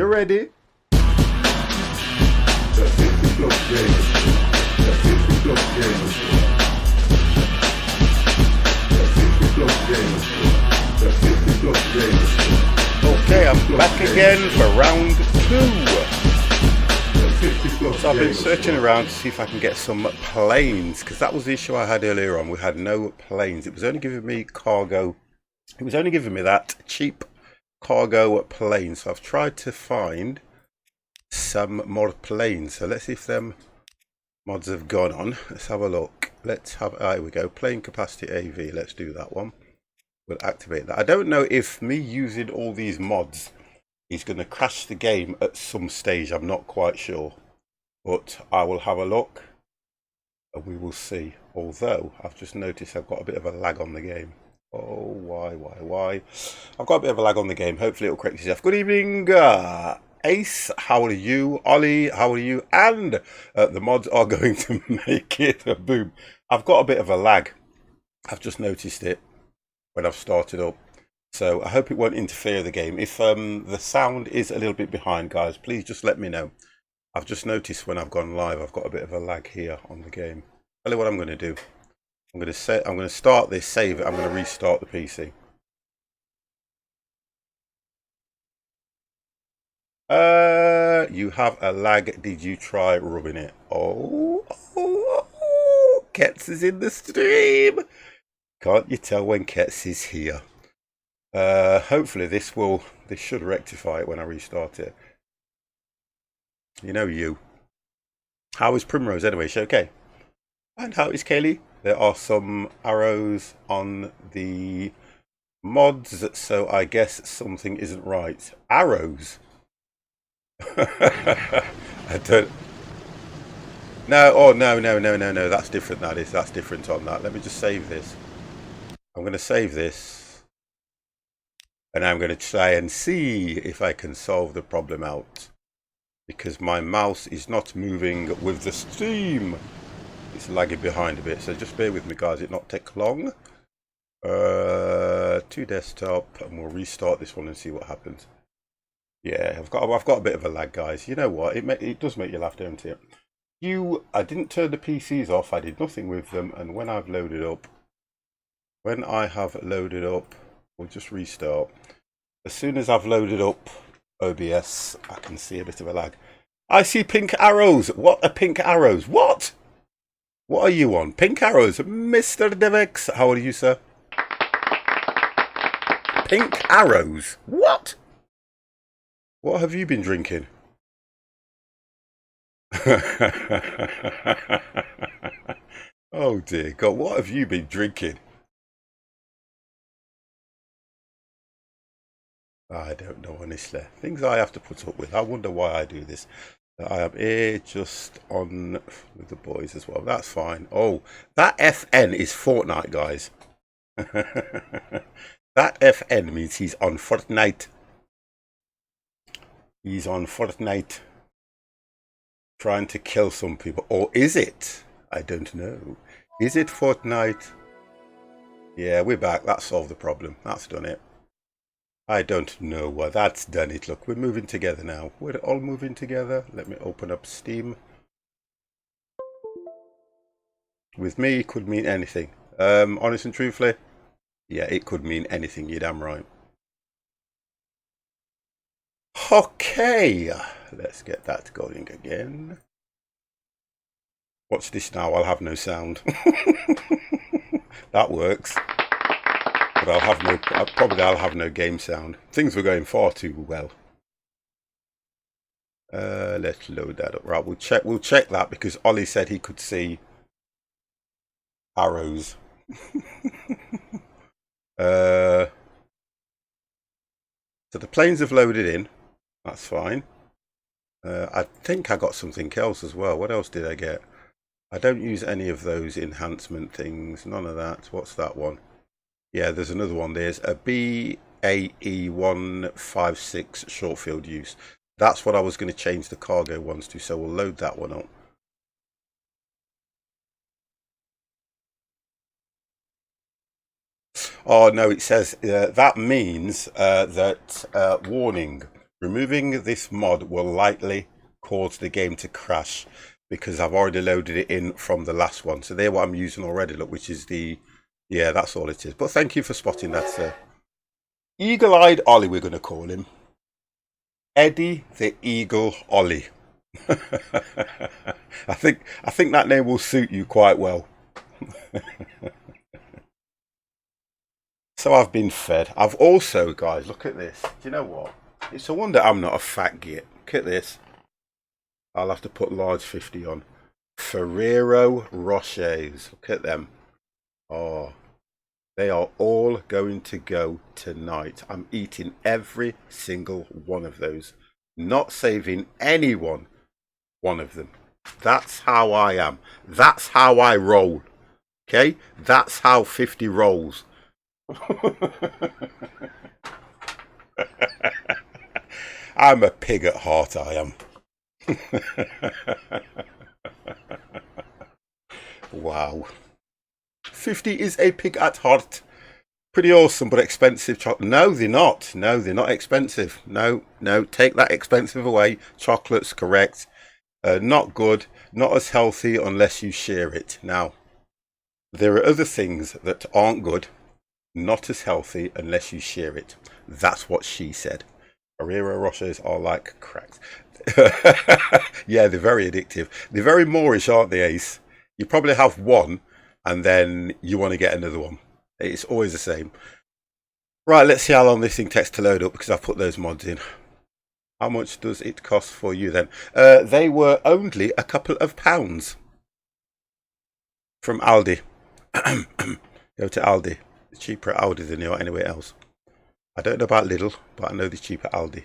You ready? Okay, I'm back again for round 2. So I've been searching around to see if I can get some planes, because that was the issue I had earlier on. We had no planes. It was only giving me cargo. It was only giving me that cheap cargo plane. So I've tried to find some more planes. So let's see if them mods have gone on. Let's have a look. Let's have, here we go, plane capacity AV. Let's do that one. We'll activate that. I don't know if me using all these mods is going to crash the game at some stage. I'm not quite sure, but I will have a look and we will see. Although I've just noticed I've got a bit of a lag on the game. Oh, why? I've got a bit of a lag on the game. Hopefully it'll correct itself. Good evening, Ace. How are you? Ollie, how are you? And the mods are going to make it a boom. I've got a bit of a lag. I've just noticed it when I've started up. So I hope it won't interfere the game. If the sound is a little bit behind, guys, please just let me know. I've just noticed when I've gone live, I've got a bit of a lag here on the game. Tell you what I'm going to do. I'm going to start this, save it. I'm going to restart the PC. You have a lag. Did you try rubbing it? Oh, Kets is in the stream. Can't you tell when Kets is here? Hopefully this should rectify it when I restart it. You know you. How is Primrose anyway? Is she okay? And how is Kaylee? There are some arrows on the mods, so I guess something isn't right. Arrows? I don't... No, oh, no. That's different, that is. That's different on that. Let me just save this. I'm going to save this. And I'm going to try and see if I can solve the problem out. Because my mouse is not moving with the stream. It's lagging behind a bit, so just bear with me, guys. It not take long. To desktop, and we'll restart this one and see what happens. Yeah, I've got a bit of a lag, guys. You know what? It does make you laugh, don't it? I didn't turn the PCs off. I did nothing with them, and when I have loaded up, we'll just restart. As soon as I've loaded up OBS, I can see a bit of a lag. I see pink arrows. What are pink arrows? What? What are you on? Pink arrows. Mr. Devex. How are you, sir? Pink arrows? What? What have you been drinking? Oh dear God, what have you been drinking? I don't know, honestly. Things I have to put up with. I wonder why I do this. I am here just on with the boys as well. That's fine. Oh, that FN is Fortnite, guys. That FN means he's on Fortnite. He's on Fortnite. Trying to kill some people. Or is it? I don't know. Is it Fortnite? Yeah, we're back. That solved the problem. That's done it. I don't know what that's done it. Look, we're moving together now. We're all moving together. Let me open up Steam. With me, it could mean anything. Honest and truthfully, yeah, it could mean anything. You're damn right. Okay, let's get that going again. Watch this now. I'll have no sound. That works. But I'll have no game sound. Things were going far too well. Let's load that up. Right, we'll check that because Ollie said he could see arrows. So the planes have loaded in. That's fine. I think I got something else as well. What else did I get? I don't use any of those enhancement things. None of that. What's that one? Yeah, there's another one. There's a BAE156 short field use. That's what I was going to change the cargo ones to, so we'll load that one up. Oh, no, it says that means that, warning, Removing this mod will likely cause the game to crash because I've already loaded it in from the last one. So they're what I'm using already, look, which is the, yeah, that's all it is. But thank you for spotting that, sir. Eagle-eyed Ollie, we're going to call him. Eddie the Eagle Ollie. I think that name will suit you quite well. So I've been fed. I've also, guys, look at this. Do you know what? It's a wonder I'm not a fat git. Look at this. I'll have to put large 50 on. Ferrero Rochers. Look at them. Oh, they are all going to go tonight. I'm eating every single one of those. Not saving anyone one of them. That's how I am. That's how I roll. Okay? That's how 50 rolls. I'm a pig at heart, I am. Wow. 50 is a pig at heart. Pretty awesome, but expensive chocolate. No, they're not. No, they're not expensive. No, take that expensive away. Chocolate's correct. Not good. Not as healthy unless you share it. Now, there are other things that aren't good. Not as healthy unless you share it. That's what she said. Ferrero Rochers are like crack. Yeah, they're very addictive. They're very Moorish, aren't they, Ace? You probably have one and then you want to get another one. It's always the same. Right, let's see how long this thing takes to load up because I've put those mods in. How much does it cost for you then? They were only a couple of pounds from Aldi. Go to Aldi. It's cheaper at Aldi than they are anywhere else. I don't know about Lidl, but I know they're cheaper at Aldi.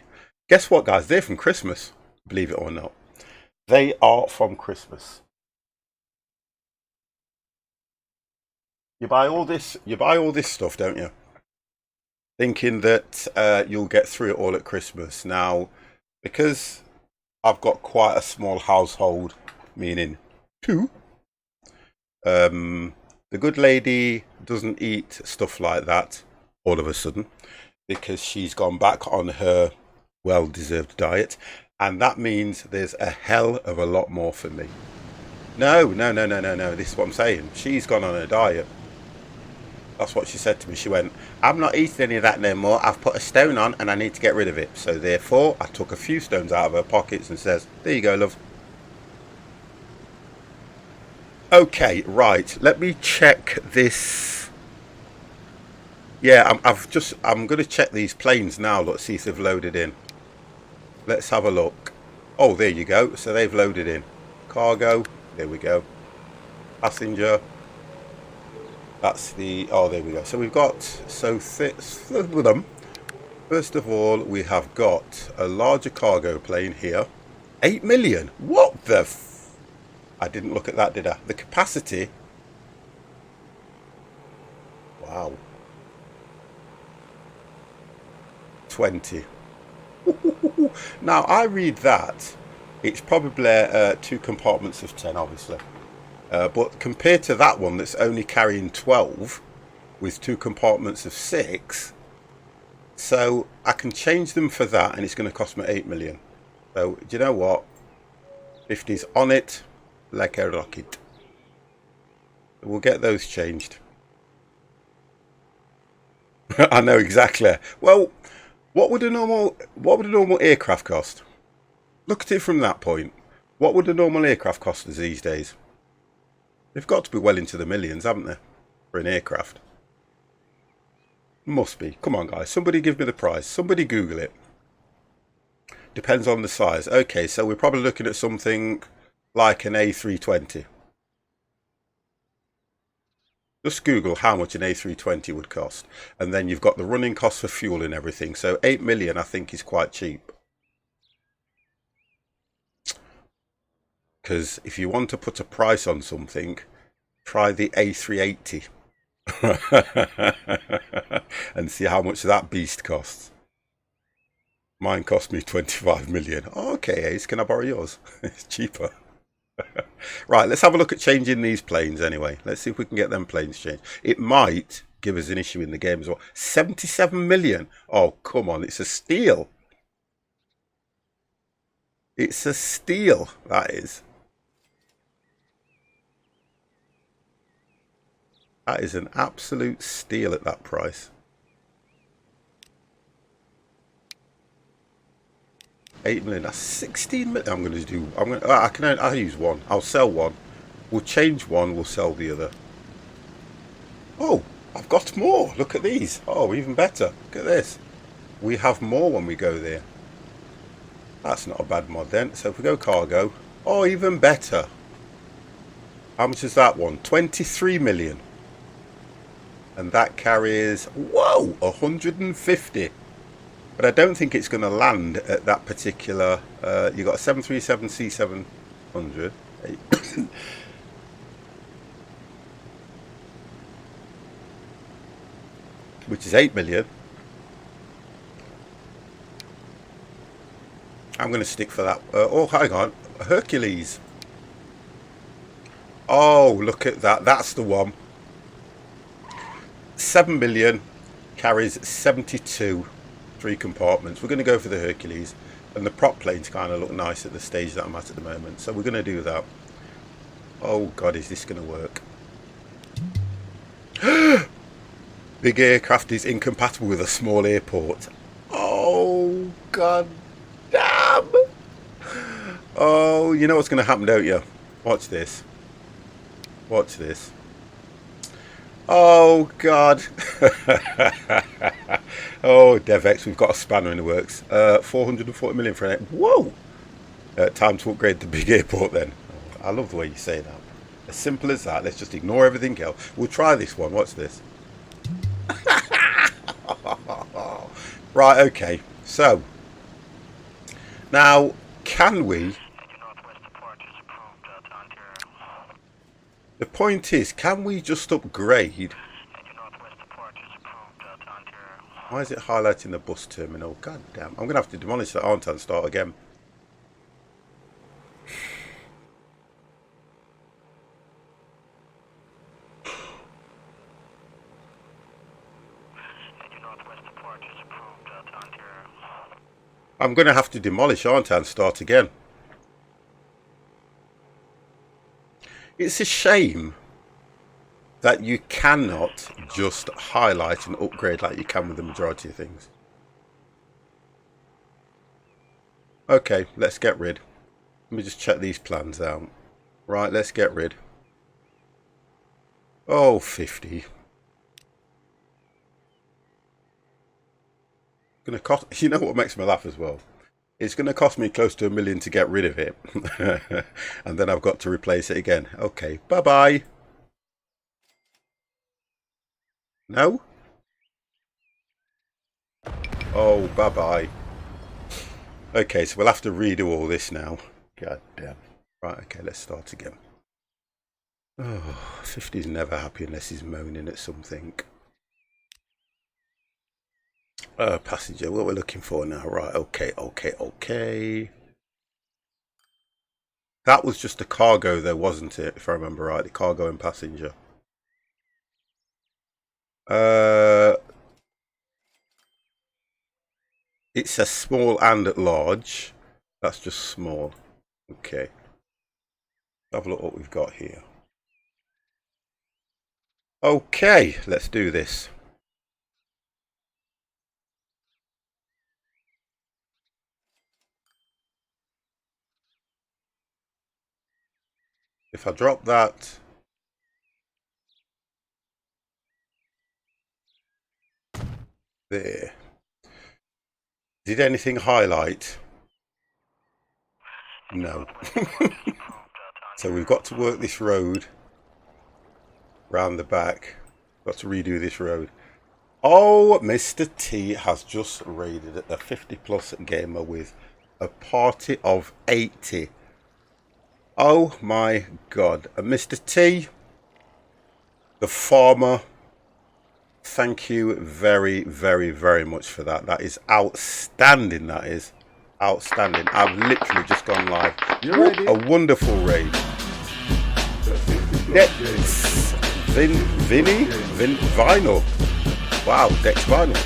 Guess what, guys? They're from Christmas. Believe it or not. They are from Christmas. You buy all this stuff, don't you? Thinking that you'll get through it all at Christmas. Now, because I've got quite a small household, meaning two, the good lady doesn't eat stuff like that all of a sudden because she's gone back on her well-deserved diet, and that means there's a hell of a lot more for me. No. This is what I'm saying. She's gone on a diet. That's what she said to me. She went, I'm not eating any of that no more. I've put a stone on and I need to get rid of it. So therefore, I took a few stones out of her pockets and says, there you go, love. Okay, right. Let me check this. Yeah, I'm going to check these planes now. Let's see if they've loaded in. Let's have a look. Oh, there you go. So they've loaded in. Cargo. There we go. Passenger. That's the, oh, there we go. So we've got, with them. First of all, we have got a larger cargo plane here. 8 million. What the I didn't look at that, did I? The capacity. Wow. 20. Now, I read that. It's probably 2 compartments of 10, obviously. But compared to that one that's only carrying 12 with 2 compartments of 6, so I can change them for that and it's going to cost me 8 million. So, do you know what? 50's on it like a rocket. We'll get those changed. I know exactly. Well, what would a normal aircraft cost? Look at it from that point. What would a normal aircraft cost us these days? They've got to be well into the millions, haven't they? For an aircraft. Must be. Come on, guys. Somebody give me the price. Somebody Google it. Depends on the size. Okay, so we're probably looking at something like an A320. Just Google how much an A320 would cost. And then you've got the running costs for fuel and everything. So 8 million, I think, is quite cheap. Because if you want to put a price on something, try the A380 and see how much that beast costs. Mine cost me 25 million. Oh, okay, Ace, can I borrow yours? It's cheaper. Right, let's have a look at changing these planes anyway. Let's see if we can get them planes changed. It might give us an issue in the game as well. 77 million. Oh, come on, it's a steal. It's a steal, that is. That is an absolute steal at that price. 8 million. That's 16 million. I'm going to do. I'll use one. I'll sell one. We'll change one. We'll sell the other. Oh, I've got more. Look at these. Oh, even better. Look at this. We have more when we go there. That's not a bad mod then. So if we go cargo. Oh, even better. How much is that one? 23 million. And that carries, whoa, 150. But I don't think it's going to land at that particular. You got a 737 C700, which is 8 million. I'm going to stick for that. Oh, hang on, Hercules. Oh, look at that. That's the one. 7 million, carries 72, 3 compartments. We're going to go for the Hercules, and the prop planes kind of look nice at the stage that I'm at the moment, so we're going to do that. Oh god, is this going to work? Big aircraft is incompatible with a small airport. Oh god damn. Oh, you know what's going to happen, don't you? Watch this. Watch this. Oh god. Oh, DevX, we've got a spanner in the works. 440 million for it. Whoa. Time to upgrade the big airport then. I love the way you say that. As simple as that. Let's just ignore everything else. We'll try this one. Watch this. Right, okay. So now, can we? The point is, can we just upgrade? Why is it highlighting the bus terminal? God damn. I'm going to have to demolish that, aren't I, and start again. I'm going to have to demolish, aren't I, and start again. It's a shame that you cannot just highlight and upgrade like you can with the majority of things. Okay, let's get rid. Let me just check these plans out. Right, let's get rid. Oh, 50. Gonna cost. You know what makes me laugh as well? It's going to cost me close to $1 million to get rid of it. And then I've got to replace it again. Okay, bye-bye. No? Oh, bye-bye. Okay, so we'll have to redo all this now. God damn. Right, okay, let's start again. Oh, 50's never happy unless he's moaning at something. Passenger, what we're looking for now. Right, okay. That was just a cargo though, wasn't it? If I remember right, the cargo and passenger. It says small and large. That's just small. Okay. Have a look what we've got here. Okay, let's do this. If I drop that, there. Did anything highlight? No. So we've got to work this road round the back. Got to redo this road. Oh, Mr. T has just raided a 50 plus gamer with a party of 80. Oh my god. And Mr. T, the farmer, thank you very much for that. That is outstanding. That is outstanding. I've literally just gone live. You ready? A wonderful raid. Dex Vinyl. Wow, Dex Vinyl.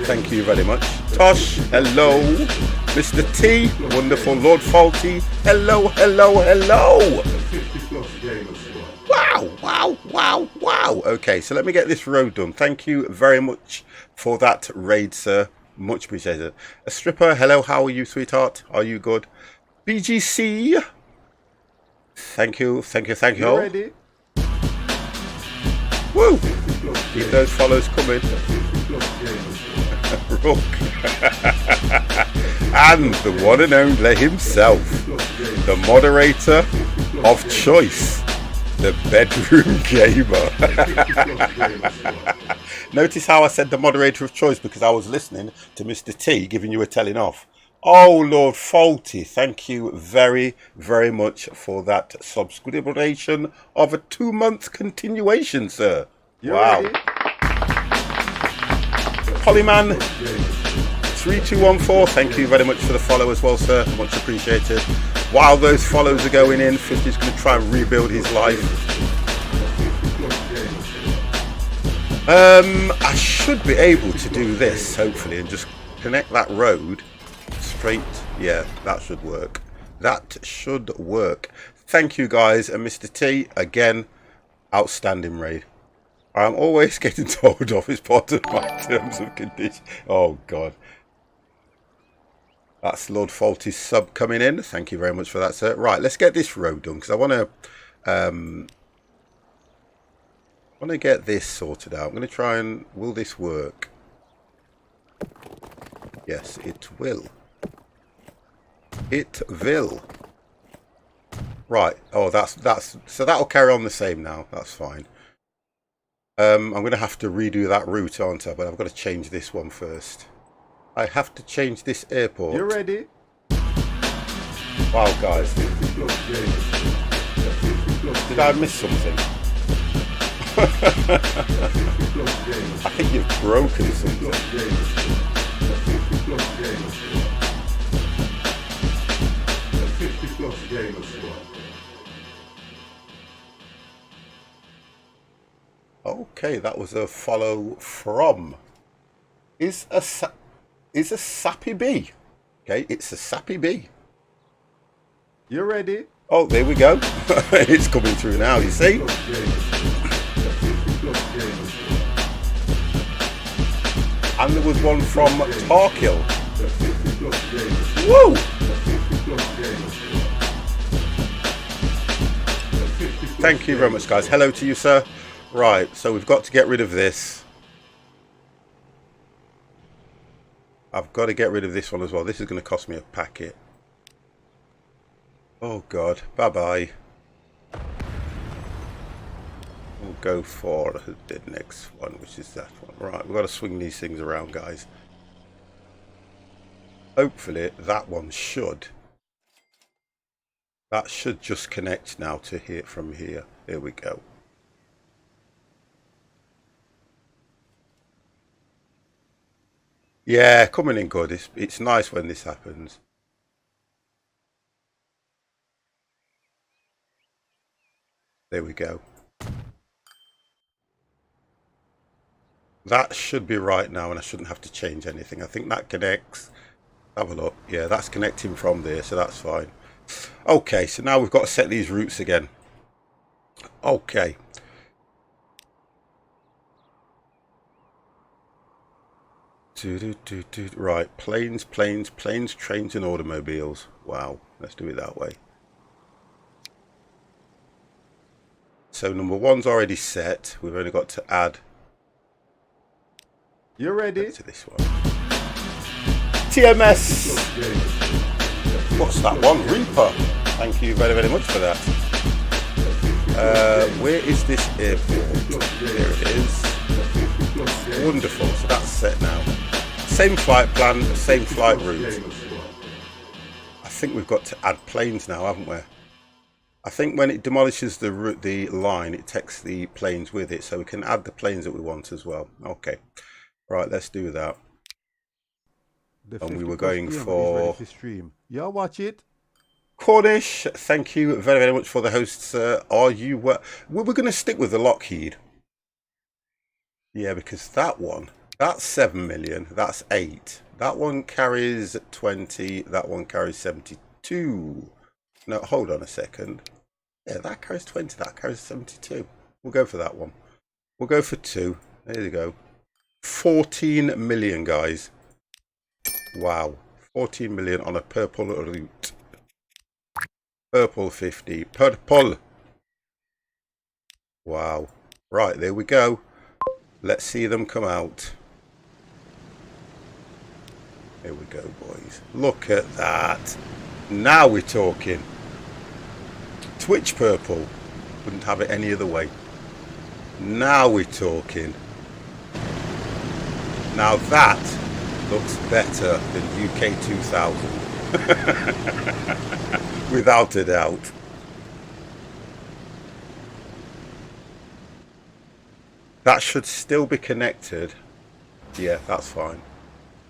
Thank you very much. Tosh, hello. Mr. T, wonderful. Lord Faulty, hello, hello, hello. Wow, wow, wow, wow. Okay, so let me get this road done. Thank you very much for that raid, sir. Much appreciated. A stripper, hello, how are you, sweetheart? Are you good? BGC, thank you, thank you, thank you. Ready? Woo! Keep those follows coming. Rook. And the one and only himself, the moderator of choice, the bedroom gamer. Notice how I said the moderator of choice, because I was listening to Mr. T giving you a telling off. Oh, Lord Faulty, thank you very, very much for that subscription of a 2-month continuation, sir. Wow. Polyman 3214, thank you very much for the follow as well, sir. Much appreciated. While those follows are going in, 50's going to try and rebuild his life. I should be able to do this, hopefully, and just connect that road straight. Yeah, that should work. That should work. Thank you, guys. And Mr. T, again, outstanding raid. I'm always getting told off as part of my terms of condition. Oh, God. That's Lord Faulty's sub coming in. Thank you very much for that, sir. Right, let's get this road done, because I want to get this sorted out. I'm going to try and... Will this work? Yes, it will. It will. Right. Oh, that's... So that'll carry on the same now. That's fine. I'm going to have to redo that route, aren't I? But I've got to change this one first. I have to change this airport. You ready? Wow, guys. Did I miss something? I think you've broken something. Okay, that was a follow from. Is a sappy bee. Okay, it's a sappy bee. You ready? Oh, there we go. It's coming through now, you see? And there was one from Tarkill. Whoa! Thank you very much, guys. Hello to you, sir. Right, so we've got to get rid of this. I've got to get rid of this one as well. This is going to cost me a packet. Oh, God. Bye-bye. We'll go for the next one, which is that one. Right, we've got to swing these things around, guys. Hopefully, that one should. That should just connect now to here from here. Here we go. Yeah, coming in good. It's nice when this happens. There we go. That should be right now, and I shouldn't have to change anything. I think that connects. Have a look. Yeah, that's connecting from there, so that's fine. Okay, so now we've got to set these routes again. Okay. Right, planes, trains and automobiles. Wow, let's do it that way. So number one's already set. We've only got to add. You ready? To this one. TMS. What's that one? Reaper. Thank you very, very much for that. Where is this airport? There it is. Wonderful. So that's set now. Same flight plan, same flight route. I think we've got to add planes now, haven't we? I think when it demolishes the line, it takes the planes with it, so we can add the planes that we want as well. Okay. Right, let's do that. And we were going for... Yeah, watch it. Cornish, thank you very, very much for the host, sir. Are you... We're going to stick with the Lockheed. Yeah, because that one... That's 7 million. That's 8. That one carries 20. That one carries 72. No, hold on a second. Yeah, that carries 20. That carries 72. We'll go for that one. We'll go for 2. There you go. 14 million, guys. Wow. 14 million on a purple route. Purple 50. Purple. Wow. Right, there we go. Let's see them come out. Here we go, boys. Look at that. Now we're talking. Twitch purple. Wouldn't have it any other way. Now we're talking. Now that looks better than UK 2000. Without a doubt. That should still be connected. Yeah, that's fine.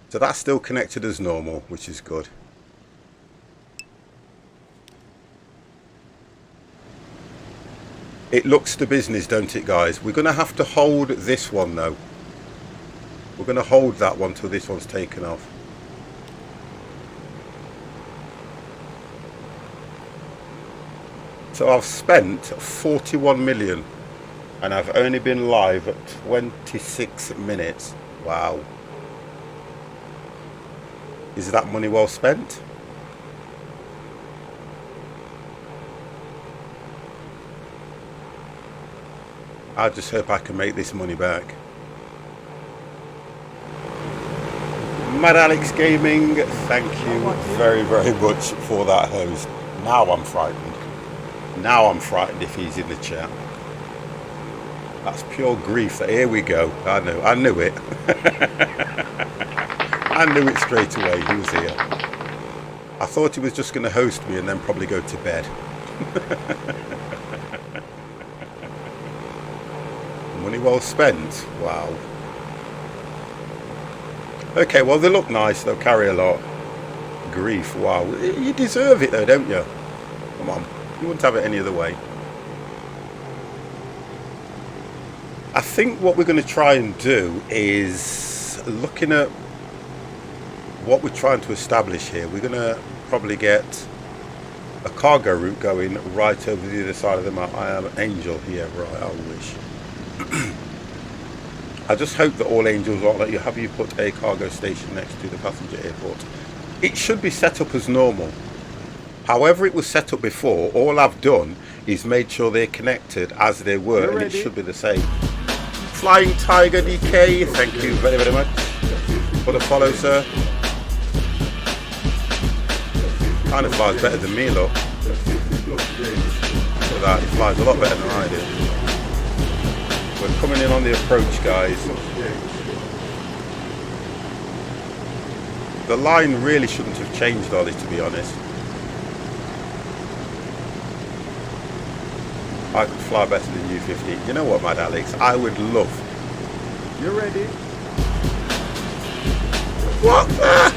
So that's still connected as normal, which is good. It looks to business, don't it, guys? We're going to have to hold this one, though. We're going to hold that one till this one's taken off. So I've spent 41 million and I've only been live at 26 minutes. Wow. Is that money well spent? I just hope I can make this money back. Mad Alex Gaming, thank you very, very much for that host. Now I'm frightened. Now I'm frightened if he's in the chat. That's pure grief. Here we go. I knew it. I knew it straight away. He was here. I thought he was just going to host me and then probably go to bed. Money well spent. Wow. Okay, well, they look nice. They'll carry a lot. Grief. Wow. You deserve it, though, don't you? Come on. You wouldn't have it any other way. I think what we're going to try and do is looking at what we're trying to establish here. We're going to probably get a cargo route going right over the other side of the map. I am an angel here. Right, I wish. I just hope that all angels won't let you have you put a cargo station next to the passenger airport. It should be set up as normal. However it was set up before, all I've done is made sure they're connected as they were, and it should be the same. Flying Tiger DK, thank you very, very much for the follow, sir. Kind of flies better than me, look. Look at that, he flies a lot better than I do. We're coming in on the approach, guys. The line really shouldn't have changed, Ollie, to be honest. I could fly better than you 50. You know what, Mad Alex? I would love. You ready? What the?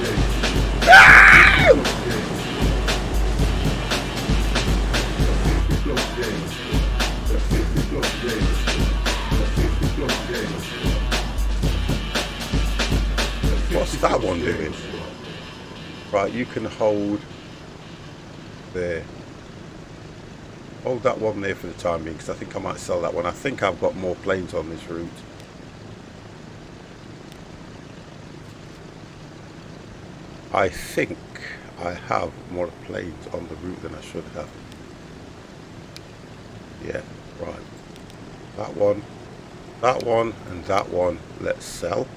What's that one doing? Right, you can hold there. Hold that one there for the time being, because I think I might sell that one. I think I've got more planes on this route. I think I have more planes on the route than I should have. Yeah, right. That one, and that one, let's sell.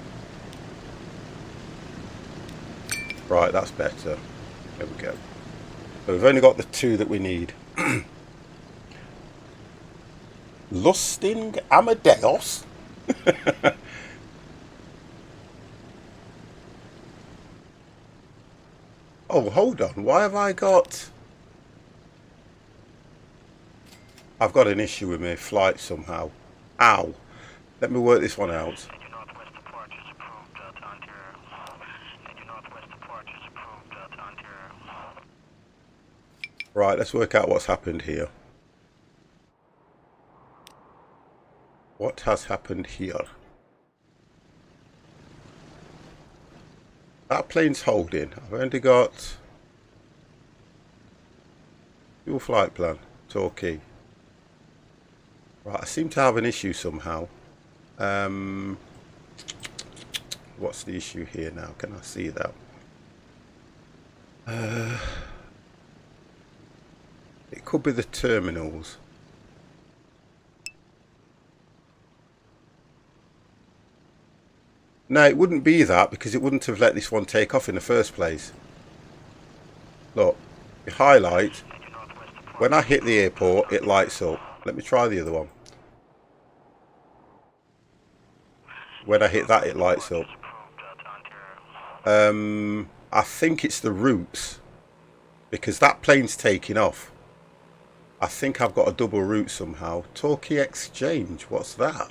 Right, that's better. There we go. So we've only got the 2 that we need. Lusting Amadeus. Oh, hold on. Why have I got... I've got an issue with my flight somehow. Ow. Let me work this one out. Right, let's work out what's happened here. What has happened here? That plane's holding. I've only got fuel flight plan, Torquay. Right, I seem to have an issue somehow. What's the issue here now? Can I see that? It could be the terminals. No, it wouldn't be that because it wouldn't have let this one take off in the first place. Look, you highlight. When I hit the airport, it lights up. Let me try the other one. When I hit that, it lights up. I think it's the routes because that plane's taking off. I think I've got a double route somehow. Torquay Exchange, what's that?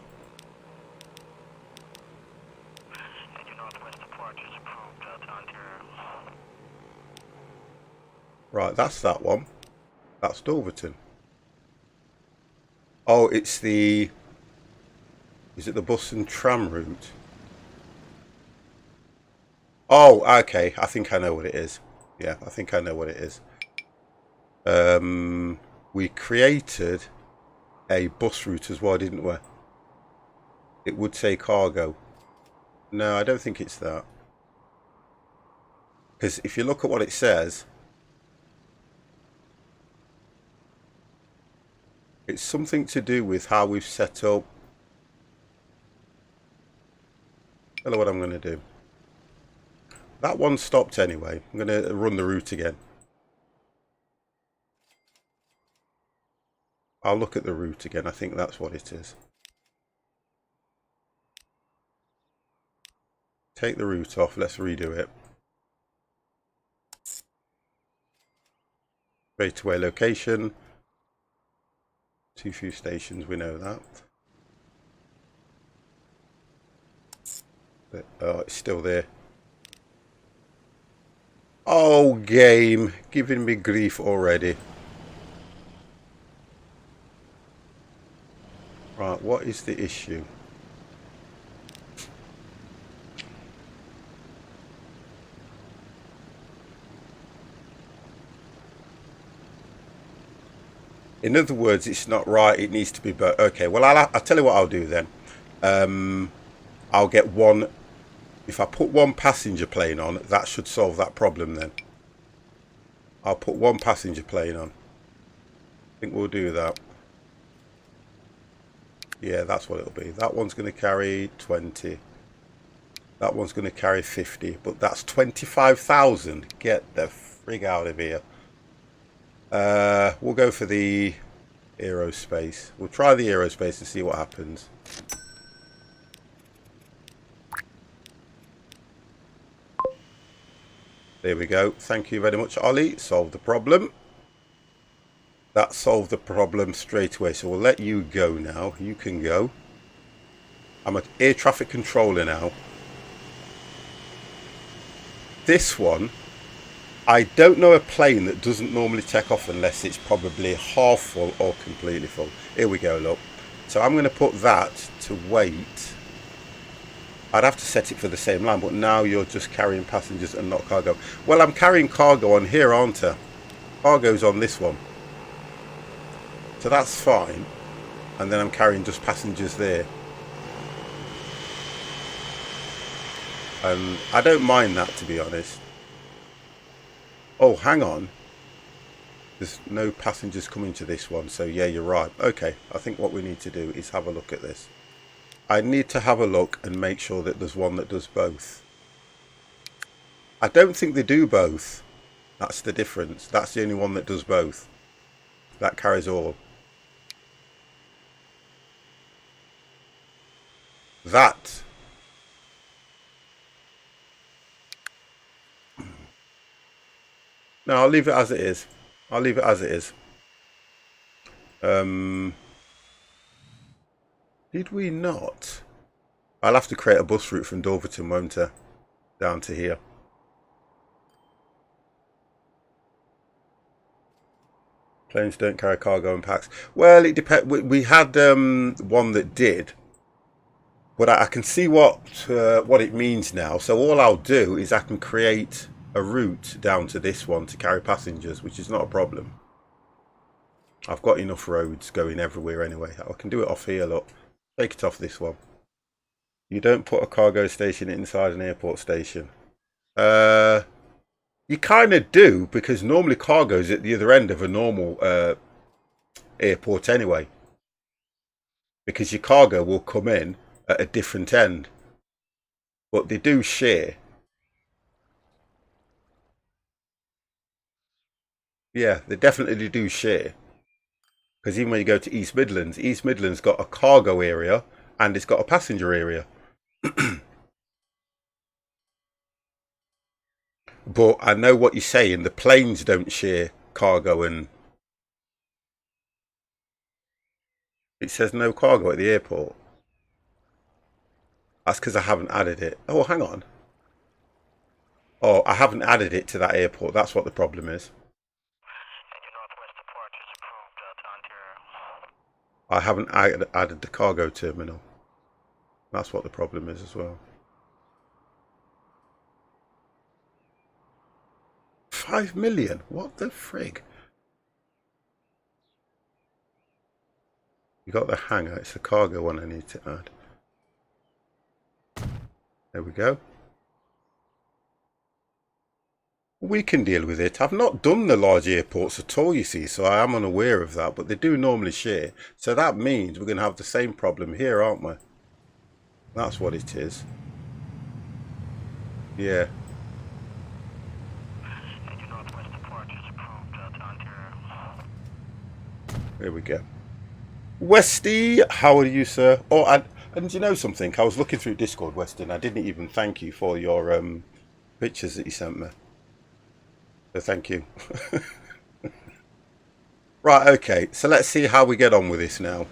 Right, that's that one. That's Dulverton. Oh, it's the... Is it the bus and tram route? Oh, okay. I think I know what it is. Yeah, I think I know what it is. We created a bus route as well, didn't we? It would say cargo. No, I don't think it's that. Because if you look at what it says, it's something to do with how we've set up. I don't know what I'm going to do. That one stopped anyway. I'm going to run the route again. I'll look at the route again. I think that's what it is. Take the route off. Let's redo it. Straightaway location. Too few stations. We know that. But, oh, it's still there. Oh, game. Giving me grief already. Right, what is the issue? In other words, it's not right. It needs to be... But okay, well, I'll tell you what I'll do then. I'll get one... If I put one passenger plane on, that should solve that problem then. I'll put one passenger plane on. I think we'll do that. Yeah, that's what it'll be. That one's going to carry 20. That one's going to carry 50. But that's 25,000. Get the frig out of here. We'll go for the aerospace. We'll try the aerospace and see what happens. There we go. Thank you very much, Ollie. Solved the problem. That solved the problem straight away. So we'll let you go now. You can go. I'm at air traffic controller now. This one, I don't know a plane that doesn't normally take off unless it's probably half full or completely full. Here we go, look. So I'm going to put that to wait. I'd have to set it for the same line, but now you're just carrying passengers and not cargo. Well, I'm carrying cargo on here, aren't I? Cargo's on this one. So that's fine. And then I'm carrying just passengers there. And I don't mind that, to be honest. Oh, hang on. There's no passengers coming to this one. So, yeah, you're right. Okay, I think what we need to do is have a look at this. I need to have a look and make sure that there's one that does both. I don't think they do both. That's the difference. That's the only one that does both. That carries all. That. No, I'll leave it as it is. I'll leave it as it is. Did we not? I'll have to create a bus route from Dulverton, won't I? Down to here. Planes don't carry cargo and packs. Well, it depends. We had one that did, But I can see what it means now. So all I'll do is I can create a route down to this one to carry passengers, which is not a problem. I've got enough roads going everywhere anyway. I can do it off here, look. Take it off this one. You don't put a cargo station inside an airport station. You kind of do, because normally cargo's at the other end of a normal airport anyway. Because your cargo will come in at a different end. But they do share. Yeah, they definitely do share. Because even when you go to East Midlands got a cargo area and it's got a passenger area. But I know what you're saying. The planes don't share cargo, and it says no cargo at the airport. That's because I haven't added it. Oh, hang on. Oh, I haven't added it to that airport. That's what the problem is. I haven't added the cargo terminal. That's what the problem is as well. 5 million? What the frig? You got the hangar. It's the cargo one I need to add. There we go. We can deal with it. I've not done the large airports at all, you see, so I am unaware of that, but they do normally share. So that means we're going to have the same problem here, aren't we? That's what it is. Yeah. There we go. Westy, how are you, sir? Oh, and you know something? I was looking through Discord, Westy, and I didn't even thank you for your pictures that you sent me. So thank you. Right, okay. So let's see how we get on with this now.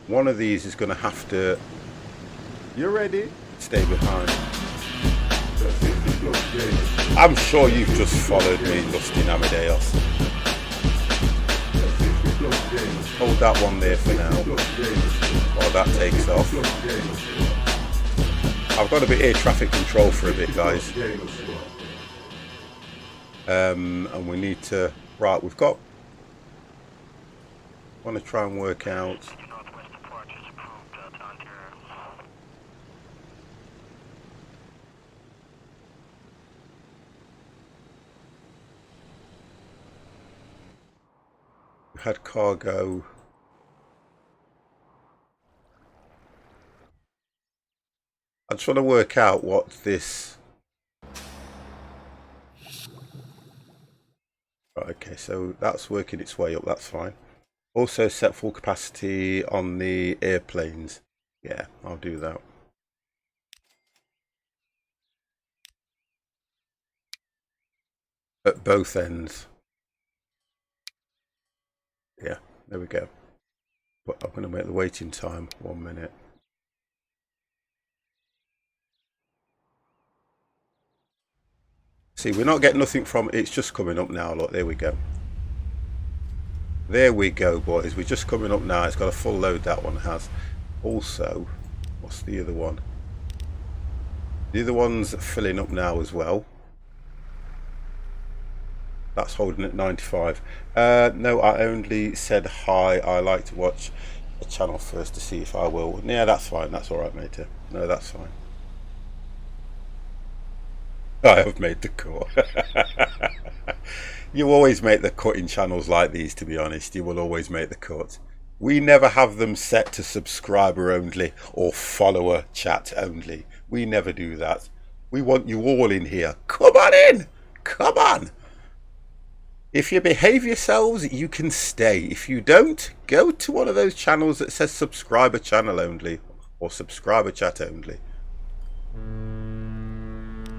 One of these is going to have to... You ready? Stay behind. I'm sure you've just followed me, Lusty Amadeus. Hold that one there for now while that takes off. I've got a bit air traffic control for a bit, guys. And we need to... Right, we've got... I want to try and work out... We had cargo. I just want to work out what this... Right, okay, so that's working its way up, that's fine. Also set full capacity on the airplanes. Yeah, I'll do that. At both ends. Yeah, there we go. But I'm going to make the waiting time 1 minute. See, we're not getting nothing from it. It's just coming up now. Look, there we go. There we go, boys. We're just coming up now. It's got a full load, that one has. Also, what's the other one? The other one's filling up now as well. That's holding at 95. No, I only said hi. I like to watch a channel first to see if I will. Yeah, that's fine. That's all right, mate. No, that's fine. I have made the cut. You always make the cut in channels like these, to be honest. You will always make the cut. We never have them set to subscriber only or follower chat only. We never do that. We want you all in here. Come on in. Come on. If you behave yourselves, you can stay. If you don't, go to one of those channels that says subscriber channel only or subscriber chat only.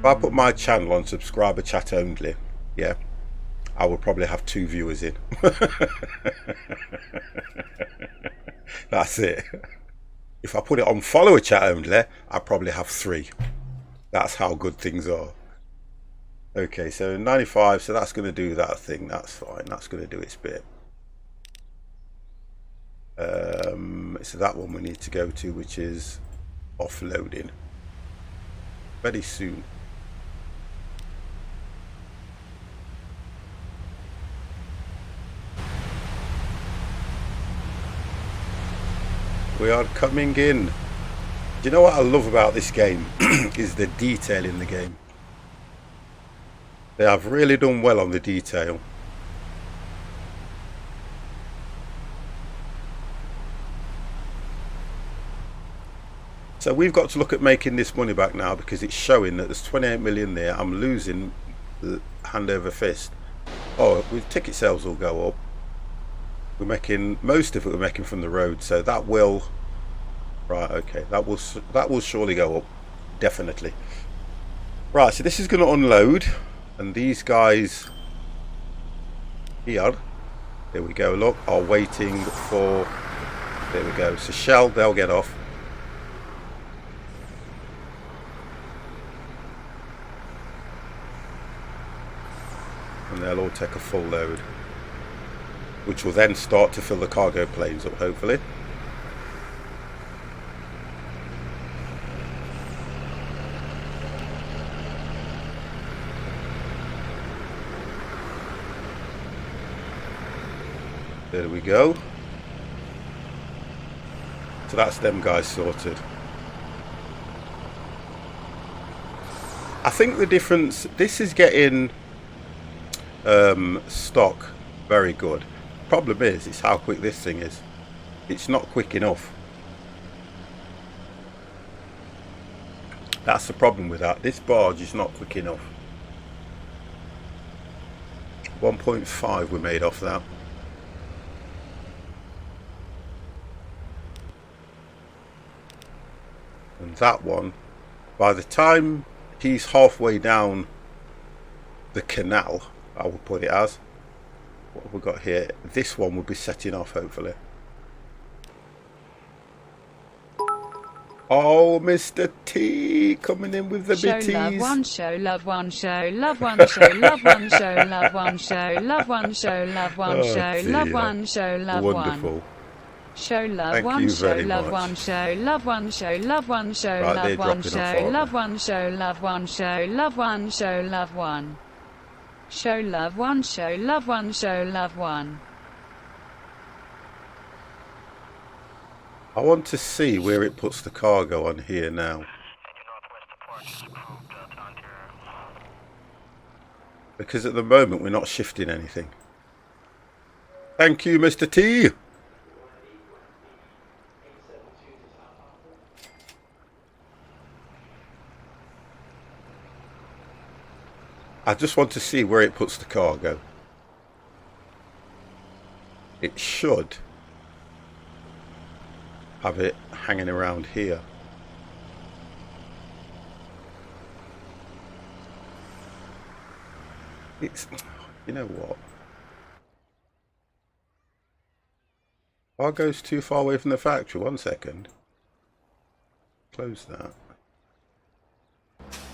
If I put my channel on subscriber chat only, yeah, I will probably have 2 viewers in. That's it. If I put it on follower chat only, I probably have 3. That's how good things are. Okay, so 95, so that's going to do that thing. That's fine. That's going to do its bit. So that one we need to go to, which is offloading very soon. We are coming in. Do you know what I love about this game? Is the detail in the game. They have really done well on the detail. So we've got to look at making this money back now, because it's showing that there's 28 million there. I'm losing hand over fist. Oh, with ticket sales will go up. We're making most of it. We're making from the road, so that will. Right, okay, that will surely go up, definitely. Right, so this is going to unload, and these guys here, there we go. Look, are waiting for. There we go. So Shell, they'll get off. And they'll all take a full load, which will then start to fill the cargo planes up, hopefully. There we go. So that's them guys sorted. I think the difference, this is getting stock very good. Problem is, it's how quick this thing is. It's not quick enough. That's the problem with that. This barge is not quick enough. 1.5 we made off that. And that one, by the time he's halfway down the canal, I will put it as, what have we got here? This one will be setting off, hopefully. Oh, Mr. T coming in with the bitties. Show love one, show love one, show love one, show love one, show love one, show love one, show love one, show love one, show love one. Wonderful. Show love Thank one, you show very love much. one, show love one, show love one, show Right, love they're one, dropping off, show aren't love they? one, show love one, show love one, show love one. Show love one, show love one, show love one. I want to see where it puts the cargo on here now. Because at the moment we're not shifting anything. Thank you, Mr. T. I just want to see where it puts the cargo. It should have it hanging around here. It's, you know what? Cargo's too far away from the factory. 1 second. Close that.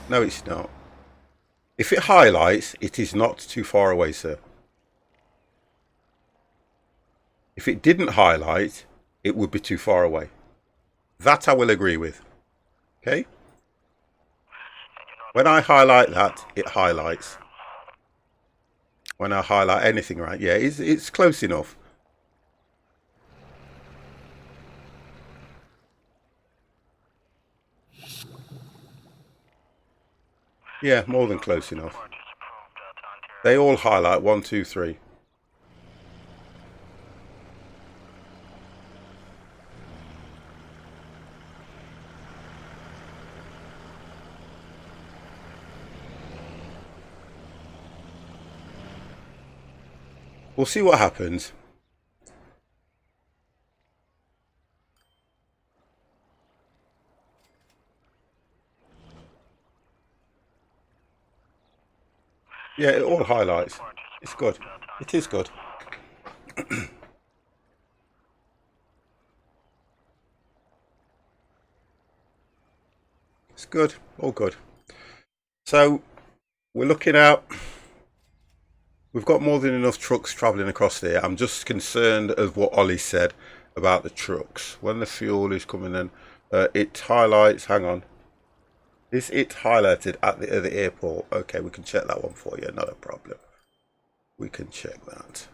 No, it's not. If it highlights, it is not too far away, sir. If it didn't highlight, it would be too far away. That I will agree with. Okay? When I highlight that, it highlights. When I highlight anything, right? Yeah, it's close enough. Yeah, more than close enough. They all highlight 1, 2, 3. We'll see what happens. Yeah, it all highlights. It's good. It is good. It's good. All good. So we're looking at, we've got more than enough trucks travelling across there. I'm just concerned of what Ollie said about the trucks. When the fuel is coming in, it highlights, hang on. Is it highlighted at the airport? Okay, we can check that one for you, not a problem. We can check that.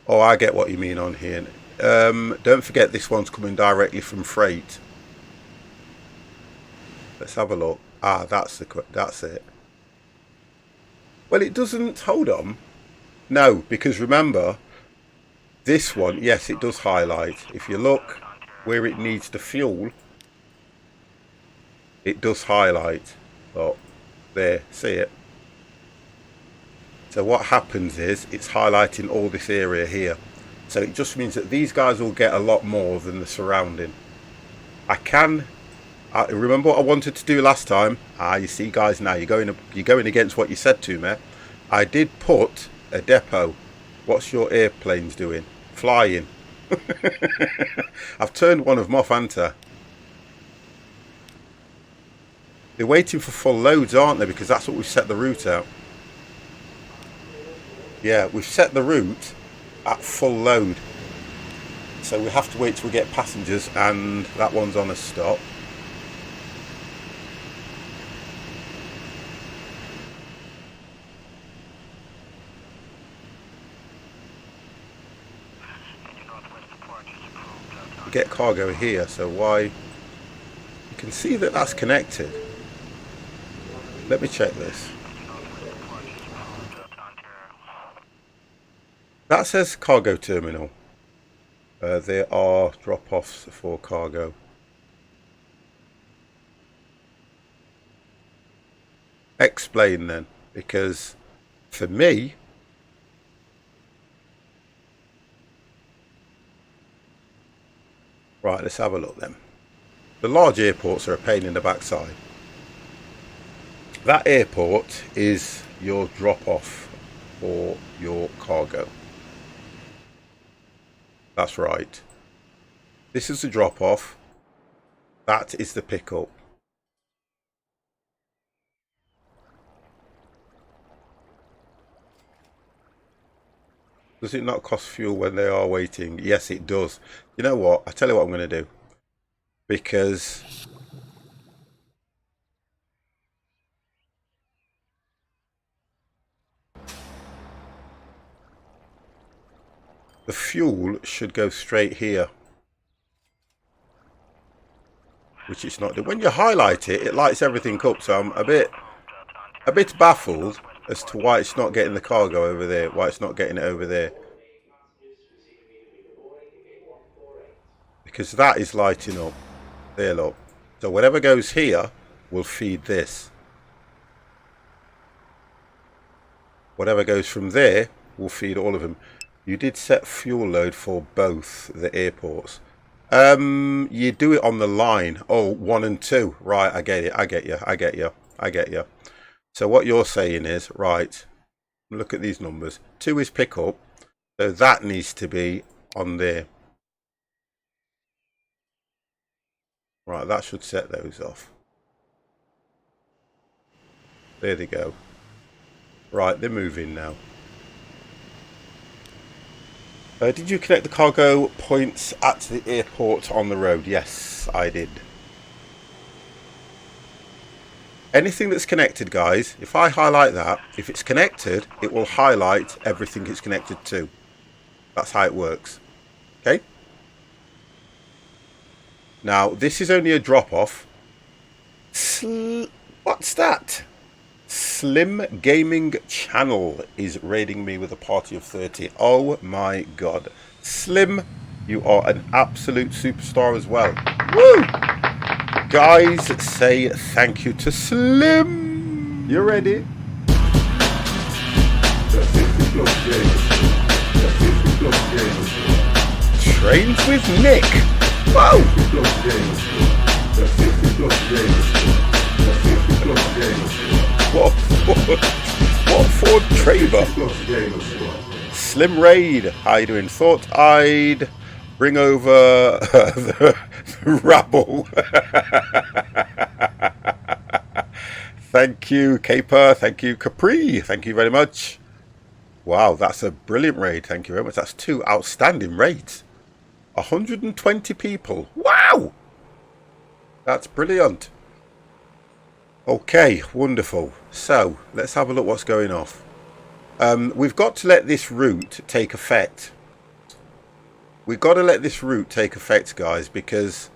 Oh, I get what you mean on here. Don't forget this one's coming directly from freight. Let's have a look. Ah, that's it. Well, it doesn't, hold on. No, because remember, this one, yes, it does highlight. If you look where it needs the fuel, it does highlight. Oh, there, see it? So what happens is, it's highlighting all this area here. So it just means that these guys will get a lot more than the surrounding. I remember what I wanted to do last time. You see guys, now you're going against what you said to me. I did put a depot. What's your airplanes doing? Flying. I've turned one of them off, haven't I? They're waiting for full loads, aren't they? Because that's what we've set the route out. Yeah, we've set the route at full load. So we have to wait till we get passengers, and that one's on a stop. We get cargo here, so why? You can see that that's connected. Let me check this. That says cargo terminal. There are drop-offs for cargo. Explain then, because for me, right, let's have a look then. The large airports are a pain in the backside. That airport is your drop-off for your cargo. That's right. This is the drop-off. That is the pick-up. Does it not cost fuel when they are waiting? Yes, it does. You know what? I tell you what I'm going to do. Because the fuel should go straight here, which it's not doing. When you highlight it, it lights everything up. So I'm a bit baffled as to why it's not getting the cargo over there. Why it's not getting it over there? Because that is lighting up. There, look. So whatever goes here will feed this. Whatever goes from there will feed all of them. You did set fuel load for both the airports. You do it on the line. Oh, 1 and 2. Right, I get you. So what you're saying is, right, look at these numbers. 2 is pick up. So that needs to be on there. Right, that should set those off. There they go. Right, they're moving now. Did you connect the cargo points at the airport on the road? Yes, I did. Anything that's connected, guys, if I highlight that, if it's connected, it will highlight everything it's connected to. That's how it works. Okay? Now, this is only a drop-off. What's that? Slim Gaming Channel is raiding me with a party of 30. Oh my god. Slim, you are an absolute superstar as well. Woo! Guys, say thank you to Slim. You ready? Trains with Nick. Whoa! What Ford Traber? Slim Raid, how you doing? Thought I'd bring over the rabble. Thank you, Caper. Thank you, Capri. Thank you very much. Wow, that's a brilliant raid. Thank you very much. That's 2 outstanding raids. 120 people. Wow! That's brilliant. Okay, wonderful. So, let's have a look what's going off. We've got to let this route take effect. We've got to let this route take effect, guys, because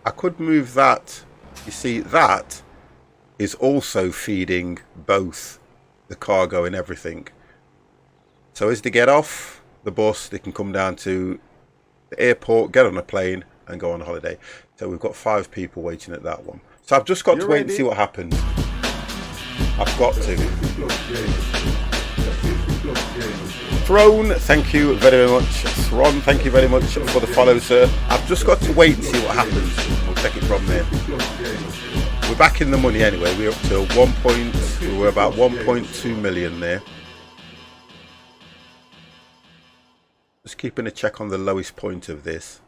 I could move that. You see, that is also feeding both the cargo and everything. So as they get off the bus, they can come down to the airport, get on a plane and go on holiday. So we've got 5 people waiting at that one. So I've just got to wait and see what happens. I've got to. Throne, thank you very much. Thron, thank you very much for the follow, sir. I've just got to wait and see what happens. We'll take it from there. We're back in the money anyway. We're up to we're about 1.2 million there. Just keeping a check on the lowest point of this.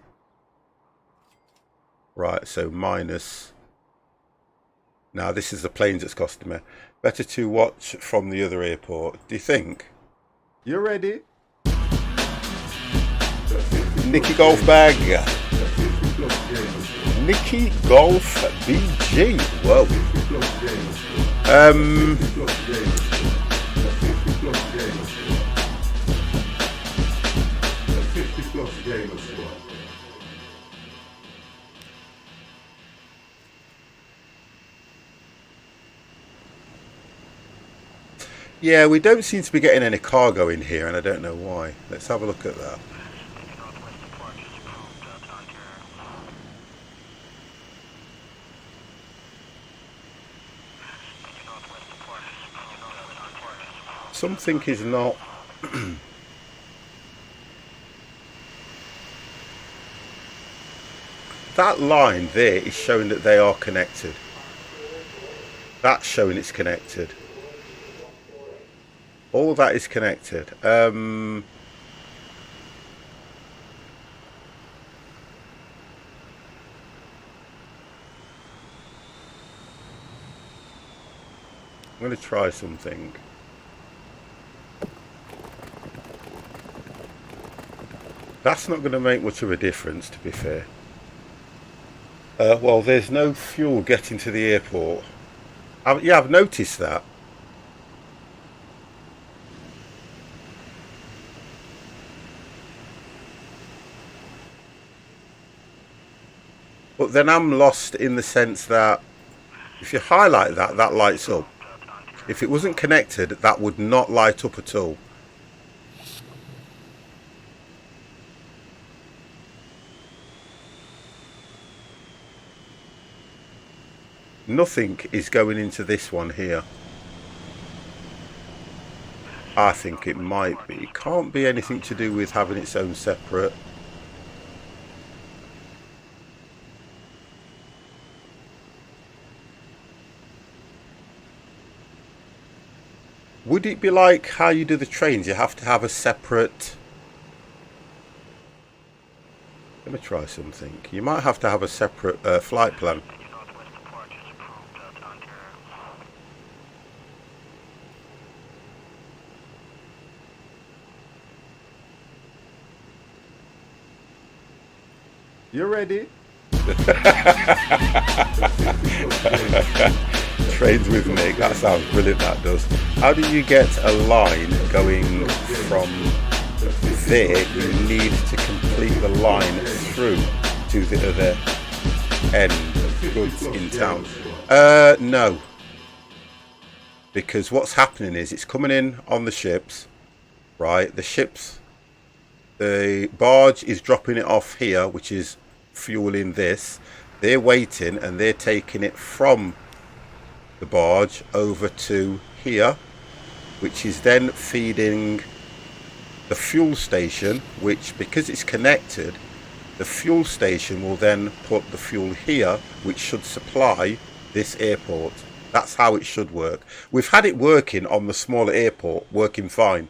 Right, so minus. Now this is the planes that's costing me. Better to watch from the other airport. Do you think? You ready? Nicky Golf Bag. Nicky Golf BG. Whoa. Yeah, we don't seem to be getting any cargo in here, and I don't know why. Let's have a look at that. Something is not... That line there is showing that they are connected. That's showing it's connected. All that is connected. I'm going to try something. That's not going to make much of a difference, to be fair. Well, there's no fuel getting to the airport. Yeah, I've noticed that. But then I'm lost in the sense that if you highlight that, that lights up. If it wasn't connected, that would not light up at all. Nothing is going into this one here. I think it might be. It can't be anything to do with having its own separate. Would it be like how you do the trains? You have to have a separate... Let me try something. You might have to have a separate flight plan. You ready? Trains with Nick, that sounds brilliant, that does. How do you get a line going from there? You need to complete the line through to the other end goods in town. No. Because what's happening is it's coming in on the ships, right? The barge is dropping it off here, which is fueling this. They're waiting and they're taking it from the barge over to here, which is then feeding the fuel station, which, because it's connected, the fuel station will then put the fuel here, which should supply this airport. That's how it should work. We've had it working on the smaller airport, working fine.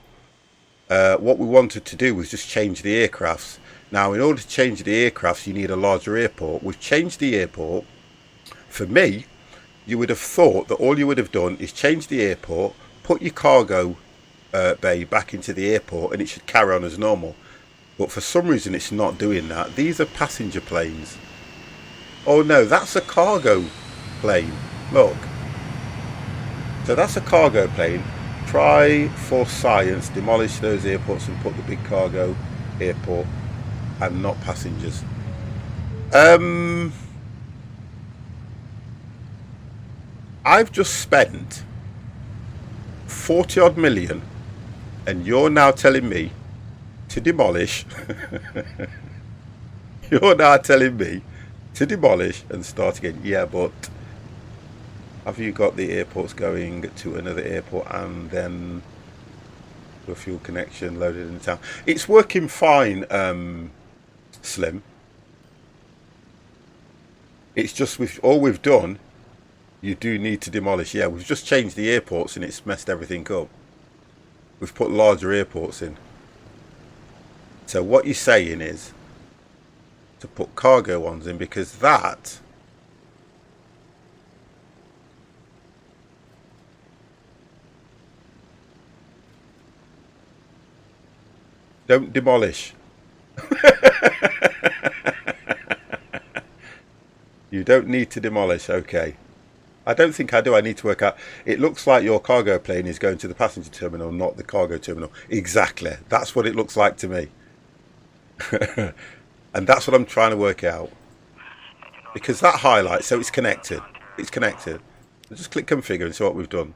What we wanted to do was just change the aircrafts. Now, in order to change the aircrafts, you need a larger airport. We've changed the airport. For me, you would have thought that all you would have done is change the airport, put your cargo bay back into the airport, and it should carry on as normal. But for some reason it's not doing that. These are passenger planes. Oh no, that's a cargo plane. Look. So that's a cargo plane. Try for science, demolish those airports and put the big cargo airport and not passengers. I've just spent 40 odd million and you're now telling me to demolish. You're now telling me to demolish and start again. Yeah, but have you got the airports going to another airport and then a fuel connection loaded in the town? It's working fine, Slim. It's just with all we've done, you do need to demolish. Yeah, we've just changed the airports and it's messed everything up. We've put larger airports in. So what you're saying is to put cargo ones in, because that don't demolish. You don't need to demolish. Okay. I don't think I do. I need to work out. It looks like your cargo plane is going to the passenger terminal, not the cargo terminal. Exactly. That's what it looks like to me. And that's what I'm trying to work out. Because that highlights, so it's connected. It's connected. So just click configure and see what we've done.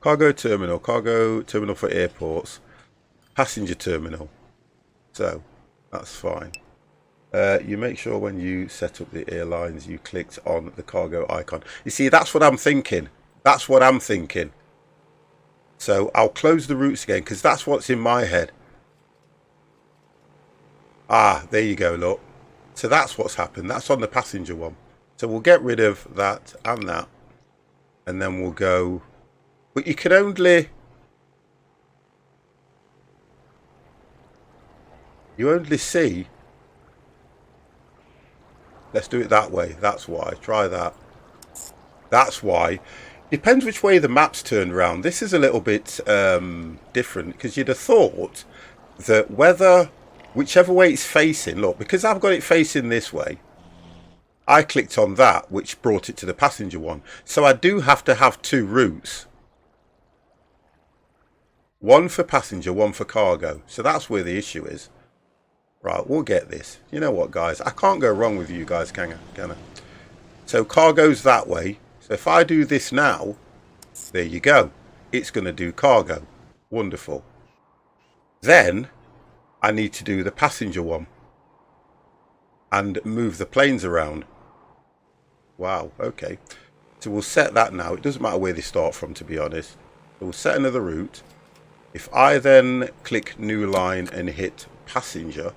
Cargo terminal for airports, passenger terminal. So that's fine. You make sure when you set up the airlines you clicked on the cargo icon. You see, that's what I'm thinking. That's what I'm thinking. So I'll close the routes again because that's what's in my head. Ah, there you go, look. So that's what's happened. That's on the passenger one. So we'll get rid of that and that. And then we'll go. But you can only. You only see. Let's do it that way. That's why. Try that. That's why. Depends which way the map's turned around. This is a little bit different because you'd have thought that whichever way it's facing, look, because I've got it facing this way, I clicked on that, which brought it to the passenger one. So I do have to have two routes. One for passenger, one for cargo. So that's where the issue is. Right, we'll get this. You know what, guys? I can't go wrong with you guys, can I? So cargo's that way. So if I do this now, there you go. It's going to do cargo. Wonderful. Then I need to do the passenger one and move the planes around. Wow, okay. So we'll set that now. It doesn't matter where they start from, to be honest. So we'll set another route. If I then click new line and hit passenger,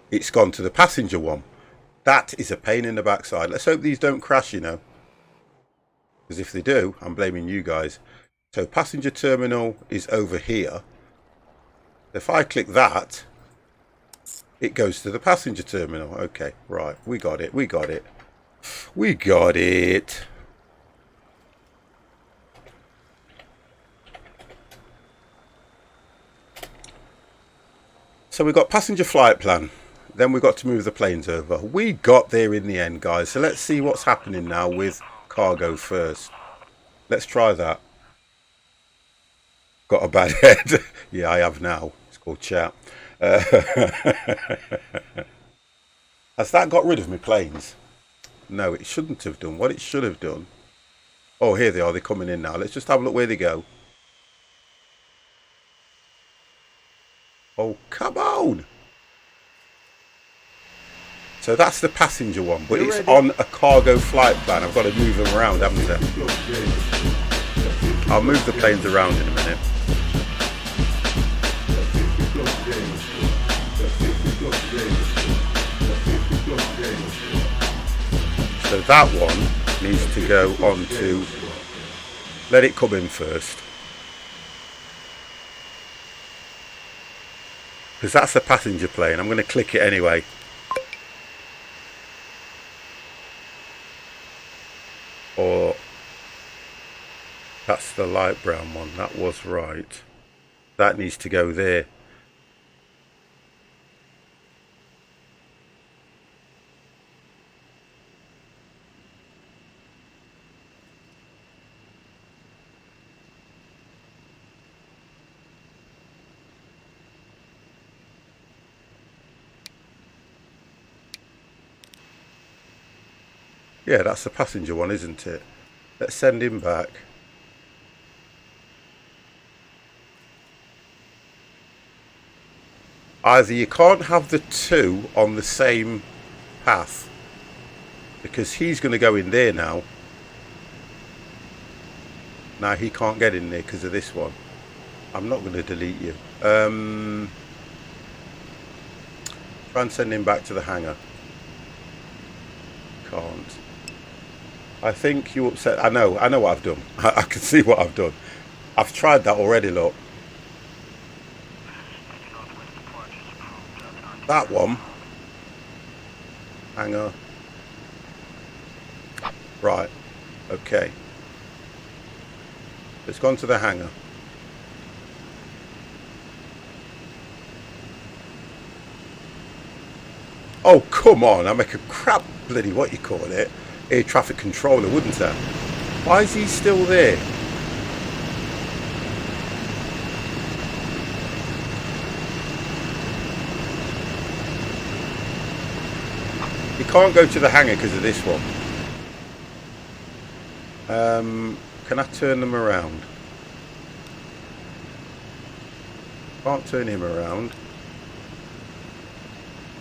it's gone to the passenger one. That is a pain in the backside. Let's hope these don't crash, you know. Because if they do, I'm blaming you guys. So passenger terminal is over here. If I click that, it goes to the passenger terminal. Okay, right. We got it. We got it. We got it. So we've got passenger flight plan. Then we've got to move the planes over. We got there in the end, guys. So let's see what's happening now with cargo first. Let's try that. Got a bad head. Yeah, I have now. It's called chat. Has that got rid of my planes? No, it shouldn't have done. What it should have done. Oh, here they are. They're coming in now. Let's just have a look where they go. Oh, come on. So that's the passenger one, but it's on a cargo flight plan. I've got to move them around, haven't I? I'll move the planes around in a minute. So that one needs to go on to, let it come in first. because that's a passenger plane. I'm going to click it anyway. Or that's the light brown one. That was right. That needs to go there. Yeah, that's the passenger one, isn't it? Let's send him back. Either you can't have the two on the same path, because he's going to go in there now. Now he can't get in there because of this one. I'm not going to delete you. Try and send him back to the hangar. Can't. I think you upset. I know what I've done. I can see what I've done. I've tried that already, look. That one. Hangar. Right. Okay. It's gone to the hangar. Oh, come on. I make a crap bloody, what you call it, air traffic controller, wouldn't I? Why is he still there? He can't go to the hangar because of this one. Can I turn them around? Can't turn him around.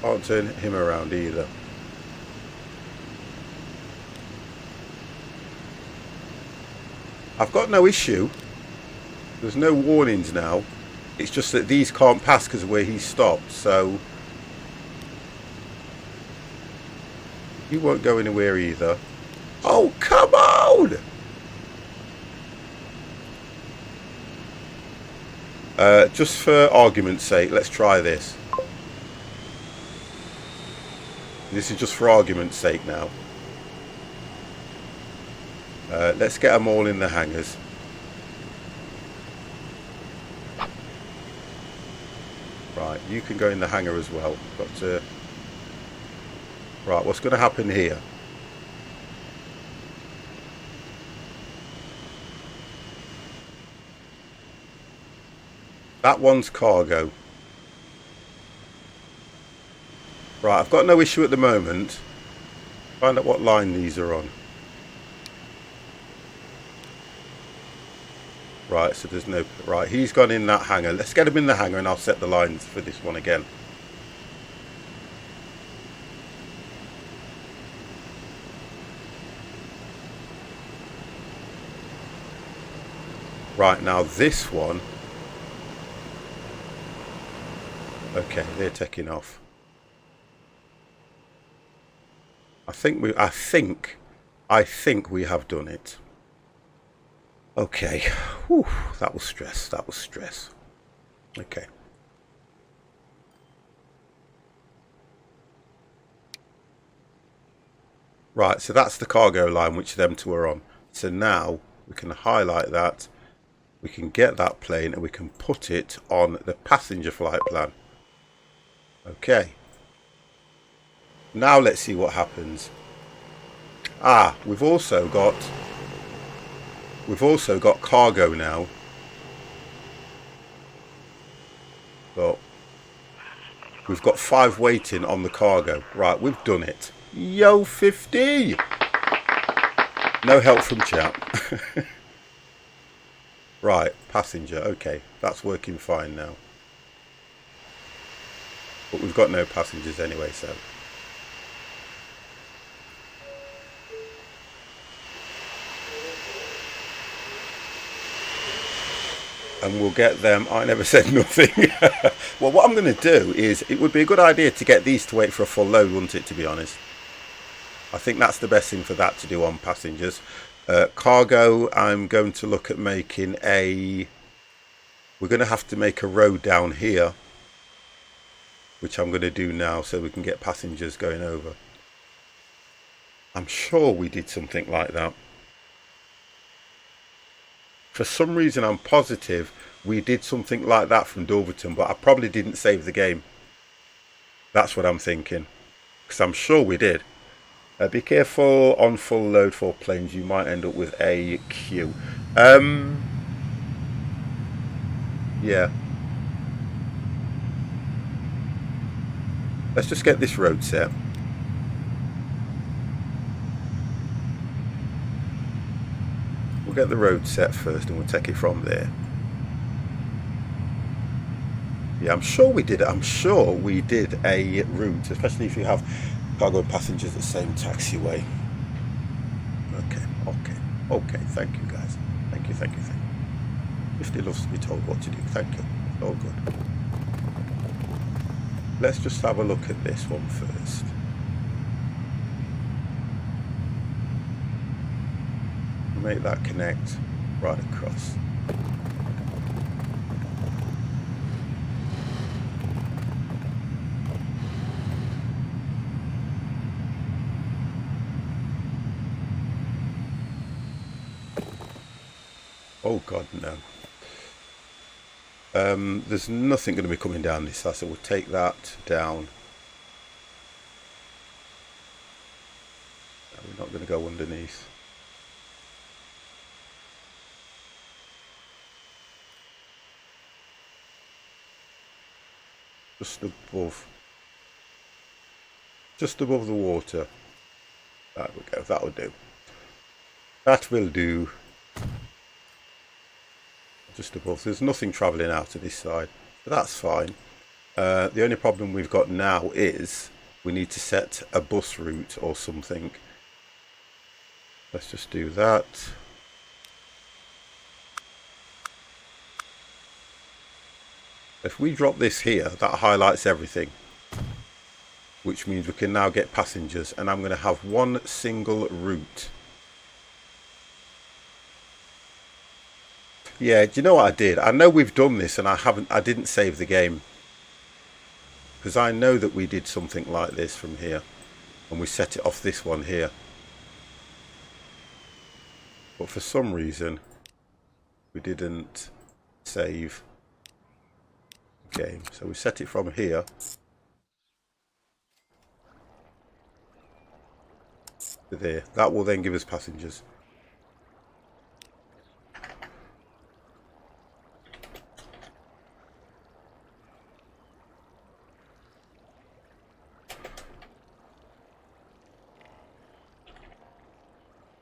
Can't turn him around either. I've got no issue. There's no warnings now. It's just that these can't pass because of where he stopped, so he won't go anywhere either. Oh, come on! Just for argument's sake, let's try this. This is just for argument's sake now. Let's get them all in the hangars. Right, you can go in the hangar as well. Got to... Right, what's going to happen here? That one's cargo. Right, I've got no issue at the moment. Find out what line these are on. Right, so there's no... Right, he's gone in that hangar. Let's get him in the hangar and I'll set the lines for this one again. Right, now this one... Okay, they're taking off. I think we have done it. Okay. Whew, that was stress. That was stress. Okay. Right, so that's the cargo line which them two are on. So now we can highlight that. We can get that plane and we can put it on the passenger flight plan. Okay. Now let's see what happens. Ah, we've also got cargo now. But we've got 5 waiting on the cargo. Right, we've done it. Yo, 50! No help from chat. Right, passenger. Okay, that's working fine now. But we've got no passengers anyway, so... And we'll get them. I never said nothing. Well, what I'm going to do is, it would be a good idea to get these to wait for a full load, wouldn't it, to be honest? I think that's the best thing for that to do on passengers. Cargo, I'm going to look at making a... We're going to have to make a road down here. which I'm going to do now so we can get passengers going over. I'm sure we did something like that. For some reason I'm positive we did something like that from Dulverton, but I probably didn't save the game. That's what I'm thinking, because I'm sure we did. Be careful on full load for planes, you might end up with a queue. Yeah. Let's just get this road set. We'll get the road set first and we'll take it from there. Yeah, I'm sure we did it. I'm sure we did a route, especially if you have cargo and passengers at the same taxiway. Okay. Thank you, guys. Thank you. 50 loves to be told what to do. Thank you. All good. Let's just have a look at this one first. Make that connect right across. Oh God, no. There's nothing going to be coming down this side, so we'll take that down. We're not going to go underneath. Just above the water. There we go, that'll do. That will do. Just above. There's nothing travelling out of this side, but that's fine. The only problem we've got now is we need to set a bus route or something. Let's just do that. If we drop this here, that highlights everything, which means we can now get passengers, and I'm going to have one single route. Yeah, do you know what I did? I know we've done this and I didn't save the game, because I know that we did something like this from here and we set it off this one here, but for some reason we didn't save the game, so we set it from here to there. That will then give us passengers.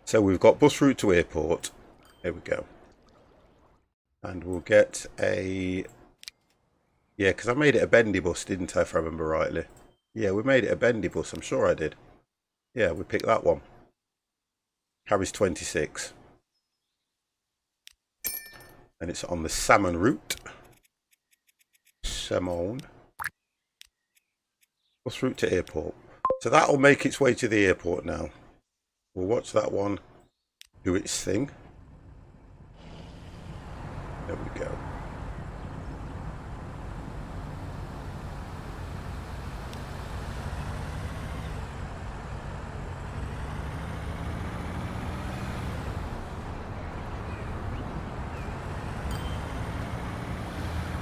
So we've got bus route to airport. There we go. And we'll get a... Yeah, because I made it a bendy bus, didn't I, if I remember rightly? Yeah, we made it a bendy bus. I'm sure I did. Yeah, we picked that one. Carries 26. And it's on the salmon route. Salmon. Bus route to airport. So that'll make its way to the airport now. We'll watch that one do its thing. There we go.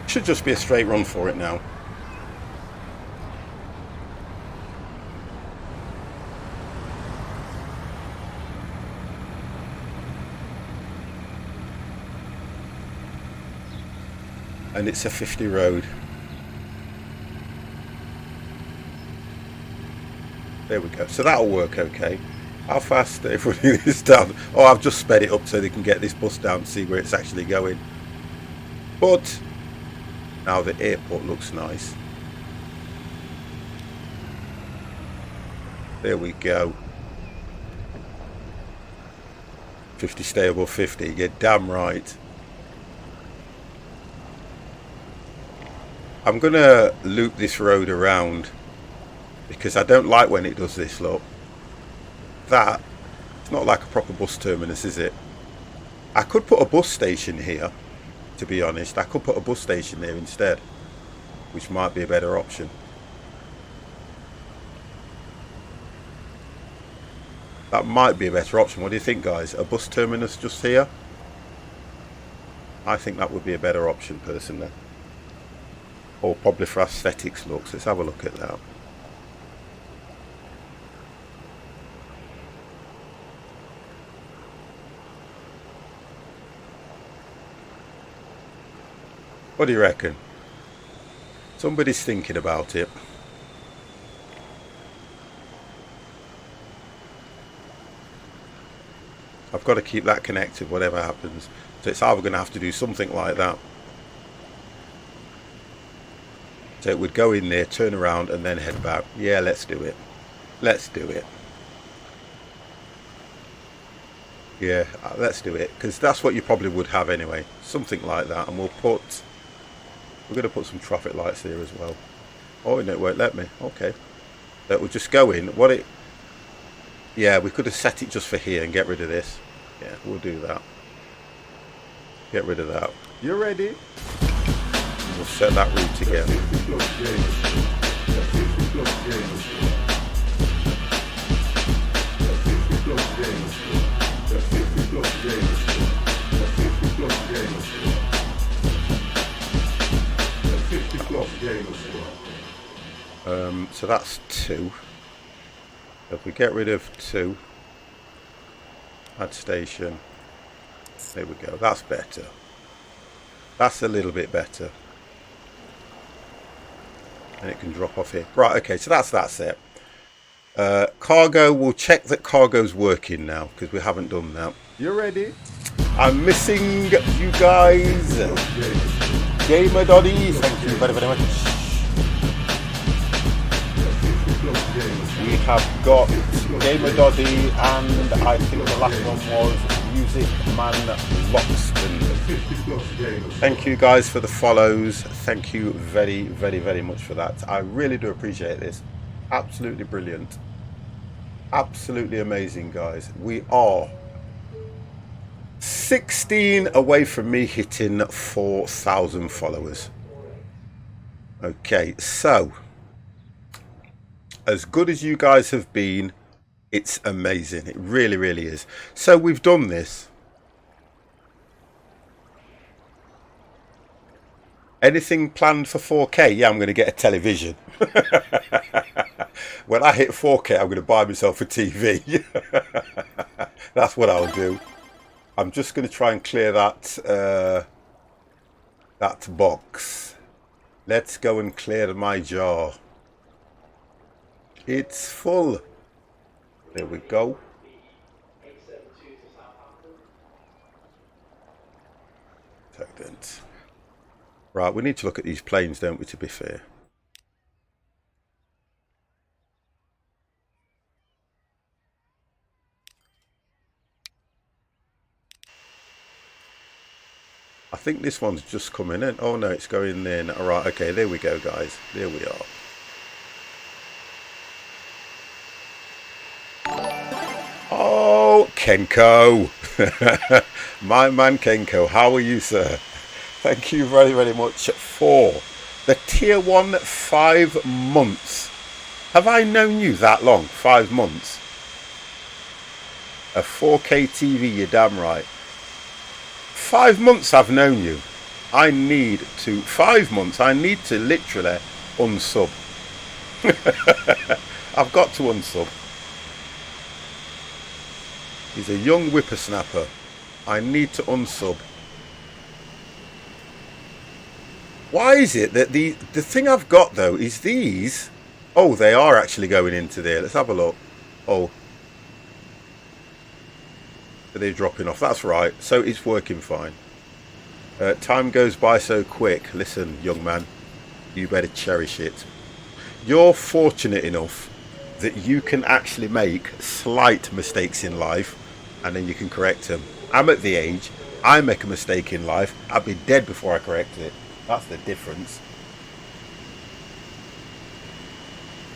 Should just be a straight run for it now. And it's a 50 road. There we go. So that'll work okay. How fast, if we do this down? Oh, I've just sped it up so they can get this bus down to see where it's actually going. But now the airport looks nice. There we go. 50 stay above 50. You're damn right. I'm going to loop this road around because I don't like when it does this, look. That, it's not like a proper bus terminus, is it? I could put a bus station here, to be honest. I could put a bus station there instead, which might be a better option. That might be a better option. What do you think, guys? A bus terminus just here? I think that would be a better option personally. Or probably for aesthetics looks. Let's have a look at that. What do you reckon? Somebody's thinking about it. I've got to keep that connected whatever happens. So it's either going to have to do something like that. So it would go in there, turn around and then head back. Yeah, let's do it. Let's do it. Yeah, let's do it. Because that's what you probably would have anyway. Something like that. And we're going to put some traffic lights here as well. Oh, no, it won't let me. Okay. That will just go in. Yeah, we could have set it just for here and get rid of this. Yeah, we'll do that. Get rid of that. You ready? We'll set that route again. So that's 2. If we get rid of 2, add station. There we go. That's better. That's a little bit better. And it can drop off here. Right, okay, so that's that set. Cargo, we'll check that cargo's working now, because we haven't done that. You ready? I'm missing you guys. Gamer Doddy, thank you very, very much. We have got Gamer Doddy, and I think the last one was Music Man Loxton. Thank you guys for the follows. Thank you very, very, very much for that. I really do appreciate this. Absolutely brilliant. Absolutely amazing, guys. We are 16 away from me hitting 4,000 followers. Okay, so as good as you guys have been, it's amazing. It really, really is. So we've done this. Anything planned for 4K? Yeah, I'm going to get a television. When I hit 4K, I'm going to buy myself a TV. That's what I'll do. I'm just going to try and clear that that box. Let's go and clear my jar. It's full. There we go. Second. Right, we need to look at these planes, don't we, to be fair. I think this one's just coming in. Oh no, it's going in. All right, okay, there we go, guys. There we are. Oh, Kenko. My man Kenko, how are you, sir? Thank you very, very much for the tier 1 5 months. Have I known you that long? 5 months? A 4K TV, you're damn right. 5 months I've known you. 5 months, I need to literally unsub. I've got to unsub. He's a young whippersnapper. I need to unsub. Why is it that the thing I've got though is these? Oh, they are actually going into there. Let's have a look. Oh, they're dropping off. That's right. So it's working fine. Time goes by so quick. Listen, young man, you better cherish it. You're fortunate enough that you can actually make slight mistakes in life and then you can correct them. I'm at the age, I make a mistake in life, I'll be dead before I correct it. That's the difference.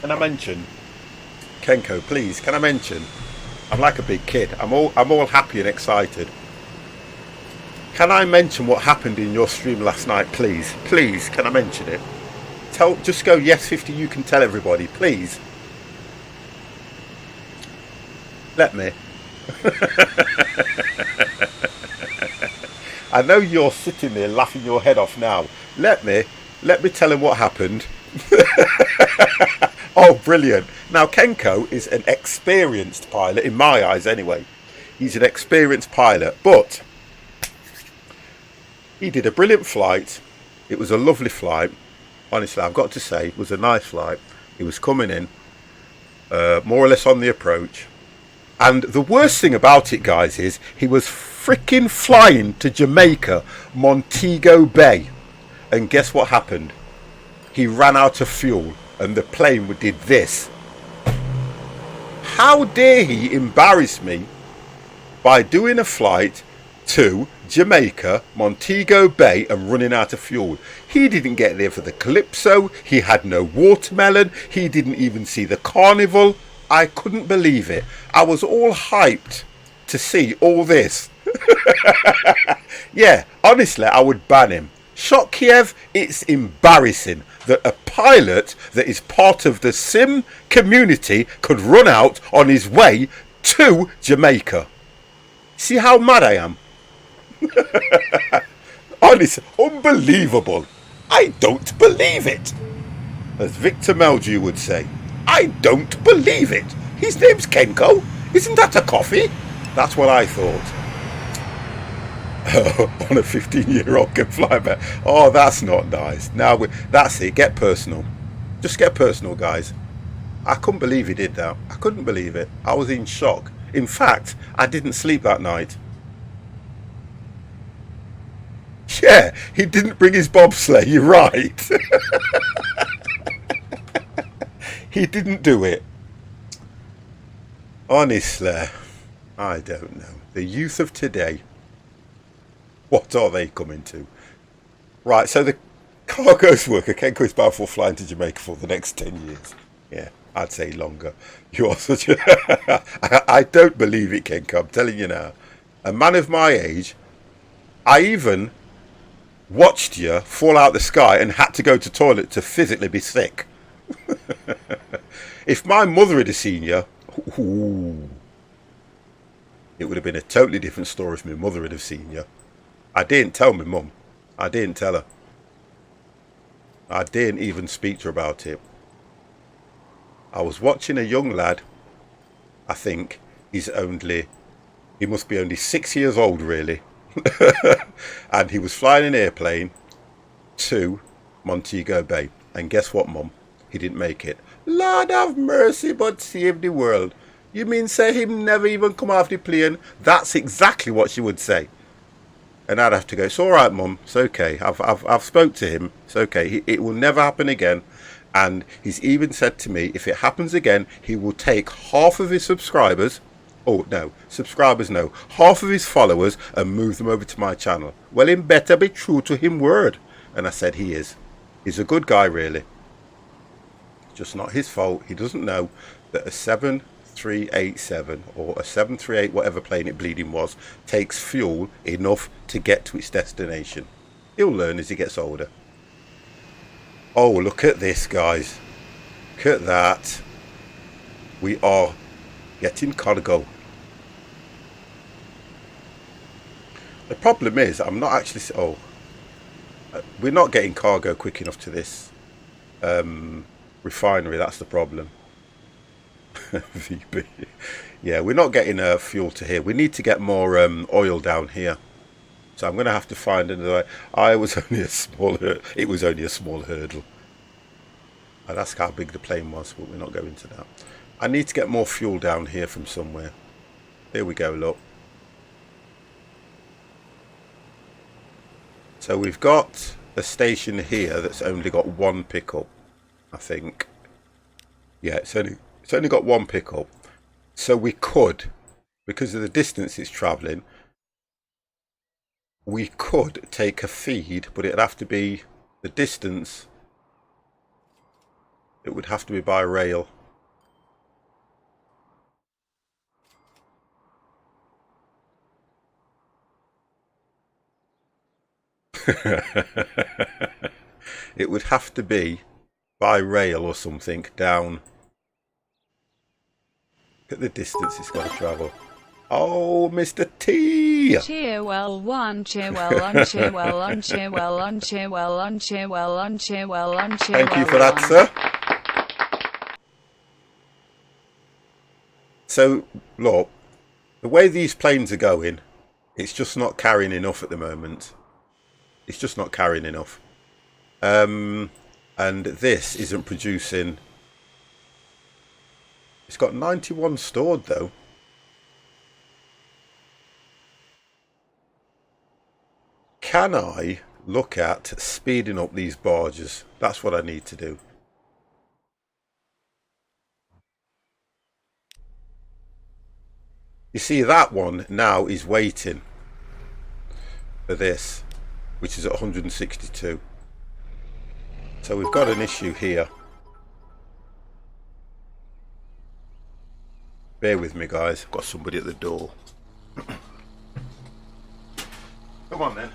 Can I mention, Kenko, please, can I mention, I'm like a big kid. I'm all happy and excited. Can I mention what happened in your stream last night, please? Please, can I mention it? Just go yes 50, you can tell everybody, please. Let me. I know you're sitting there laughing your head off now. Let me tell him what happened. Oh, brilliant. Now, Kenko is an experienced pilot, in my eyes anyway. He's an experienced pilot, but he did a brilliant flight. It was a lovely flight. Honestly, I've got to say, it was a nice flight. He was coming in, more or less on the approach. And the worst thing about it, guys, is he was freaking flying to Jamaica, Montego Bay. And guess what happened? He ran out of fuel and the plane did this. How dare he embarrass me by doing a flight to Jamaica, Montego Bay, and running out of fuel? He didn't get there for the Calypso. He had no watermelon. He didn't even see the carnival. I couldn't believe it. I was all hyped to see all this. Yeah, honestly, I would ban him. Shot Kiev, it's embarrassing that a pilot that is part of the sim community could run out on his way to Jamaica. See how mad I am? Honestly, unbelievable. I don't believe it. As Victor Meldrew would say, I don't believe it. His name's Kenko. Isn't that a coffee? That's what I thought. On a 15-year-old can fly back. Oh, that's not nice. Now, that's it. Get personal. Just get personal, guys. I couldn't believe he did that. I couldn't believe it. I was in shock. In fact, I didn't sleep that night. Yeah, he didn't bring his bobsleigh. You're right. He didn't do it. Honestly, I don't know. The youth of today. What are they coming to? Right, so the cargo's worker, Kenko, is bound for flying to Jamaica for the next 10 years. Yeah, I'd say longer. You're such a... I don't believe it, Kenko, I'm telling you now. A man of my age, I even watched you fall out the sky and had to go to the toilet to physically be sick. If my mother had seen you, ooh, it would have been a totally different story if my mother had seen you. I didn't tell my mum. I didn't tell her. I didn't even speak to her about it. I was watching a young lad. I think he must be only 6 years old, really. And he was flying an airplane to Montego Bay. And guess what, Mum? He didn't make it. Lord have mercy, but save the world. You mean say him never even come off the plane? That's exactly what she would say. And I'd have to go, it's all right, Mum. It's okay. I've spoke to him. It's okay. It will never happen again. And he's even said to me, if it happens again, he will take half of his subscribers. Oh, no. Subscribers, no. Half of his followers and move them over to my channel. Well, him better be true to him word. And I said he is. He's a good guy, really. Just not his fault. He doesn't know that a 7387 or a 738, whatever plane it bleeding was, takes fuel enough to get to its destination. He'll learn as he gets older. Oh, look at this, guys. Look at that. We are getting cargo. The problem is, I'm not actually... Oh, we're not getting cargo quick enough to this refinery. That's the problem. VB. Yeah, we're not getting fuel to here. We need to get more oil down here. So I'm going to have to find another. It was only a small hurdle. I'd ask how big the plane was, but we're not going to that. I need to get more fuel down here from somewhere. There we go, look. So we've got a station here that's only got one pickup, I think. Yeah, it's only got one pickup. So we could, because of the distance it's travelling, we could take a feed, but it'd have to be the distance. It would have to be by rail. It would have to be by rail or something down. Look at the distance it's got to travel. Oh, Mr. T! Cheer well one, cheer well on, cheer well on, cheer well on, cheer well on, cheer well on, cheer well on, cheer well on. Thank you for that, sir. So, look, the way these planes are going, it's just not carrying enough at the moment. It's just not carrying enough. And this isn't producing. It's got 91 stored though. Can I look at speeding up these barges? That's what I need to do. You see, that one now is waiting for this, which is at 162. So we've got an issue here. Bear with me, guys. I've got somebody at the door. Come on then.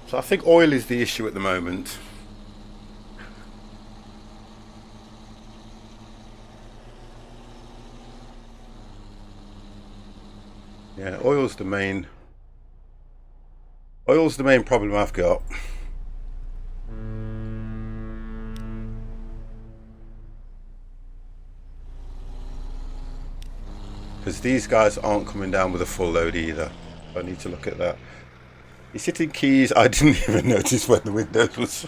So I think oil is the issue at the moment. Yeah, oil's the main problem I've got. Because these guys aren't coming down with a full load either. I need to look at that. He's hitting keys. I didn't even notice when the windows was.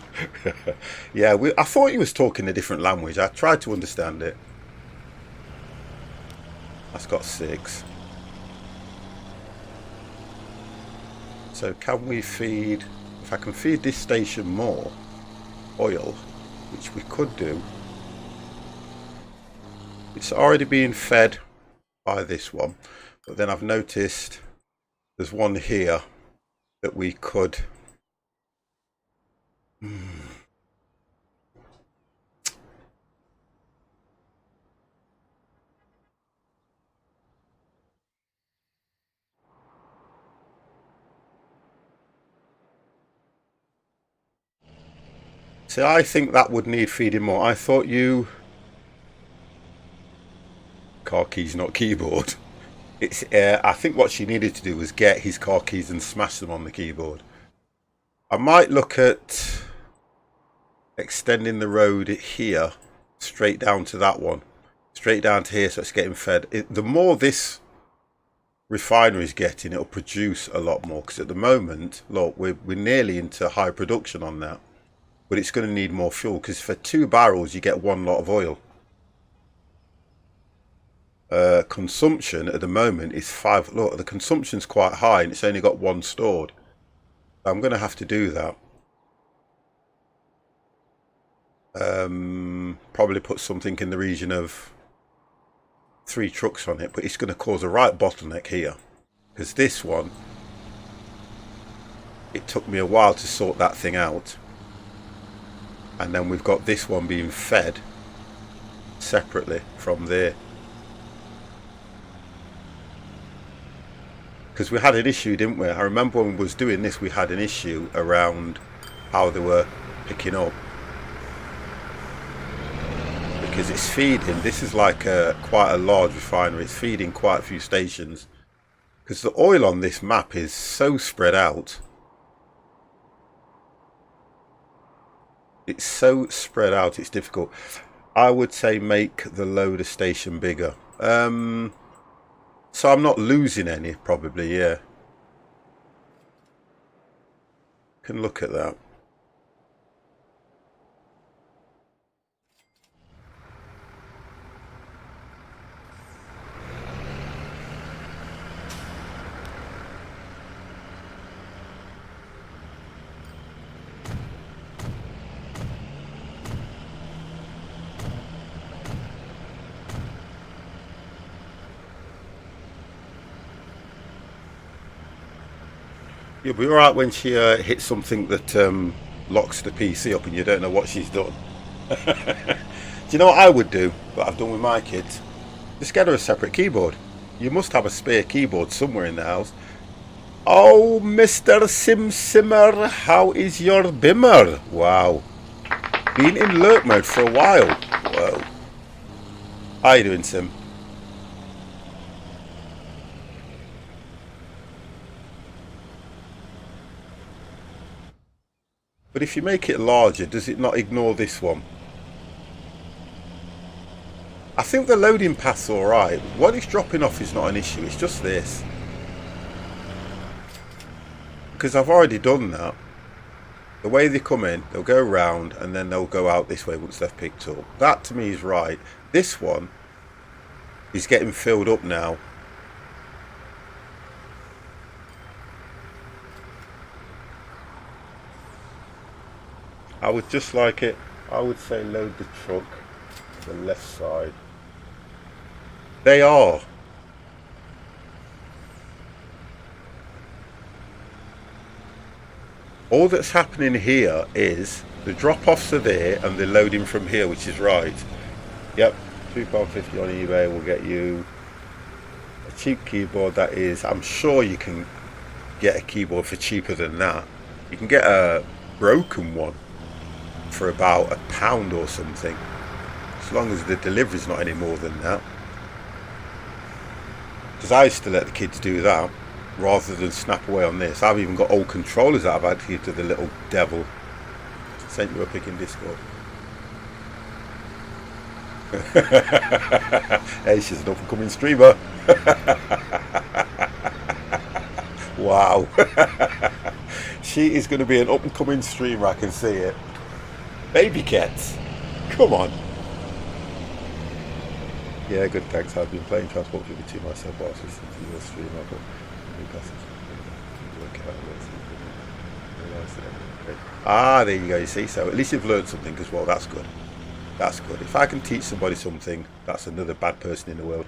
Yeah, I thought he was talking a different language. I tried to understand it. That's got 6. So can we feed? If I can feed this station more oil, which we could do. It's already being fed by this one, but then I've noticed there's one here that we could see. I think that would need feeding more. I thought you car keys, not keyboard. It's I think what she needed to do was get his car keys and smash them on the keyboard. I might look at extending the road here straight down to that one, straight down to here, so it's getting fed. The more this refinery is getting, it'll produce a lot more, because at the moment, look, we're nearly into high production on that, but it's going to need more fuel, because for 2 barrels you get 1 lot of oil. Consumption at the moment is 5. Look, the consumption's quite high and it's only got 1 stored. I'm going to have to do that. Probably put something in the region of 3 trucks on it, but it's going to cause a right bottleneck here, because this one, it took me a while to sort that thing out. and then we've got this one being fed separately from there. Because we had an issue, didn't we? I remember when we was doing this, we had an issue around how they were picking up. Because it's feeding, this is like quite a large refinery, it's feeding quite a few stations. Because the oil on this map is so spread out. It's so spread out, it's difficult. I would say make the loader station bigger. So I'm not losing any, probably, yeah. Can look at that. You'll be alright when she hits something that locks the PC up and you don't know what she's done. Do you know what I would do, that I've done with my kids? Just get her a separate keyboard. You must have a spare keyboard somewhere in the house. Oh, Mr. Sim Simmer, how is your bimmer? Wow. Been in lurk mode for a while. Whoa. How you doing, Sim? But if you make it larger, does it not ignore this one? I think the loading path's alright. What it's dropping off is not an issue, it's just this. Because I've already done that. The way they come in, they'll go round and then they'll go out this way once they've picked up. That to me is right. This one is getting filled up now. I would just like it, I would say load the truck to the left side. They are. All that's happening here is the drop-offs are there and they're loading from here, which is right. Yep, £2.50 on eBay will get you a cheap keyboard. That is, I'm sure you can get a keyboard for cheaper than that. You can get a broken one for about £1 or something, as long as the delivery's not any more than that. Because I used to let the kids do that rather than snap away on this. I've even got old controllers that I've had to give to the little devil. Sent you a pic in Discord. Hey, she's an up-and-coming streamer. Wow. She is going to be an up-and-coming streamer, I can see it. Baby cats, come on. Yeah, good, thanks. I've been playing Transport 52 myself whilst listening to your stream. I've got new passage. Ah, there you go, you see. So at least you've learned something as well. That's good. That's good. If I can teach somebody something, that's another bad person in the world.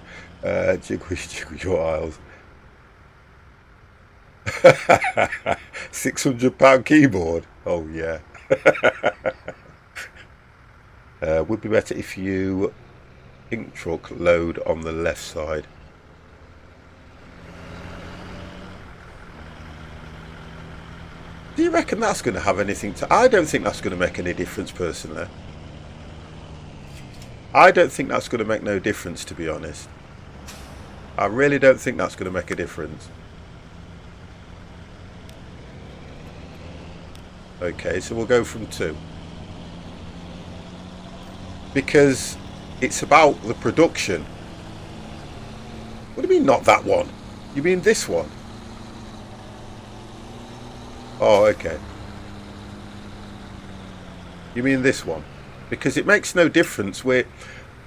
Jiggle your aisles. £600 keyboard. Oh, yeah. Would be better if you pink truck load on the left side. Do you reckon that's going to have anything to... I don't think that's going to make any difference personally. I don't think that's going to make no difference, to be honest. I really don't think that's going to make a difference. Okay, so we'll go from 2. Because it's about the production. What do you mean not that one? You mean this one? Oh, okay. You mean this one? Because it makes no difference where...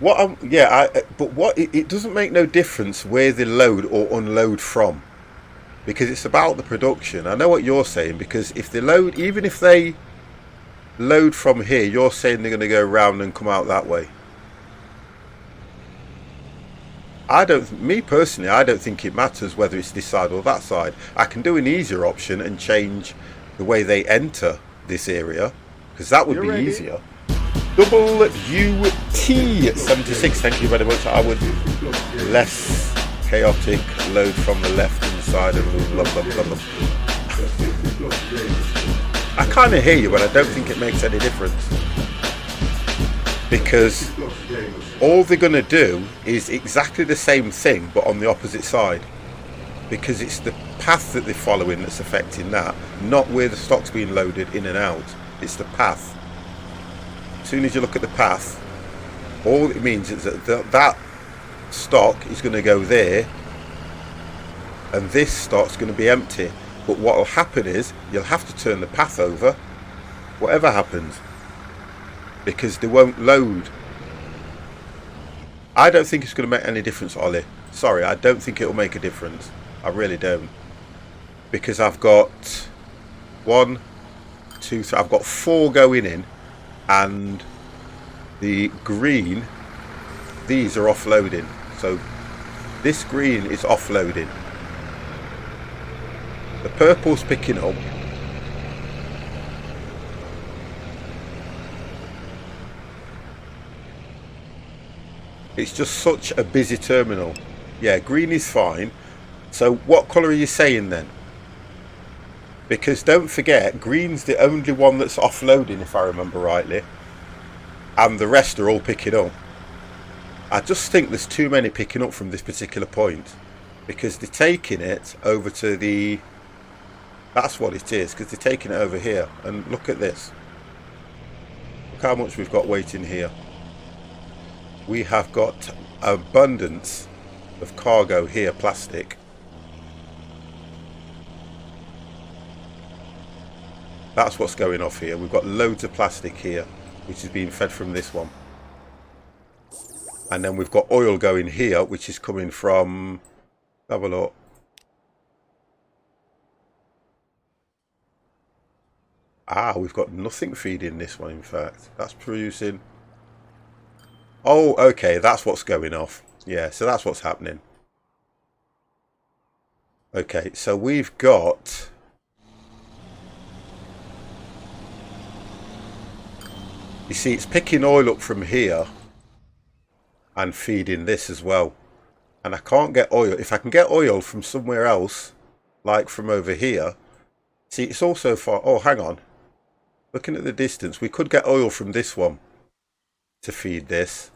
it doesn't make no difference where they load or unload from. Because it's about the production. I know what you're saying, because if they load, even if they load from here, you're saying they're going to go around and come out that way. Me personally, I don't think it matters whether it's this side or that side. I can do an easier option and change the way they enter this area, because that would be easier. Double UT76, thank you very much. I would less chaotic load from the left hand side of I kind of hear you, but I don't think it makes any difference, because all they're going to do is exactly the same thing but on the opposite side, because it's the path that they're following that's affecting that, not where the stock's being loaded in and out. It's the path. As soon as you look at the path, all it means is that that stock is going to go there and this stock's going to be empty. But what will happen is you'll have to turn the path over, whatever happens, because they won't load. I don't think it's going to make any difference, Ollie. Sorry, I don't think it will make a difference. I really don't. Because I've got 1, 2, 3, I've got 4 going in, and the green, these are offloading. So this green is offloading. The purple's picking up. It's just such a busy terminal. Yeah, green is fine. So what colour are you saying then? Because don't forget, green's the only one that's offloading, if I remember rightly, and the rest are all picking up. I just think there's too many picking up from this particular point, because they're taking it over to the, that's what it is, because they're taking it over here. And look at this, look how much we've got waiting here. We have got abundance of cargo here, plastic. That's what's going off here. We've got loads of plastic here, which is being fed from this one. And then we've got oil going here, which is coming from, have a look. Ah, we've got nothing feeding this one, in fact. That's producing. Oh, okay, that's what's going off. Yeah, so that's what's happening. Okay, so we've got... You see, it's picking oil up from here and feeding this as well. And I can't get oil. If I can get oil from somewhere else, like from over here. See, it's also far... Oh, hang on. Looking at the distance, we could get oil from this one to feed this.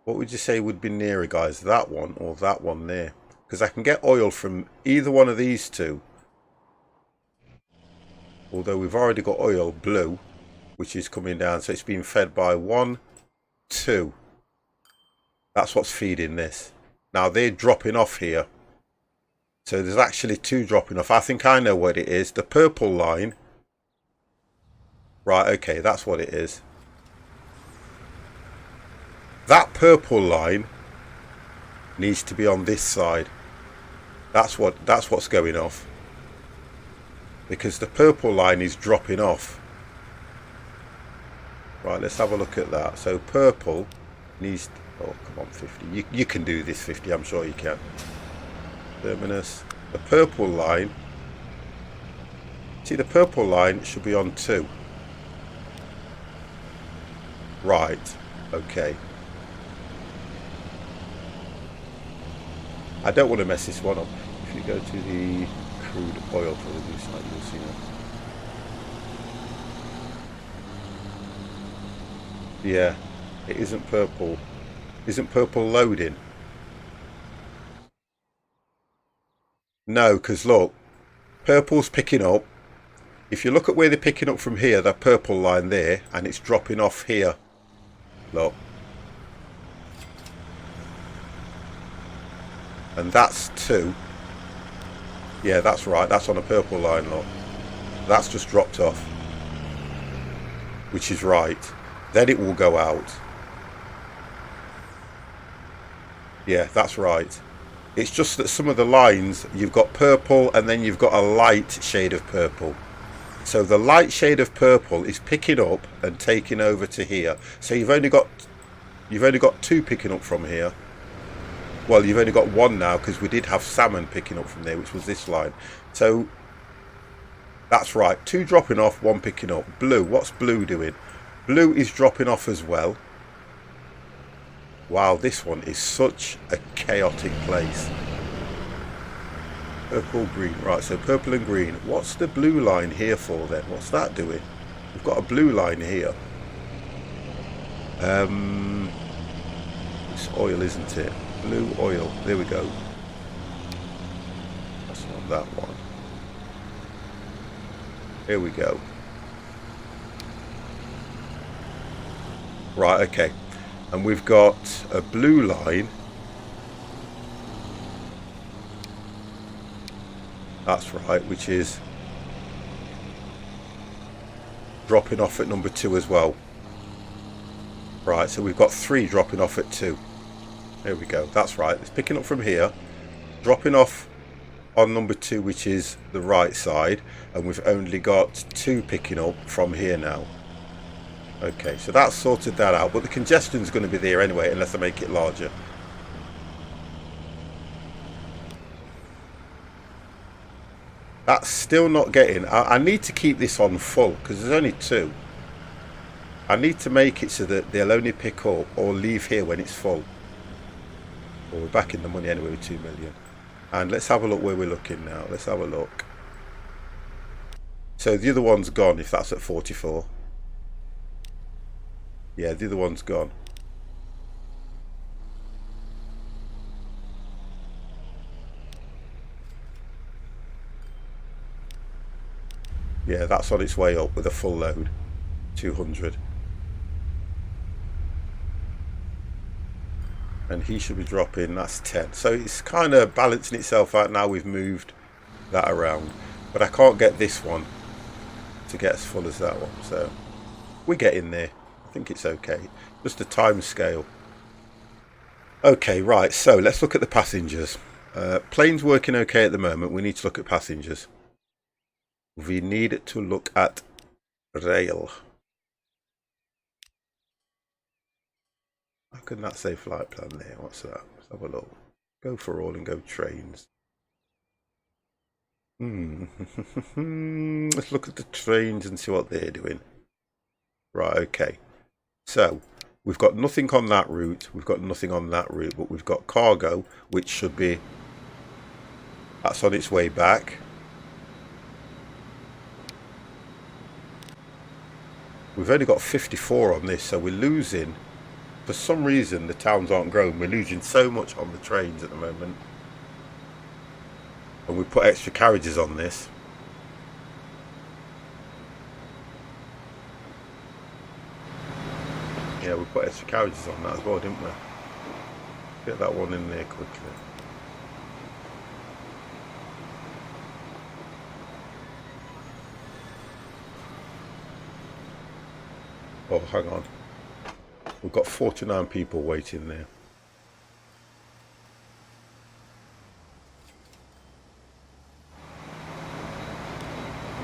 What would you say would be nearer, guys? That one or that one there? Because I can get oil from either one of these two. Although we've already got oil, blue, which is coming down. So it's being fed by 1, 2. That's what's feeding this. Now they're dropping off here. So there's actually 2 dropping off. I think I know what it is. The purple line. Right, okay, that's what it is. That purple line needs to be on this side. That's what's going off. Because the purple line is dropping off. Right, let's have a look at that. So purple needs... Oh, come on, 50. You can do this, 50. I'm sure you can. Terminus. The purple line... See, the purple line should be on 2. Right. Okay. I don't want to mess this one up. If you go to the... crude oil for the new site, you'll see that. Yeah, it isn't purple. Isn't purple loading? No, because look, purple's picking up. If you look at where they're picking up from here, that purple line there, and it's dropping off here. Look. And that's 2. Yeah, that's right. That's on a purple line, look. That's just dropped off. Which is right. Then it will go out. Yeah, that's right. It's just that some of the lines, you've got purple and then you've got a light shade of purple. So the light shade of purple is picking up and taking over to here. So you've only got 2 picking up from here. Well, you've only got 1 now because we did have salmon picking up from there, which was this line. So That's right. 2 dropping off, 1 picking up. Blue. What's blue doing? Blue is dropping off as well. Wow, this one is such a chaotic place. Purple, green. Right, so purple and green. What's the blue line here for then? What's that doing? We've got a blue line here. It's oil, isn't it? Blue oil. There we go. That's not that one. Here we go. Right, okay. And we've got a blue line. That's right, which is dropping off at number 2 as well. Right, so we've got 3 dropping off at 2. There we go. That's right. It's picking up from here, dropping off on number 2, which is the right side, and we've only got 2 picking up from here now. Okay, so that's sorted that out, but the congestion's going to be there anyway unless I make it larger. That's still not getting... I need to keep this on full because there's only 2. I need to make it so that they'll only pick up or leave here when it's full. Well, we're back in the money anyway with 2 million. And let's have a look where we're looking now. Let's have a look. So the other one's gone if that's at 44. Yeah, the other one's gone. Yeah, that's on its way up with a full load. 200. And he should be dropping, that's 10. So it's kind of balancing itself out now. We've moved that around. But I can't get this one to get as full as that one. So we're getting there. I think it's okay. Just a time scale. Okay, right. So let's look at the passengers. Plane's working okay at the moment. We need to look at passengers. We need to look at rail. How can that say flight plan there? What's that? Let's have a look. Go for all and go trains. Let's look at the trains and see what they're doing. Right, okay. So, we've got nothing on that route. We've got nothing on that route. But we've got cargo, which should be... That's on its way back. We've only got 54 on this, so we're losing... For some reason, the towns aren't growing. We're losing so much on the trains at the moment. And we put extra carriages on this. Yeah, we put extra carriages on that as well, didn't we? Get that one in there quickly. Oh, hang on. We've got 49 people waiting there.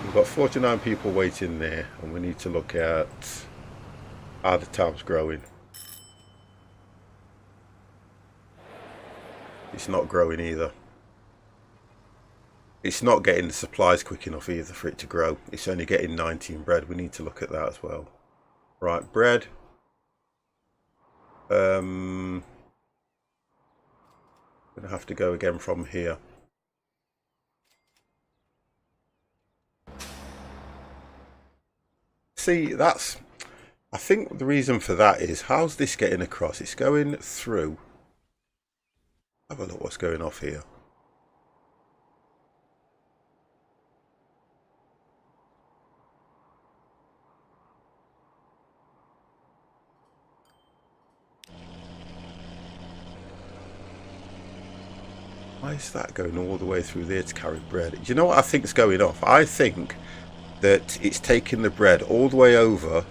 We've got 49 people waiting there, and we need to look at how the town's growing. It's not growing either. It's not getting the supplies quick enough either for it to grow. It's only getting 19 bread. We need to look at that as well. Right, bread. I'm going to have to go again from here. See, that's... I think the reason for that is, how's this getting across? It's going through. Have a look what's going off here. Why is that going all the way through there to carry bread? Do you know what I think is going off? I think that it's taking the bread all the way over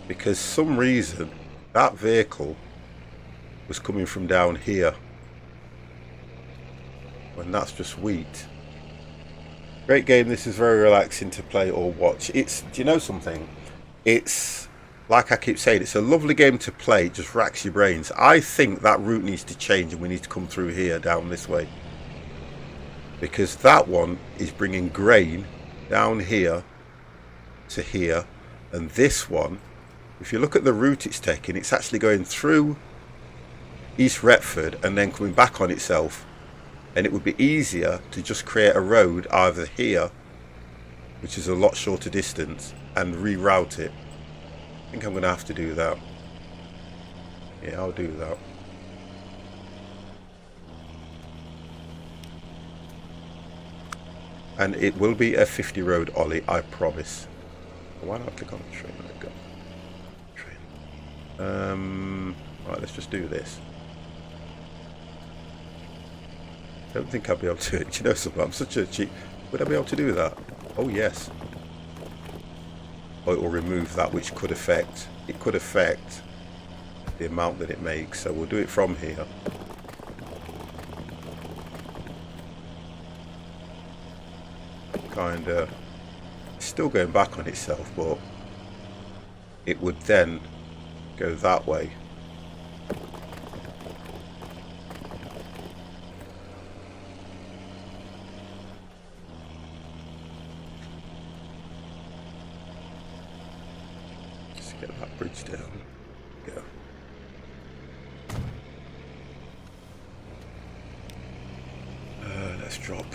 because some reason that vehicle was coming from down here when that's just wheat. Great game. This is very relaxing to play or watch. It's, do you know something? It's like I keep saying, it's a lovely game to play. It just racks your brains. I think that route needs to change and we need to come through here down this way, because that one is bringing grain down here to here, and this one, if you look at the route it's taking, it's actually going through East Retford and then coming back on itself, and it would be easier to just create a road either here, which is a lot shorter distance, and reroute it. I think I'm going to have to do that. Yeah, I'll do that. And it will be a 50 road ollie, I promise. Why not click on the train? There we go. Train. Right, let's just do this. Don't think I'll be able to. Do you know something? I'm such a cheat. Would I be able to do that? Oh yes. Oh, it will remove that, which could affect. It could affect the amount that it makes. So we'll do it from here. Kind of. Still going back on itself, but it would then go that way. Let's get that bridge down. Go. Let's drop.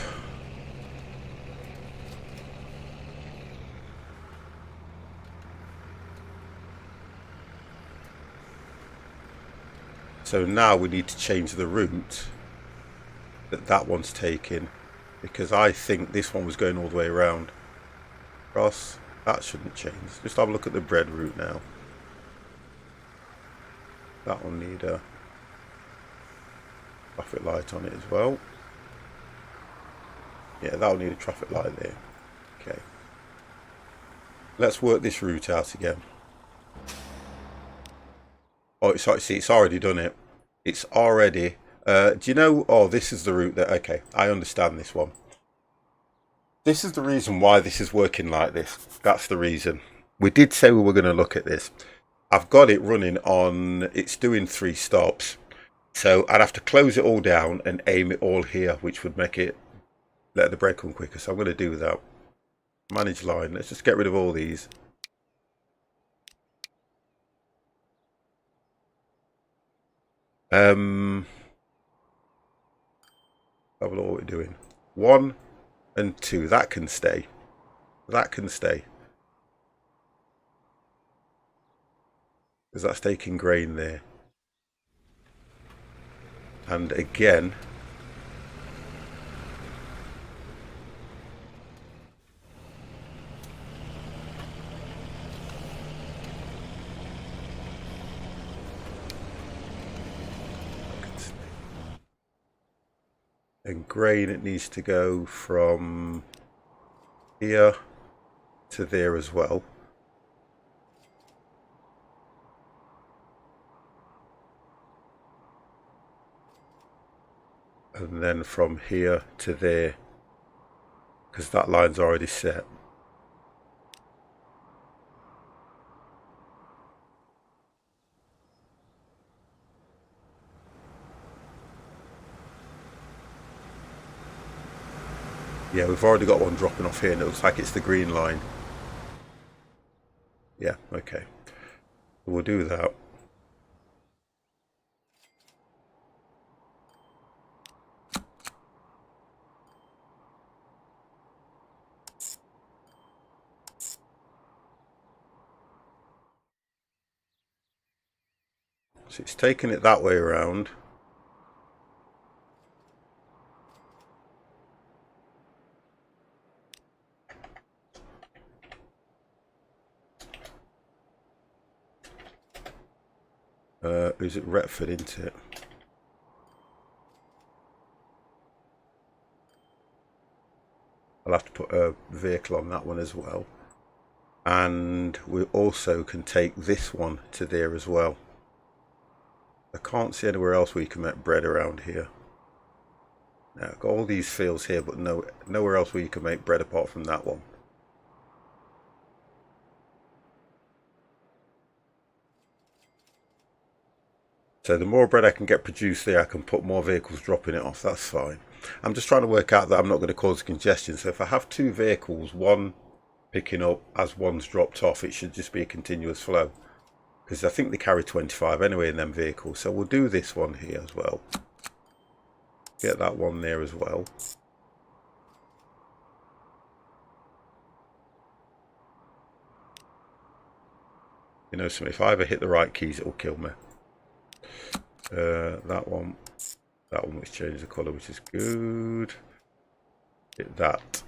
So now we need to change the route that one's taking, because I think this one was going all the way around. Cross, that shouldn't change. Just have a look at the bread route now. That will need a traffic light on it as well. Yeah, that will need a traffic light there. Okay. Let's work this route out again. Oh, see, it's already done it. It's already... do you know... Oh, this is the route that... Okay, I understand this one. This is the reason why this is working like this. That's the reason. We did say we were going to look at this. I've got it running on... It's doing 3 stops. So I'd have to close it all down and aim it all here, which would make it... let the break come quicker. So I'm going to do that. Manage line. Let's just get rid of all these. Have a look what we're doing. 1 and 2. That can stay. That can stay. Because that's taking grain there. And again... and grain, it needs to go from here to there as well. And then from here to there, because that line's already set. Yeah, we've already got one dropping off here and it looks like it's the green line. Yeah, okay. We'll do that. So it's taking it that way around. Is it Retford, isn't it? I'll have to put a vehicle on that one as well. And we also can take this one to there as well. I can't see anywhere else where you can make bread around here. Now, I've got all these fields here, but nowhere else where you can make bread apart from that one. So the more bread I can get produced there, I can put more vehicles dropping it off. That's fine. I'm just trying to work out that I'm not going to cause congestion. So if I have two vehicles, one picking up as one's dropped off, it should just be a continuous flow. Because I think they carry 25 anyway in them vehicles. So we'll do this one here as well. Get that one there as well. You know something, if I ever hit the right keys, it will kill me. That one which changes the colour, which is good. Hit that.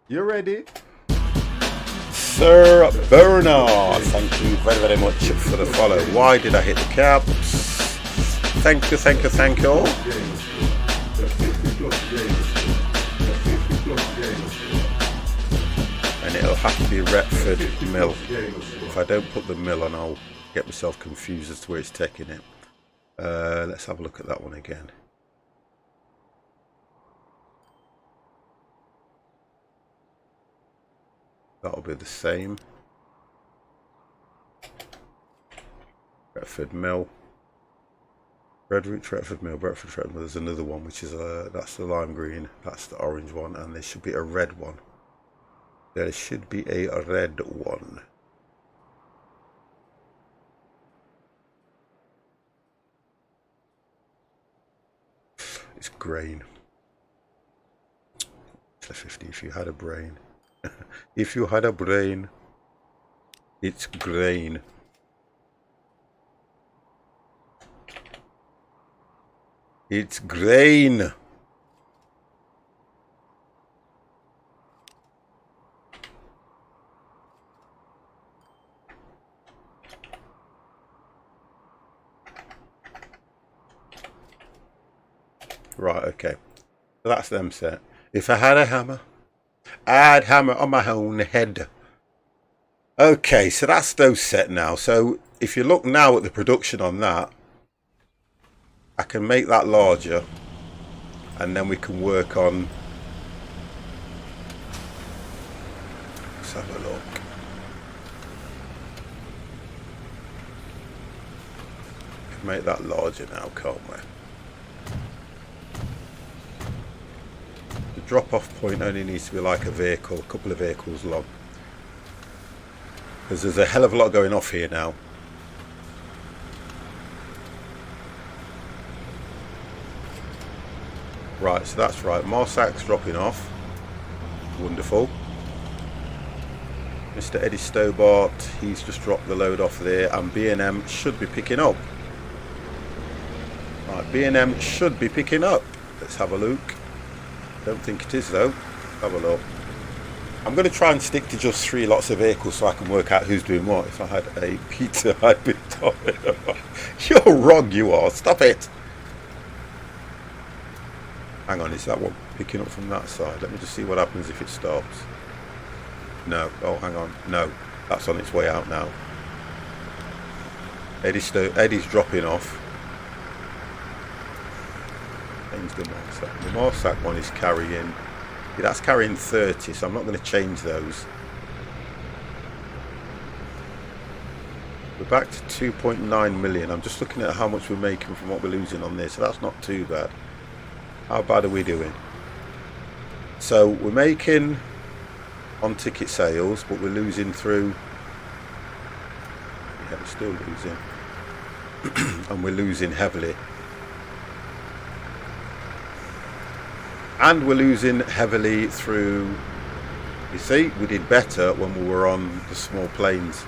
You ready? Sir Bernard, thank you very, very much for the follow. Why did I hit the caps? Thank you, thank you, thank you. And it'll have to be Retford Mill. If I don't put the mill on, I'll get myself confused as to where it's taking it. Let's have a look at that one again. That'll be the same. Retford Mill. Redroot, Retford Mill, Retford Mill. There's another one which is that's the lime green, that's the orange one, and there should be a red one. There should be a red one. It's grain. It's a 50 if you had a brain. If you had a brain, it's grain. It's grain. Right, okay. So that's them set. If I had a hammer, I'd hammer on my own head. Okay, so that's those set now. So if you look now at the production on that, I can make that larger, and then we can work on. Let's have a look. We can make that larger now, can't we? The drop-off point only needs to be like a vehicle, a couple of vehicles long, because there's a hell of a lot going off here now. Right, so that's right. Marsak's dropping off. Wonderful. Mr. Eddie Stobart, he's just dropped the load off there, and B&M should be picking up. Right, B&M should be picking up. Let's have a look. Don't think it is though. Have a look. I'm going to try and stick to just 3 lots of vehicles so I can work out who's doing what. If I had a pizza, I'd be topping. You're wrong, you are. Stop it. Hang on, is that one picking up from that side? Let me just see what happens if it stops. No. Oh, hang on. No. That's on its way out now. Eddie's dropping off. The Marsak. The Marsak one is carrying. Yeah, that's carrying 30, so I'm not going to change those. We're back to 2.9 million. I'm just looking at how much we're making from what we're losing on this, so that's not too bad. How bad are we doing? So we're making on ticket sales, but we're losing through. Yeah, we're still losing. And we're losing heavily. And we're losing heavily through. You see, we did better when we were on the small planes.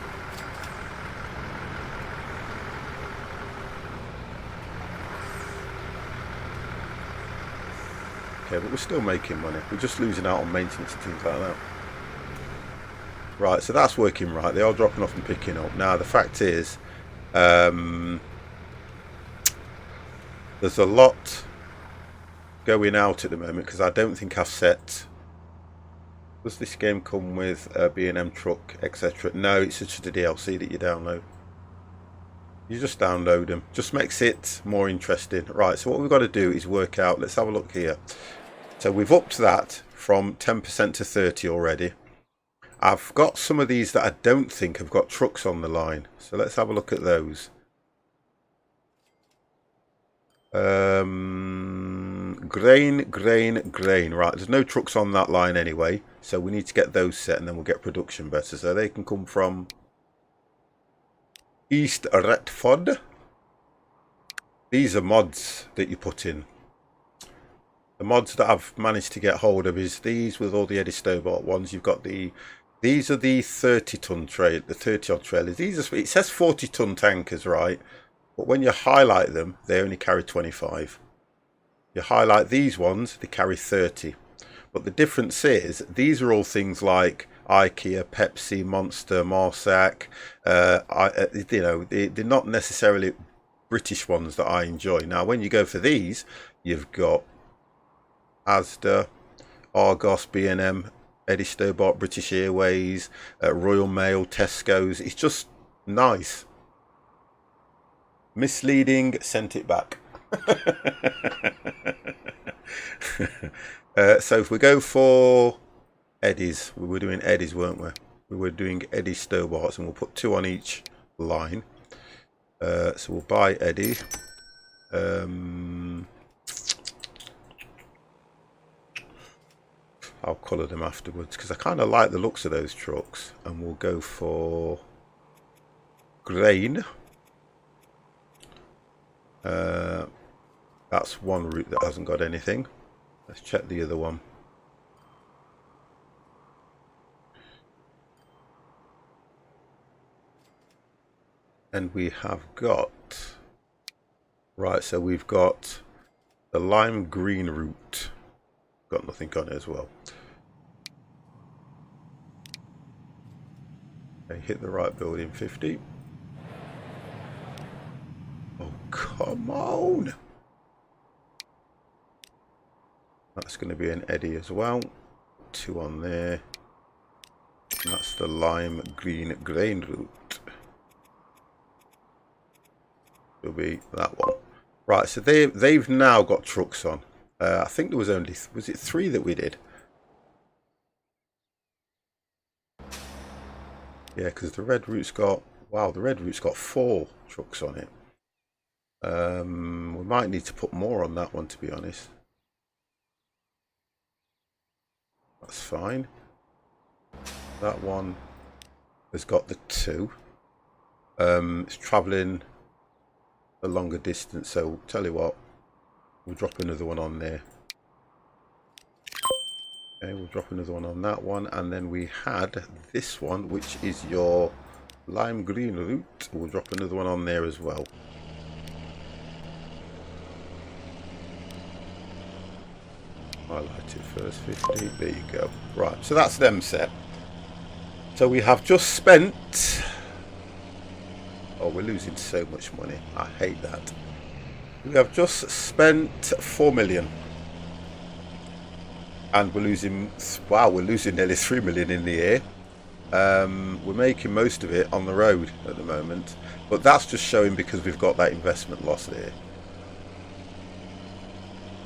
Okay, but we're still making money. We're just losing out on maintenance and things like that. Right, so that's working right. They are dropping off and picking up. Now, the fact is, there's a lot going out at the moment because I don't think I've set. Does this game come with a B&M truck, etc.? No, it's just a DLC that you download. You just download them. Just makes it more interesting. Right, so what we've got to do is work out. Let's have a look here. So we've upped that from 10% to 30 already. I've got some of these that I don't think have got trucks on the line. So let's have a look at those. Grain. Right, there's no trucks on that line anyway. So we need to get those set and then we'll get production better. So they can come from East Retford. These are mods that you put in. The mods that I've managed to get hold of is these with all the Eddie Stobart ones. You've got these are the 30-ton trail, the 30-odd trailers. These are, it says 40-ton tankers, right? But when you highlight them, they only carry 25. You highlight these ones, they carry 30. But the difference is, these are all things like IKEA, Pepsi, Monster, Marsac. You know, they're not necessarily British ones that I enjoy. Now, when you go for these, you've got Asda, Argos, B&M, Eddie Stobart, British Airways, Royal Mail, Tesco's. It's just nice. Misleading, sent it back. So if we go for Eddie's, we were doing Eddie's, weren't we? We were doing Eddie Stobart's, and we'll put 2 on each line. So we'll buy Eddie. I'll colour them afterwards because I kind of like the looks of those trucks. And we'll go for grain. That's one route that hasn't got anything. Let's check the other one. And we have got, right, so we've got the lime green route. Got nothing on it as well. Okay, hit the right building, 50. Oh, come on. That's going to be an Eddie as well. 2 on there. And that's the lime green grain route. It'll be that one. Right, so they've now got trucks on. I think there was only, was it 3 that we did? Yeah, because the red route's got, wow, the red route's got 4 trucks on it. We might need to put more on that one, to be honest. That's fine. That one has got the 2. It's travelling a longer distance, so tell you what, we'll drop another one on there. Okay, we'll drop another one on that one, and then we had this one, which is your lime green route. We'll drop another one on there as well. Highlight it first, 50. There you go. Right, so that's them set. So we have just spent. Oh, we're losing so much money. I hate that. We have just spent 4 million. And we're losing, wow, we're losing nearly 3 million in the air. We're making most of it on the road at the moment. But that's just showing because we've got that investment loss there.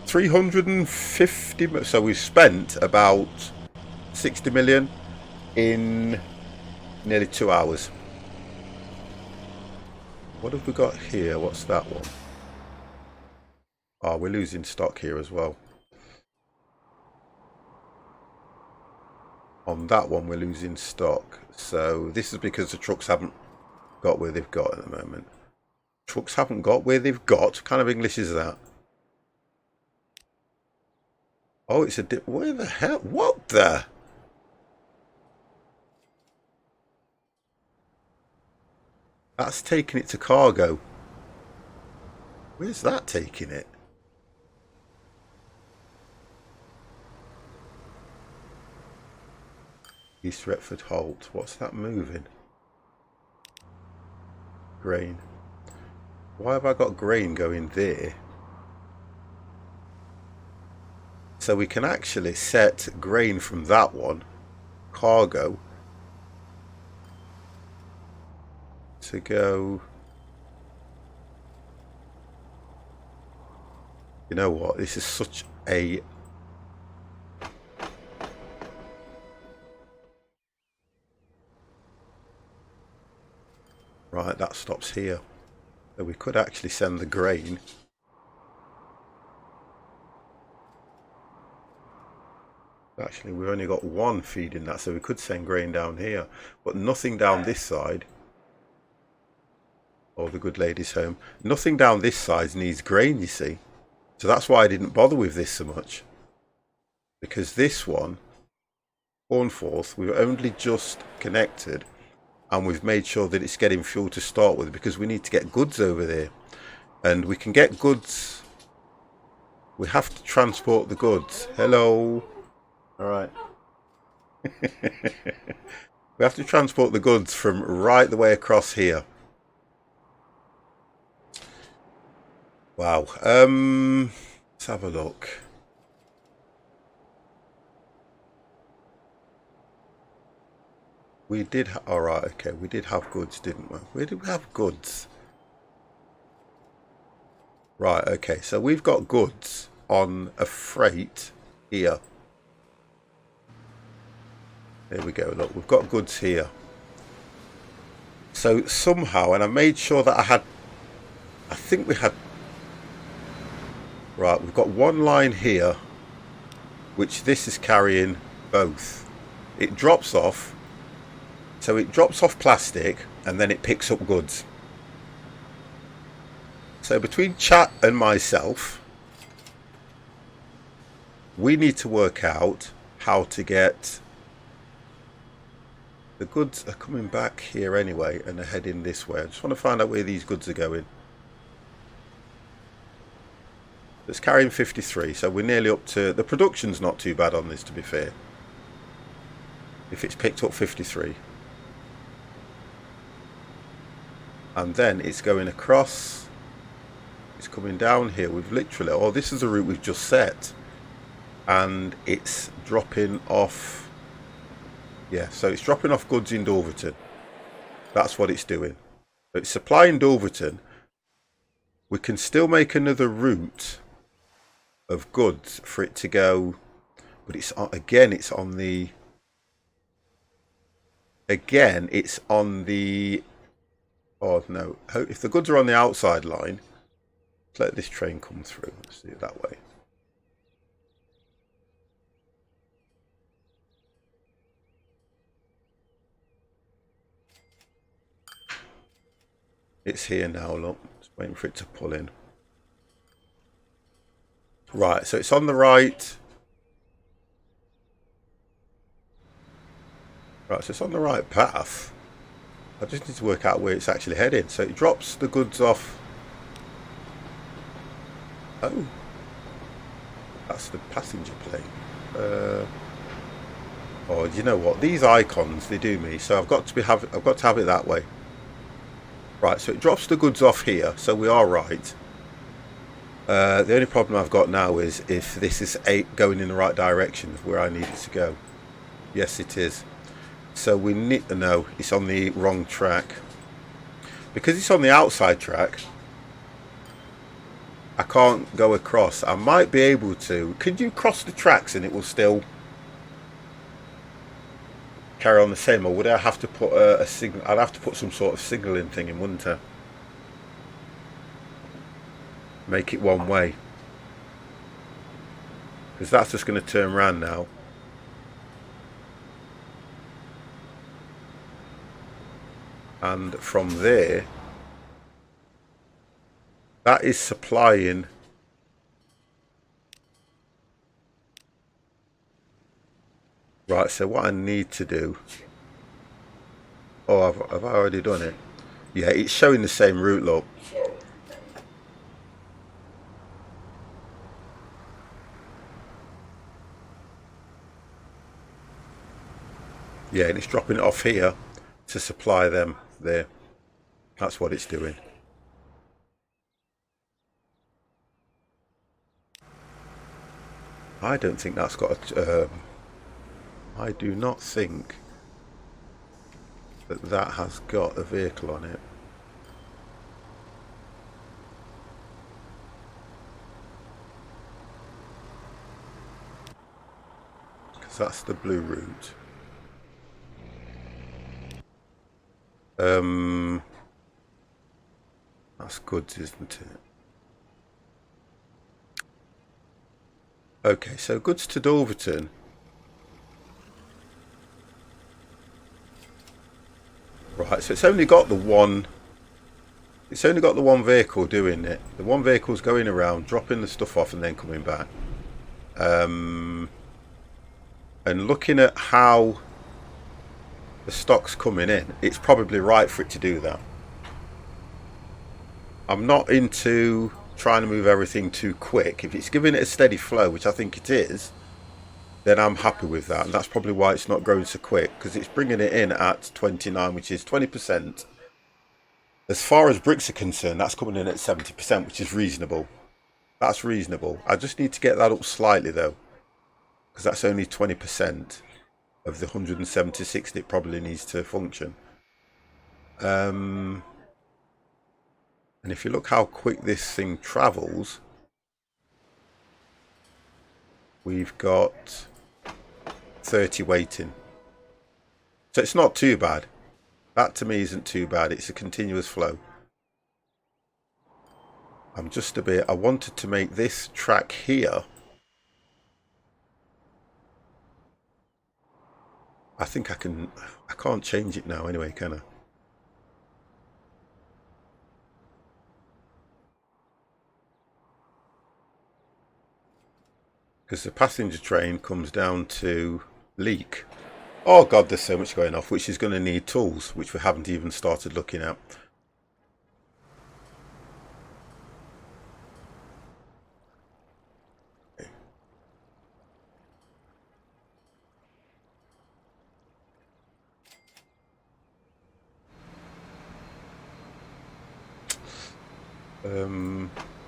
350, so we've spent about 60 million in nearly 2 hours. What have we got here? What's that one? Oh, we're losing stock here as well. On that one, we're losing stock. So this is because the trucks haven't got where they've got at the moment. Trucks haven't got where they've got? What kind of English is that? Oh, it's a dip. Where the hell? What the? That's taking it to cargo. Where's that taking it? East Retford Holt. What's that moving? Grain. Why have I got grain going there? So we can actually set grain from that one, cargo, to go You know what? This is such a... Right, that stops here. So we could actually send the grain. Actually, we've only got one feeding that, so we could send grain down here. But nothing down this side. Or the good lady's home. Nothing down this side needs grain, you see. So that's why I didn't bother with this so much. Because this one, Hornforth, we've only just connected. And we've made sure that it's getting fuel to start with. Because we need to get goods over there. And we can get goods. We have to transport the goods. Hello. Alright. We have to transport the goods from right the way across here. Wow. Let's have a look. We did alright, okay, we did have goods, didn't we? Where did we have goods? Right, okay, so we've got goods on a freight here. There we go, look, we've got goods here. So somehow, and I made sure that I think we had... Right, we've got one line here, which this is carrying both. It drops off, so it drops off plastic, and then it picks up goods. So between chat and myself, we need to work out how to get... The goods are coming back here anyway, and are heading this way. I just want to find out where these goods are going. It's carrying 53, so we're nearly up to... The production's not too bad on this, to be fair. If it's picked up 53. And then it's going across. It's coming down here. We've literally... Oh, this is the route we've just set. And it's dropping off... Yeah, so it's dropping off goods in Dulverton. That's what it's doing. So it's supplying Dulverton. We can still make another route of goods for it to go, but it's again it's on the oh no, if the goods are on the outside line, let's let this train come through. Let's do it that way. It's here now, look, just waiting for it to pull in. Right, so it's on the right. Right, so it's on the right path. I just need to work out where it's actually heading. So it drops the goods off. Oh, that's the passenger plane. Oh, you know what? These icons, they do me. So I've got to have it that way. Right, so it drops the goods off here. So we are right. The only problem I've got now is if this is going in the right direction of where I need it to go. Yes, it is. So we need to know it's on the wrong track. Because it's on the outside track, I can't go across. I might be able to. Could you cross the tracks and it will still carry on the same? Or would I have to put a signal? I'd have to put some sort of signalling thing in, wouldn't I? Make it one way, because that's just going to turn around now. And from there, that is supplying. Right, so what I need to do... Oh, have I already done it? Yeah, it's showing the same route, look. Yeah, and it's dropping it off here to supply them there. That's what it's doing. I don't think that's got a... I do not think that has got a vehicle on it. So that's the blue route. That's goods, isn't it? Okay, so goods to Dulverton. Right, so it's only got the one. It's only got the one vehicle doing it. The one vehicle's going around, dropping the stuff off, and then coming back. And looking at how the stock's coming in, it's probably right for it to do that. I'm not into trying to move everything too quick. If it's giving it a steady flow, which I think it is, then I'm happy with that. And that's probably why it's not growing so quick, because it's bringing it in at 29, which is 20%. As far as bricks are concerned, that's coming in at 70%, which is reasonable. That's reasonable. I just need to get that up slightly though, because that's only 20% of the 176 that it probably needs to function. And if you look how quick this thing travels, we've got 30 waiting. So it's not too bad. That to me isn't too bad. It's a continuous flow. I'm just a bit... I wanted to make this track here. I think I can... I can't change it now anyway, can I? Because the passenger train comes down to Leek. Oh god, there's so much going off, which is going to need tools, which we haven't even started looking at.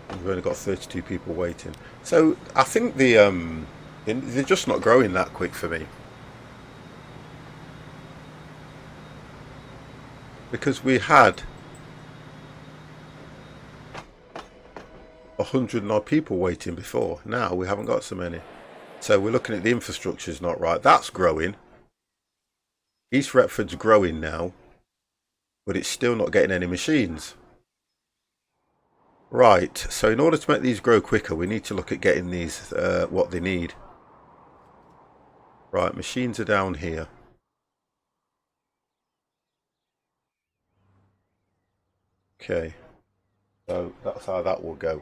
We've only got 32 people waiting. So I think they're just not growing that quick for me. Because we had 100 and odd people waiting before. Now we haven't got so many. So we're looking at the infrastructure's not right. That's growing. East Retford's growing now, but it's still not getting any machines. Right, so in order to make these grow quicker, we need to look at getting these what they need. Right, machines are down here. Okay, so that's how that will go.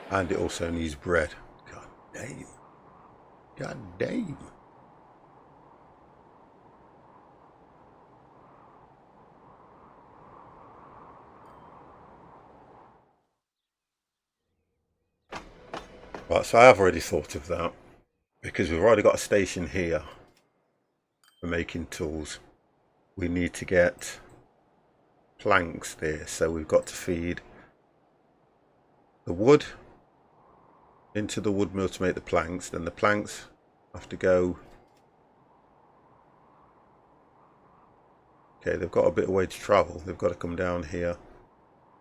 And it also needs bread. God damn. God damn. Right, so I have already thought of that. Because we've already got a station here for making tools. We need to get planks there, so we've got to feed the wood into the wood mill to make the planks. Then the planks have to go... Okay, they've got a bit of way to travel. They've got to come down here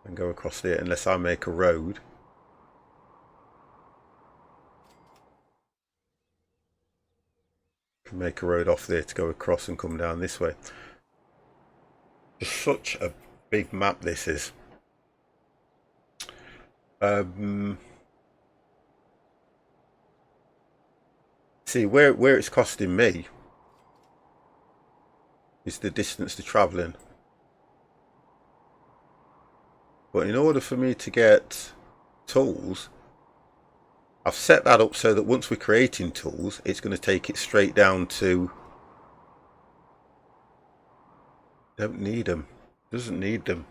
and go across there, unless I make a road. Can make a road off there to go across and come down this way. It's such a big map this is. See, where it's costing me is the distance to travelling. But in order for me to get tools, I've set that up so that once we're creating tools, it's going to take it straight down to... Don't need them. Doesn't need them.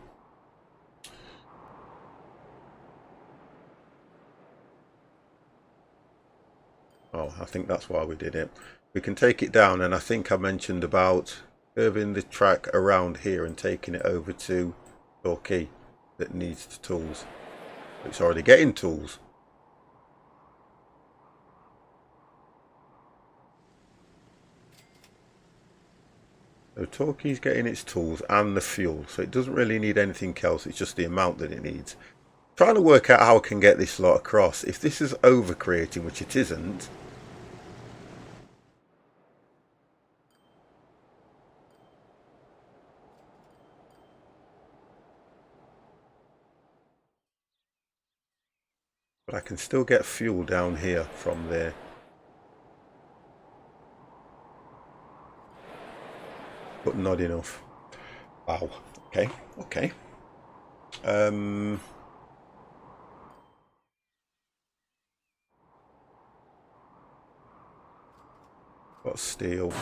Oh, I think that's why we did it. We can take it down, and I think I mentioned about curving the track around here and taking it over to Torquay that needs the tools. It's already getting tools. So Torquay's getting its tools and the fuel, so it doesn't really need anything else. It's just the amount that it needs. Trying to work out how I can get this lot across. If this is over creating, which it isn't. But I can still get fuel down here from there. But not enough. Wow. Okay. Okay. Got steel.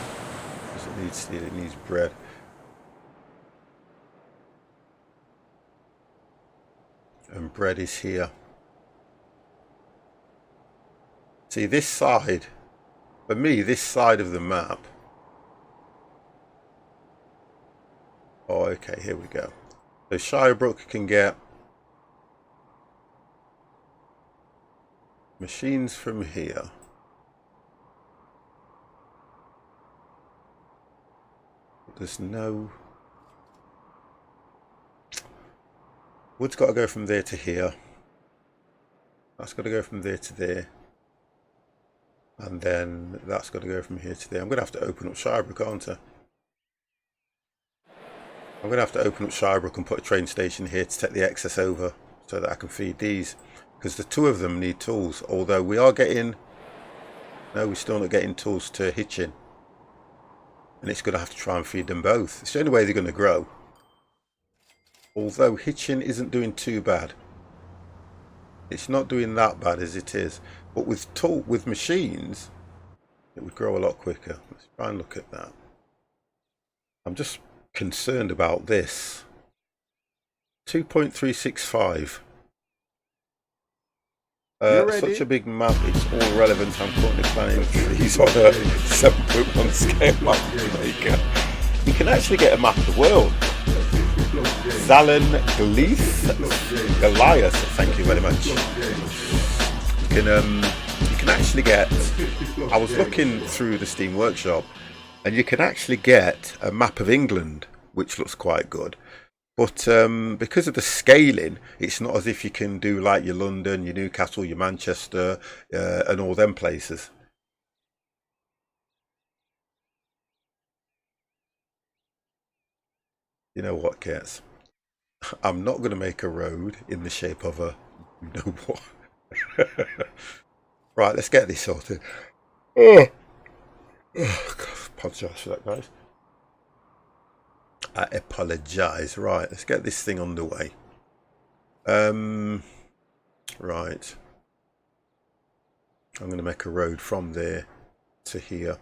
Doesn't need steel, it needs bread. And bread is here. See, this side, for me, this side of the map. Oh, okay, here we go. So Shirebrook can get machines from here. But there's no... Wood's got to go from there to here. That's got to go from there to there. And then that's got to go from here to there. I'm going to have to open up Shirebrook, aren't I? I'm going to have to open up Shirebrook and put a train station here to take the excess over so that I can feed these. Because the two of them need tools. Although we are getting... No, we're still not getting tools to Hitchin. And it's going to have to try and feed them both. It's the only way they're going to grow. Although Hitchin isn't doing too bad. It's not doing that bad as it is. But with machines, it would grow a lot quicker. Let's try and look at that. I'm just concerned about this. 2.365. Such a big map, it's all relevant. I'm currently planning these on a 7.1 scale map maker. You can actually get a map of the world. Zalen Goliath, thank you very much. You can actually get, I was looking through the Steam Workshop, and you can actually get a map of England, which looks quite good. But because of the scaling, it's not as if you can do like your London, your Newcastle, your Manchester, and all them places. You know what, Kets? I'm not going to make a road in the shape of a, you know what. Right, let's get this sorted. Oh, apologise for that, guys. I apologise. Right, let's get this thing underway. Right. I'm going to make a road from there to here.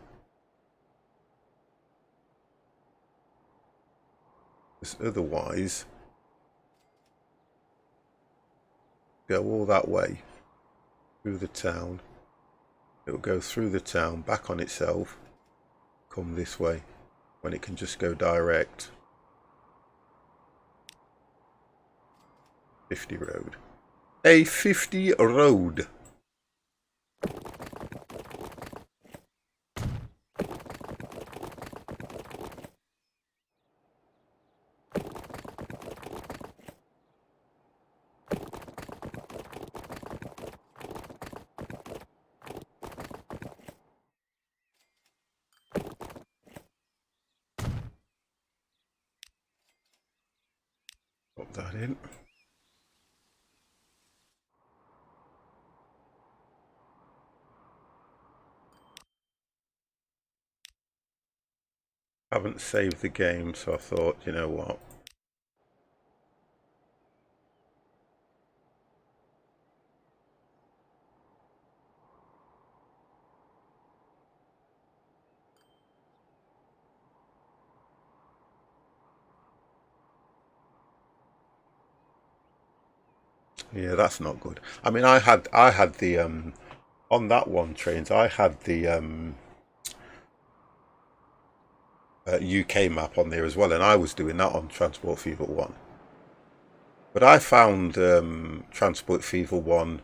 Because otherwise, go all that way through the town. It will go through the town, back on itself, come this way, when it can just go direct. 50 road. A 50 road. Put that in. Haven't saved the game, so I thought, you know what. Yeah, that's not good. I mean, I had the on that one trains. I had the UK map on there as well, and I was doing that on Transport Fever 1. But I found Transport Fever 1,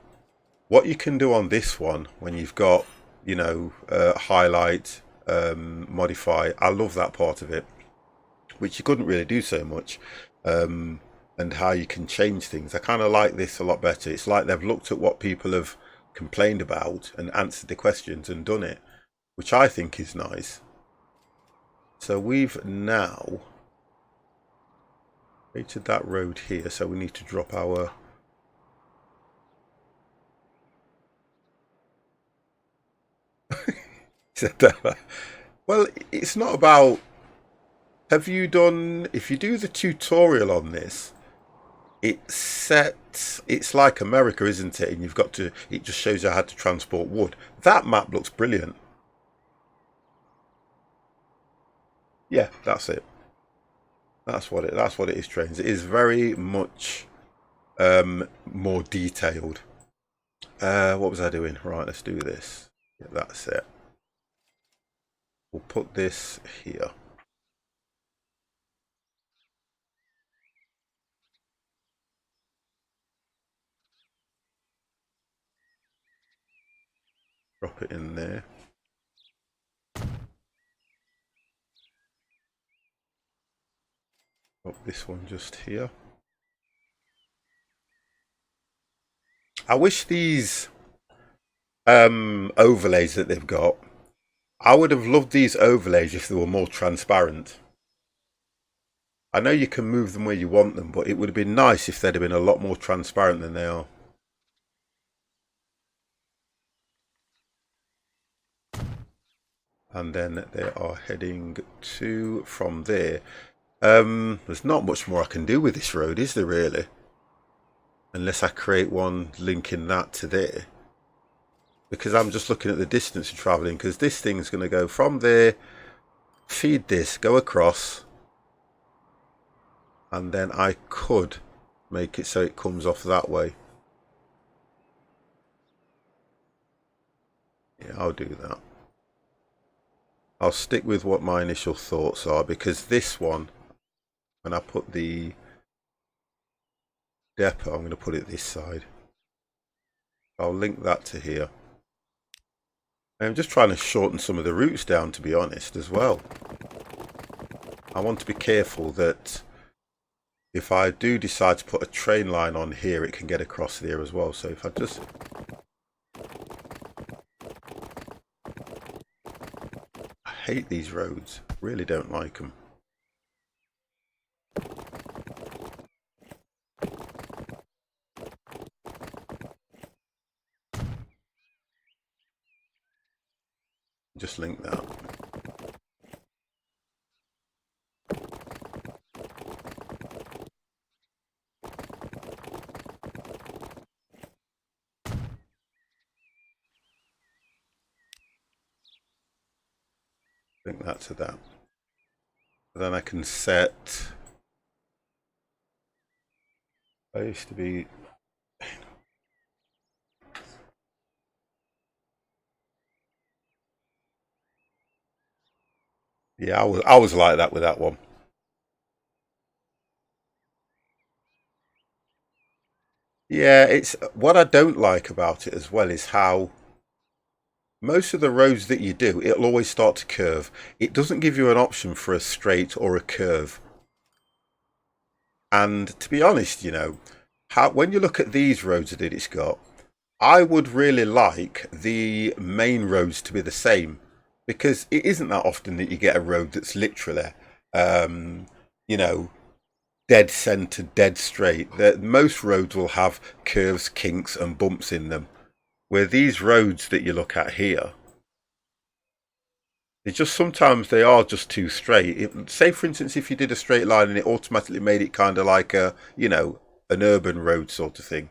what you can do on this one when you've got, you know, highlight, modify. I love that part of it. which you couldn't really do so much, and how you can change things. I kind of like this a lot better. It's like they've looked at what people have complained about and answered the questions and done it, which I think is nice. So we've now created that road here, so we need to drop our well, it's not about, have you done, if you do the tutorial on this, it's like America, isn't it? And you've got to, it just shows you how to transport wood. That map looks brilliant. Yeah, that's it. That's what it is, trains. It is very much more detailed. What was I doing? Right, let's do this. Yeah, that's it. We'll put this here. Drop it in there. Drop this one just here. I wish these overlays that they've got, I would have loved these overlays if they were more transparent. I know you can move them where you want them, but it would have been nice if they'd have been a lot more transparent than they are. And then they are heading to, from there. There's not much more I can do with this road, is there really? Unless I create one linking that to there. Because I'm just looking at the distance of travelling, because this thing's going to go from there, feed this, go across, and then I could make it so it comes off that way. Yeah, I'll do that. I'll stick with what my initial thoughts are, because this one, when I put the depot, I'm going to put it this side. I'll link that to here. I'm just trying to shorten some of the routes down, to be honest, as well. I want to be careful that if I do decide to put a train line on here, it can get across there as well. So if I just... I hate these roads. Really don't like them. Just link that. Link that to that. Then I can set... I used to be... Yeah, I was like that with that one. Yeah, it's what I don't like about it as well is how most of the roads that you do, it'll always start to curve. It doesn't give you an option for a straight or a curve. And to be honest, you know, when you look at these roads that it's got, I would really like the main roads to be the same, because it isn't that often that you get a road that's literally, you know, dead centre, dead straight. Most roads will have curves, kinks and bumps in them. Where these roads that you look at here, it's just sometimes they are just too straight. Say for instance, if you did a straight line and it automatically made it kind of like a, you know, an urban road sort of thing.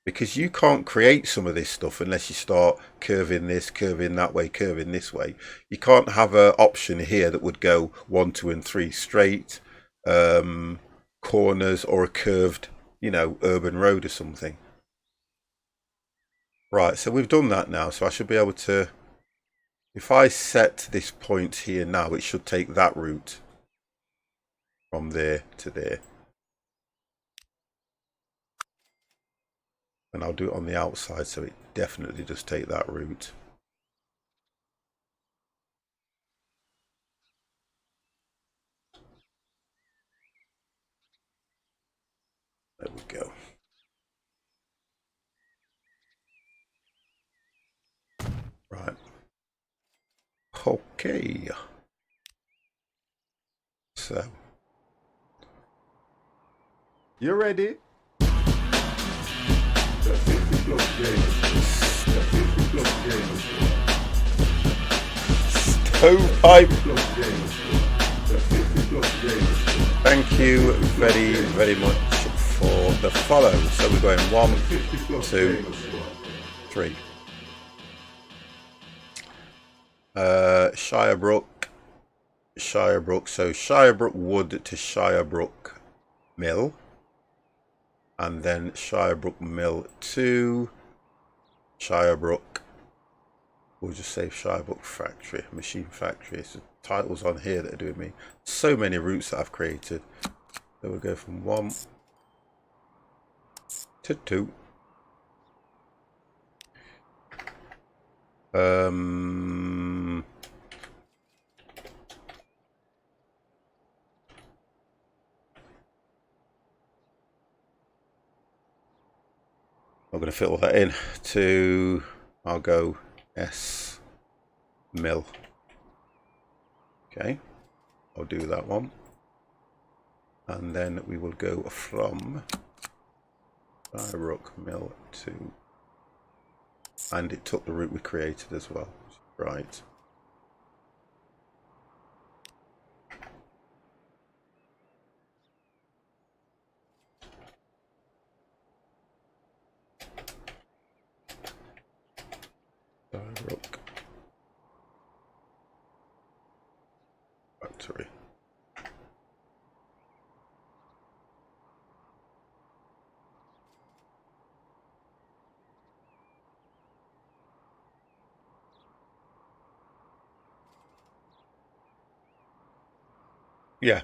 Because you can't create some of this stuff unless you start curving this, curving that way, curving this way. You can't have an option here that would go 1, 2 and 3 straight, corners or a curved, you know, urban road or something. Right, so we've done that now, so I should be able to, if I set this point here now, it should take that route from there to there. And I'll do it on the outside, so it definitely does take that route. Okay. So. You ready? Stovepipe. Thank you very, very much for the follow. So we're going 1, 2, 3. Shirebrook. So Shirebrook Wood to Shirebrook Mill. And then Shirebrook Mill to Shirebrook. We'll just say Shirebrook Factory, Machine Factory. It's the titles on here that are doing me so many routes that I've created. So we'll go from 1 to 2. I'm going to fit all that in to, I'll go S mill. Okay, I'll do that one. And then we will go from Shirebrook Mill to, and it took the route we created as well. Right. Shirebrook Factory. Yeah.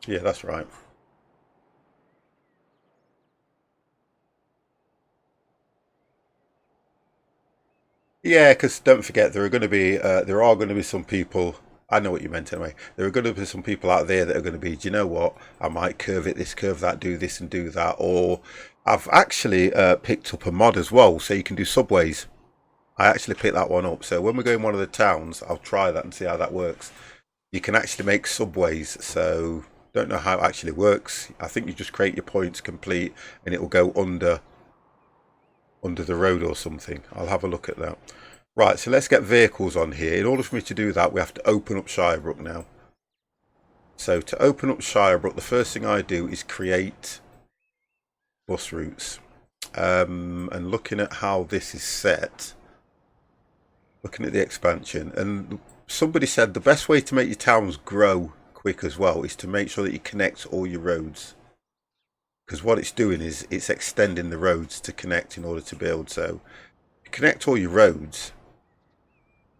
Yeah, that's right. Yeah, because don't forget there are going to be some people. I know what you meant anyway. There are going to be some people out there that are going to be. Do you know what? I might curve it, this curve that, do this and do that. Or I've actually picked up a mod as well, so you can do subways. I actually picked that one up. So when we go in one of the towns, I'll try that and see how that works. You can actually make subways. So don't know how it actually works. I think you just create your points complete, and it will go under the road or something. I'll have a look at that. Right, so let's get vehicles on here. In order for me to do that, we have to open up Shirebrook now. So to open up Shirebrook, the first thing I do is create bus routes. And looking at how this is set, looking at the expansion, and somebody said the best way to make your towns grow quick as well is to make sure that you connect all your roads. Because what it's doing is it's extending the roads to connect in order to build. So connect all your roads,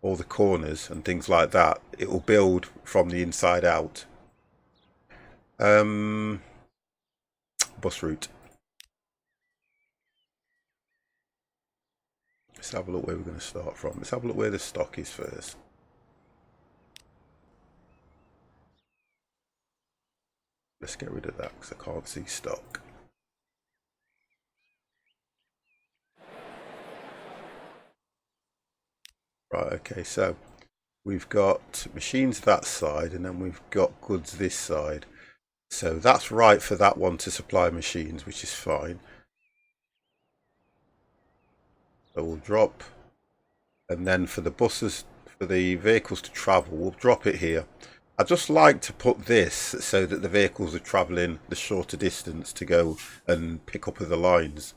all the corners and things like that, it will build from the inside out. Bus route. Let's have a look where we're going to start from. Let's have a look where the stock is first. Let's get rid of that because I can't see stock. Right, okay, so we've got machines that side and then we've got goods this side. So that's right for that one to supply machines, which is fine. So we'll drop, and then for the buses, for the vehicles to travel, we'll drop it here. I just like to put this so that the vehicles are travelling the shorter distance to go and pick up other lines.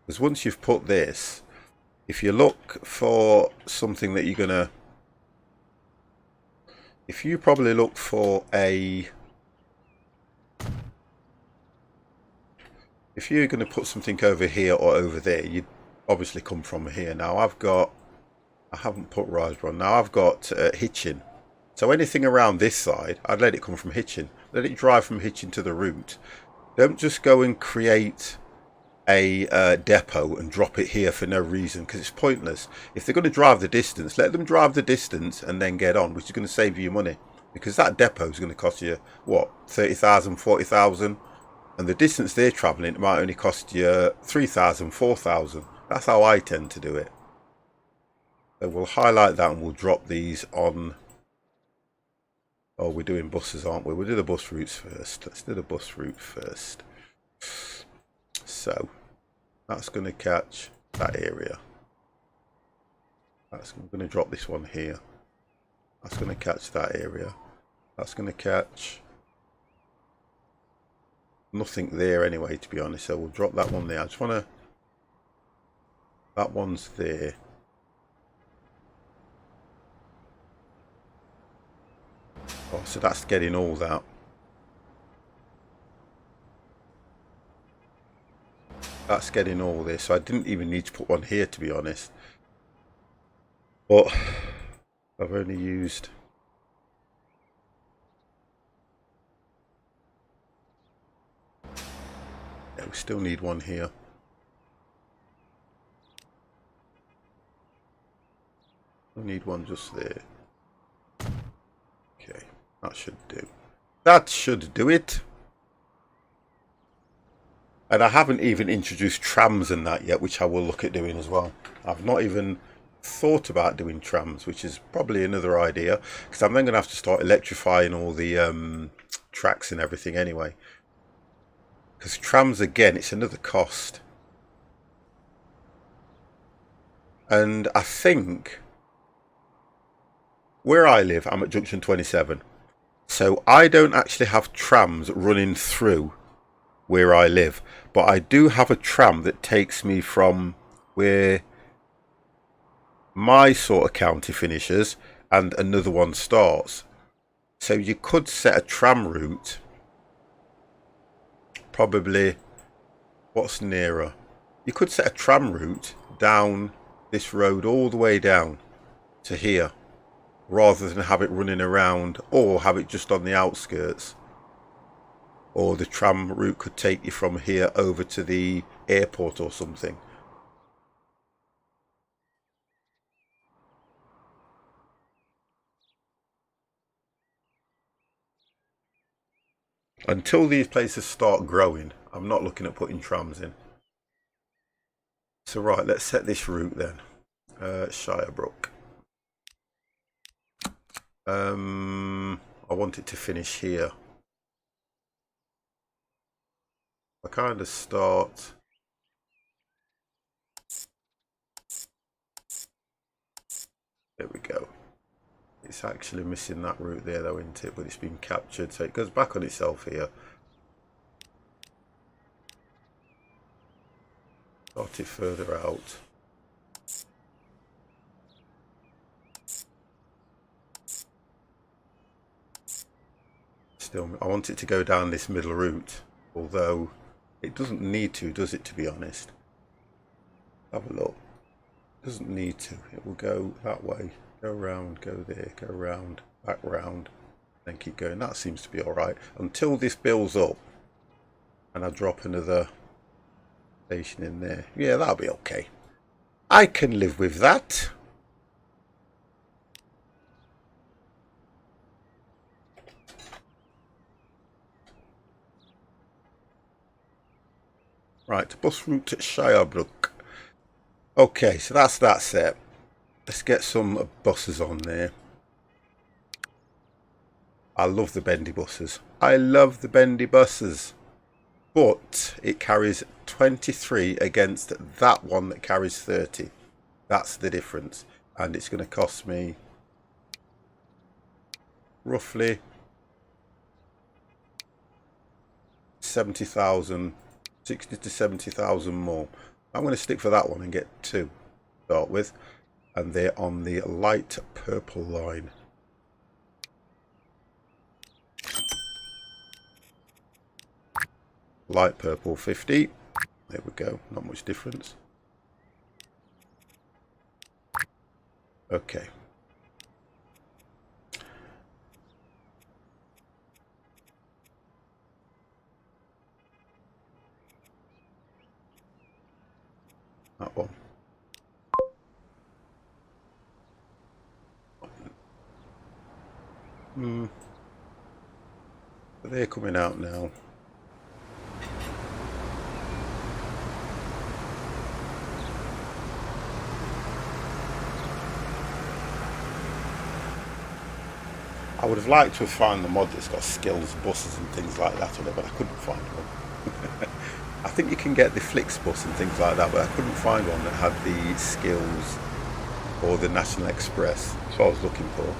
Because once you've put this, if you look for something that you're gonna, if you probably look for a, if you're going to put something over here or over there, you'd obviously come from here. Now I haven't put Riseborough. Now I've got Hitchin. So anything around this side, I'd let it come from Hitchin. Let it drive from Hitchin to the route. Don't just go and create a depot and drop it here for no reason, because it's pointless. If they're going to drive the distance, let them drive the distance and then get on, which is going to save you money. Because that depot is going to cost you, what, 30,000, 40,000? And the distance they're travelling, it might only cost you 3,000, 4,000. That's how I tend to do it. So we'll highlight that and we'll drop these on. Oh, we're doing buses, aren't we? We'll do the bus routes first. Let's do the bus route first. So that's going to catch that area. I'm going to drop this one here. That's going to catch that area. That's going to catch nothing there anyway, to be honest. So we'll drop that one there. I just want to. That one's there. Oh, so that's getting all that. That's getting all this. So I didn't even need to put one here, to be honest. But I've only used. Yeah, we still need one here. We need one just there. Okay, that should do. That should do it. And I haven't even introduced trams and that yet, which I will look at doing as well. I've not even thought about doing trams, which is probably another idea, because I'm then going to have to start electrifying all the tracks and everything anyway. Because trams, again, it's another cost. And I think where I live, I'm at junction 27. So I don't actually have trams running through where I live. But I do have a tram that takes me from where my sort of county finishes and another one starts. So you could set a tram route. Probably, what's nearer? You could set a tram route down this road all the way down to here, rather than have it running around, or have it just on the outskirts. Or the tram route could take you from here over to the airport or something. Until these places start growing, I'm not looking at putting trams in. So right, let's set this route then. Shirebrook. I want it to finish here. I kind of start. There we go. It's actually missing that route there though, isn't it? But it's been captured, so it goes back on itself here. Start it further out. Still, I want it to go down this middle route, although it doesn't need to, does it, to be honest? Have a look. It doesn't need to. It will go that way. Go round, go there, go round, back round, then keep going. That seems to be alright. Until this builds up and I drop another station in there. Yeah, that'll be okay. I can live with that. Right, bus route to Shirebrook. Okay, so that's that set. Let's get some buses on there. I love the bendy buses. I love the bendy buses. But it carries 23 against that one that carries 30. That's the difference. And it's going to cost me roughly 70,000, 60 to 70,000 more. I'm going to stick for that one and get two to start with. And they're on the light purple line. Light purple 50. There we go. Not much difference. Okay. That one. But they're coming out now. would have liked to have found the mod that's got skills buses and things like that on it, but I couldn't find one. I think you can get the Flix bus and things like that, but I couldn't find one that had the skills or the National Express. That's what I was looking for.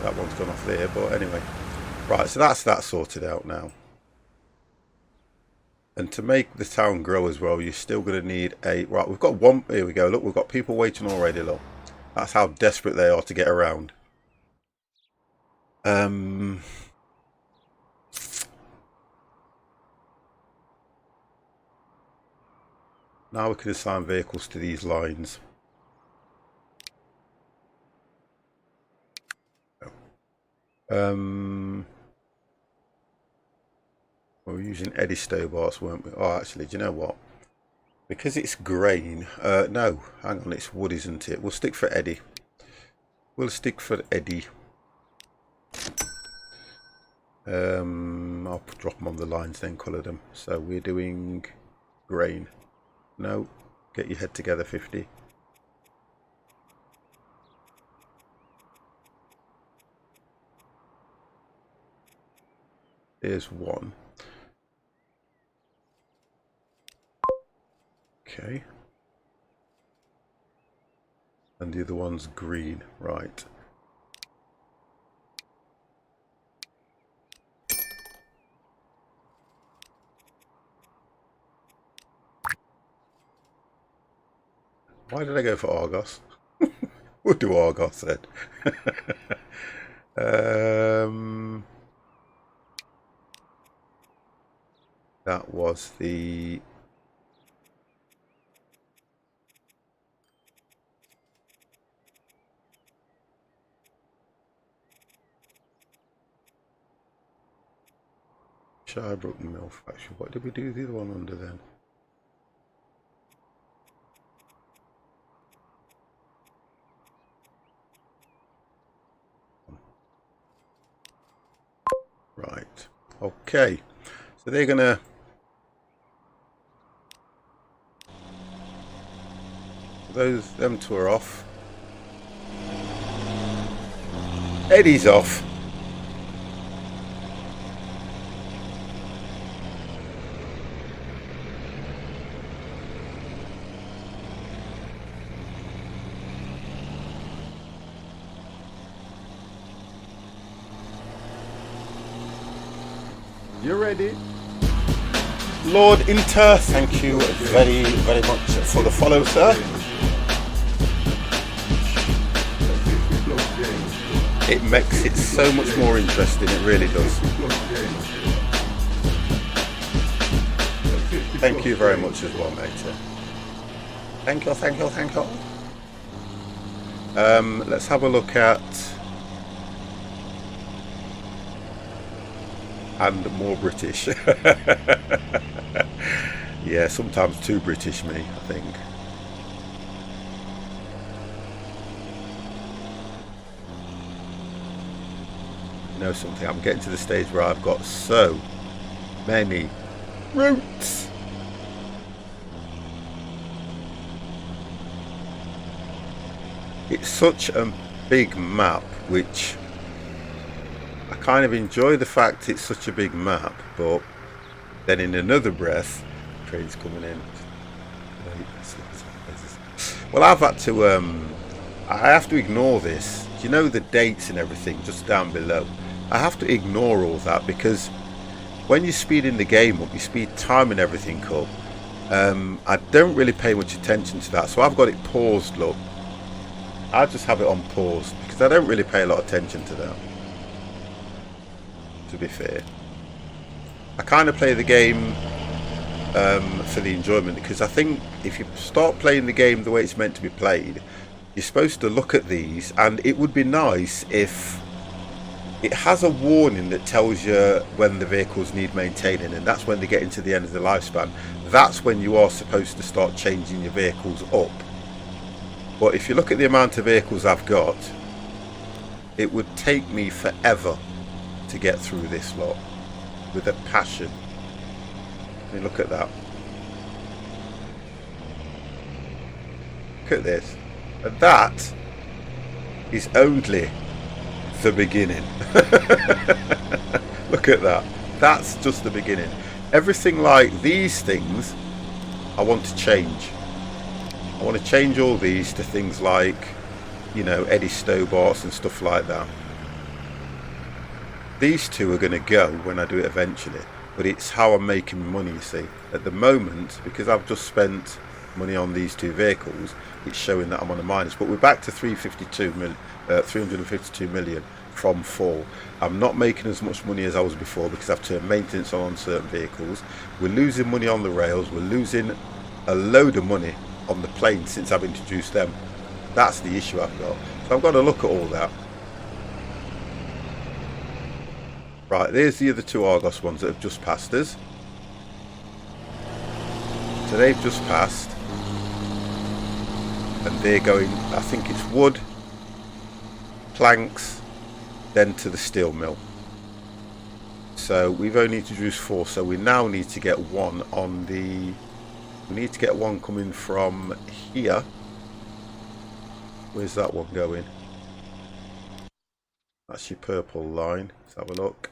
That one's gone off there, but anyway. Right, so that's that sorted out now. And to make the town grow as well, you're still going to need a... Right, we've got one... Here we go. Look, we've got people waiting already, look. That's how desperate they are to get around. Now we can assign vehicles to these lines. We were using Eddie Stobarts, weren't we? Oh, actually, do you know what? Because it's grain. No, hang on, it's wood, isn't it? We'll stick for Eddie. We'll stick for Eddie. I'll drop them on the lines then, colour them. So we're doing grain. No, get your head together, 50. Here's one. Okay. And the other one's green, right. Why did I go for Argos? We'll do Argos then. That was the... Shirebrook Mill Factory. What did we do the other one under then? Right. Okay. So they're gonna... them two are off. Eddie's off. You ready? Lord Inter, thank you very, very much for the follow, sir. It makes it so much more interesting, it really does. Thank you very much as well, mate. Thank you, thank you, thank you. Let's have a look at... And more British. Yeah, sometimes too British me, I think. You know something, I'm getting to the stage where I've got so many routes. It's such a big map, which I kind of enjoy the fact it's such a big map, but then in another breath, trains coming in. Well, I've had to, I have to ignore this. Do you know the dates and everything just down below? I have to ignore all that because when you're speeding the game up, you speed time and everything up. I don't really pay much attention to that, so I've got it paused, look. I just have it on pause because I don't really pay a lot of attention to that, to be fair. I kind of play the game for the enjoyment, because I think if you start playing the game the way it's meant to be played, you're supposed to look at these, and it would be nice if it has a warning that tells you when the vehicles need maintaining, and that's when they get into the end of the lifespan. That's when you are supposed to start changing your vehicles up. But if you look at the amount of vehicles I've got, it would take me forever to get through this lot with a passion. I mean, look at that. Look at this. And that is only the beginning. Look at that. That's just the beginning. Everything like these things I want to change. I want to change all these to things like, you know, Eddie Stobarts and stuff like that. These two are going to go when I do it eventually, but it's how I'm making money, you see. At the moment, because I've just spent money on these two vehicles, it's showing that I'm on a minus, but we're back to 352 million from 4. I'm not making as much money as I was before because I've turned maintenance on certain vehicles. We're losing money on the rails. We're losing a load of money on the planes since I've introduced them. That's the issue I've got. So I've got to look at all that. Right, there's the other two Argos ones that have just passed us. So they've just passed. And they're going, I think it's wood, planks, then to the steel mill. So we've only introduced 4, so we now need to get one on the... We need to get one coming from here. Where's that one going? That's your purple line. Let's have a look.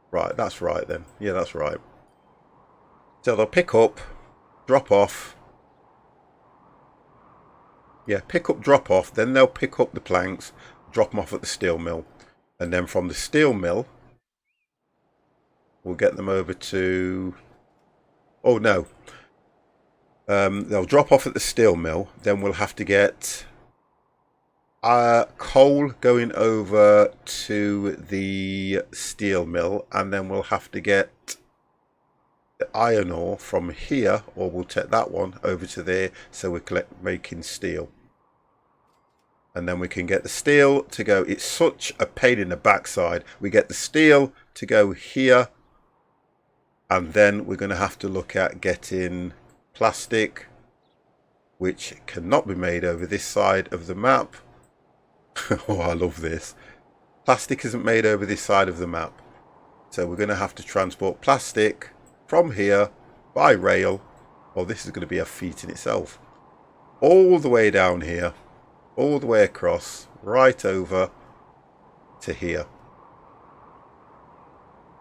Right, that's right then. Yeah, that's right. So they'll pick up, drop off. Yeah, pick up, drop off. Then they'll pick up the planks, drop them off at the steel mill. And then from the steel mill, we'll get them over to... Oh, no. They'll drop off at the steel mill. Then we'll have to get coal going over to the steel mill. And then we'll have to get the iron ore from here, or we'll take that one over to there, so we're making steel. And then we can get the steel to go. It's such a pain in the backside. We get the steel to go here, and then we're going to have to look at getting plastic, which cannot be made over this side of the map. Oh, I love this. Plastic isn't made over this side of the map, so we're going to have to transport plastic from here by rail. Oh, this is going to be a feat in itself. All the way down here, all the way across, right over to here.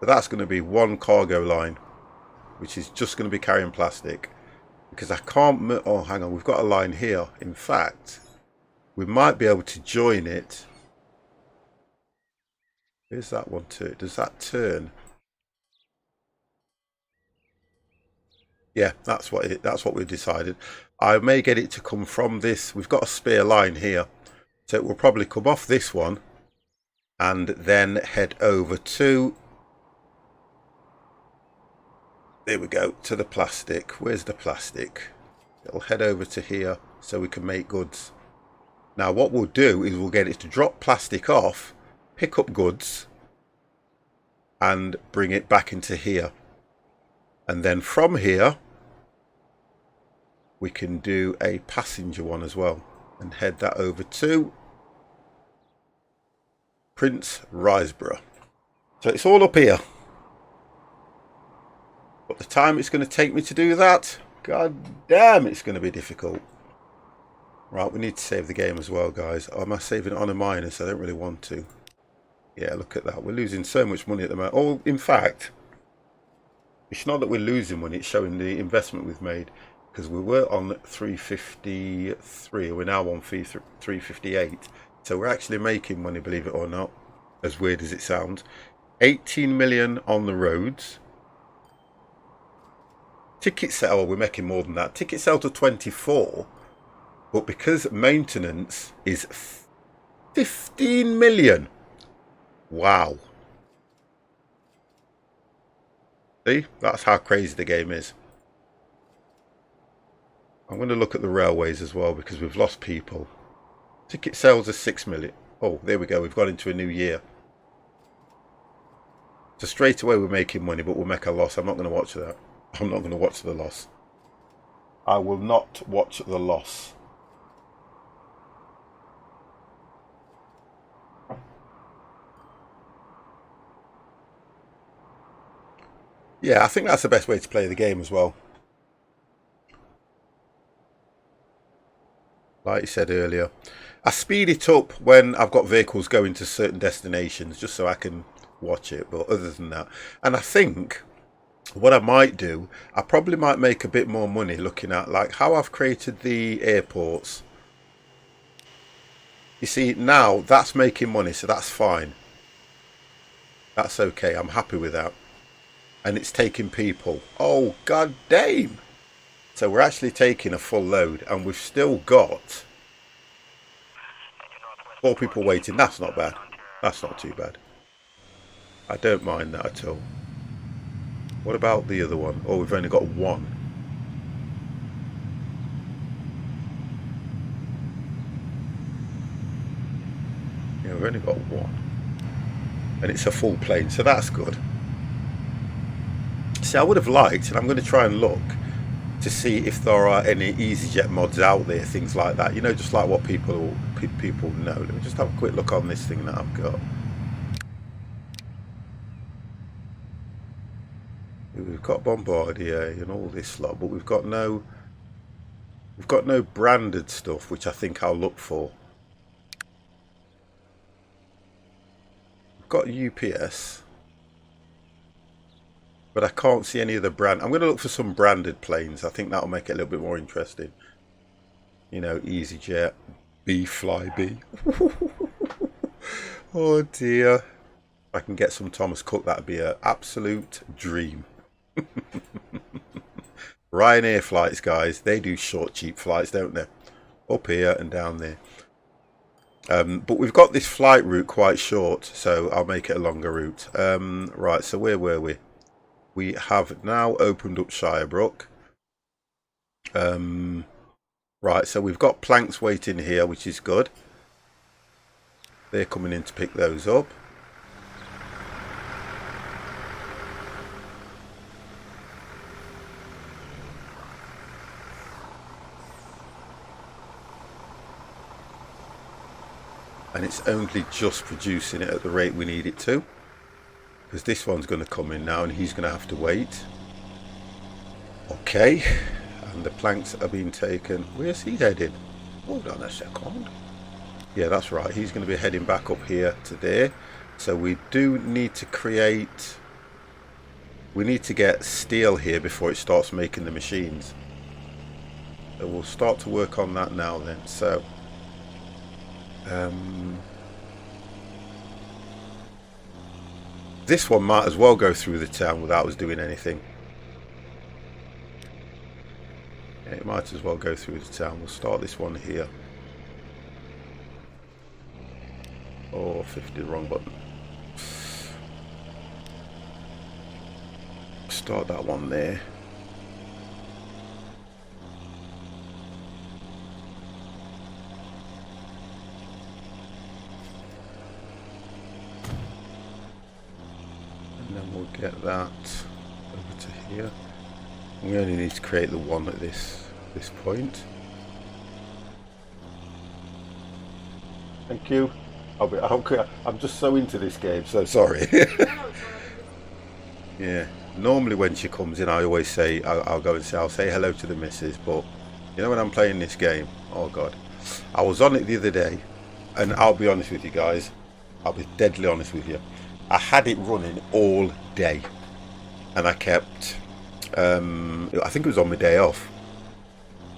But that's going to be one cargo line, which is just going to be carrying plastic. Because I can't... Oh, hang on, we've got a line here. In fact, we might be able to join it. Where's that one to? Does that turn? Yeah, that's what we've decided. I may get it to come from this. We've got a spare line here, so it will probably come off this one and then head over to... There we go, to the plastic. Where's the plastic? It'll head over to here so we can make goods. Now what we'll do is we'll get it to drop plastic off, pick up goods, and bring it back into here. And then from here, we can do a passenger one as well and head that over to Prince Riseborough. So it's all up here. But the time it's going to take me to do that, god damn, it's going to be difficult. Right, we need to save the game as well, guys. Am I saving it on a minus? I don't really want to. Yeah, look at that. We're losing so much money at the moment. Oh, in fact, it's not that we're losing money, it's showing the investment we've made. Because we were on 353, we're now on 358. So we're actually making money, believe it or not, as weird as it sounds. 18 million on the roads. Ticket sale, oh, we're making more than that. Ticket sale to 24. But because maintenance is 15 million. Wow. See, that's how crazy the game is. I'm going to look at the railways as well because we've lost people. Ticket sales are 6 million. Oh, there we go. We've got into a new year. So straight away we're making money, but we'll make a loss. I'm not going to watch that. I'm not going to watch the loss. I will not watch the loss. Yeah, I think that's the best way to play the game as well. like you said earlier. I speed it up when I've got vehicles going to certain destinations just so I can watch it, but other than that, and I think what I might do, I probably might make a bit more money looking at like how I've created the airports. You see, now that's making money, so that's fine. That's okay, I'm happy with that. And it's taking people. Oh, god damn! So we're actually taking a full load and we've still got 4 people waiting. That's not bad. That's not too bad. I don't mind that at all. What about the other one? Oh, we've only got 1. Yeah, we've only got 1. And it's a full plane, so that's good. See, I would have liked, and I'm going to try and look to see if there are any EasyJet mods out there, things like that. You know, just like what people know. Let me just have a quick look on this thing that I've got. We've got Bombardier and all this lot, but we've got no branded stuff, which I think I'll look for. We've got UPS, but I can't see any of the brand. I'm going to look for some branded planes. I think that'll make it a little bit more interesting. You know, EasyJet, B-Flybe. Oh dear. If I can get some Thomas Cook, that'd be an absolute dream. Ryanair flights, guys, they do short, cheap flights, don't they? Up here and down there. But we've got this flight route quite short, so I'll make it a longer route. Right, so where were we? We have now opened up Shirebrook. Right, so we've got planks waiting here, which is good. They're coming in to pick those up. And it's only just producing it at the rate we need it to, because this one's going to come in now and he's going to have to wait. Okay, and the planks are being taken. Where's he heading? Hold on a second. Yeah, that's right, he's going to be heading back up here to there. So we do need to create, we need to get steel here before it starts making the machines. So we'll start to work on that now then. So this one might as well go through the town without us doing anything. Yeah, it might as well go through the town. We'll start this one here. Oh, 50, wrong button. Start that one there. Get that over to here. We only need to create the one at this point. Thank you. I'm just so into this game, so sorry. Yeah. Normally when she comes in, I always say I'll go and say I'll say hello to the missus, but you know when I'm playing this game, oh god, I was on it the other day, and I'll be honest with you guys. I'll be deadly honest with you. I had it running all day and I kept I think it was on my day off.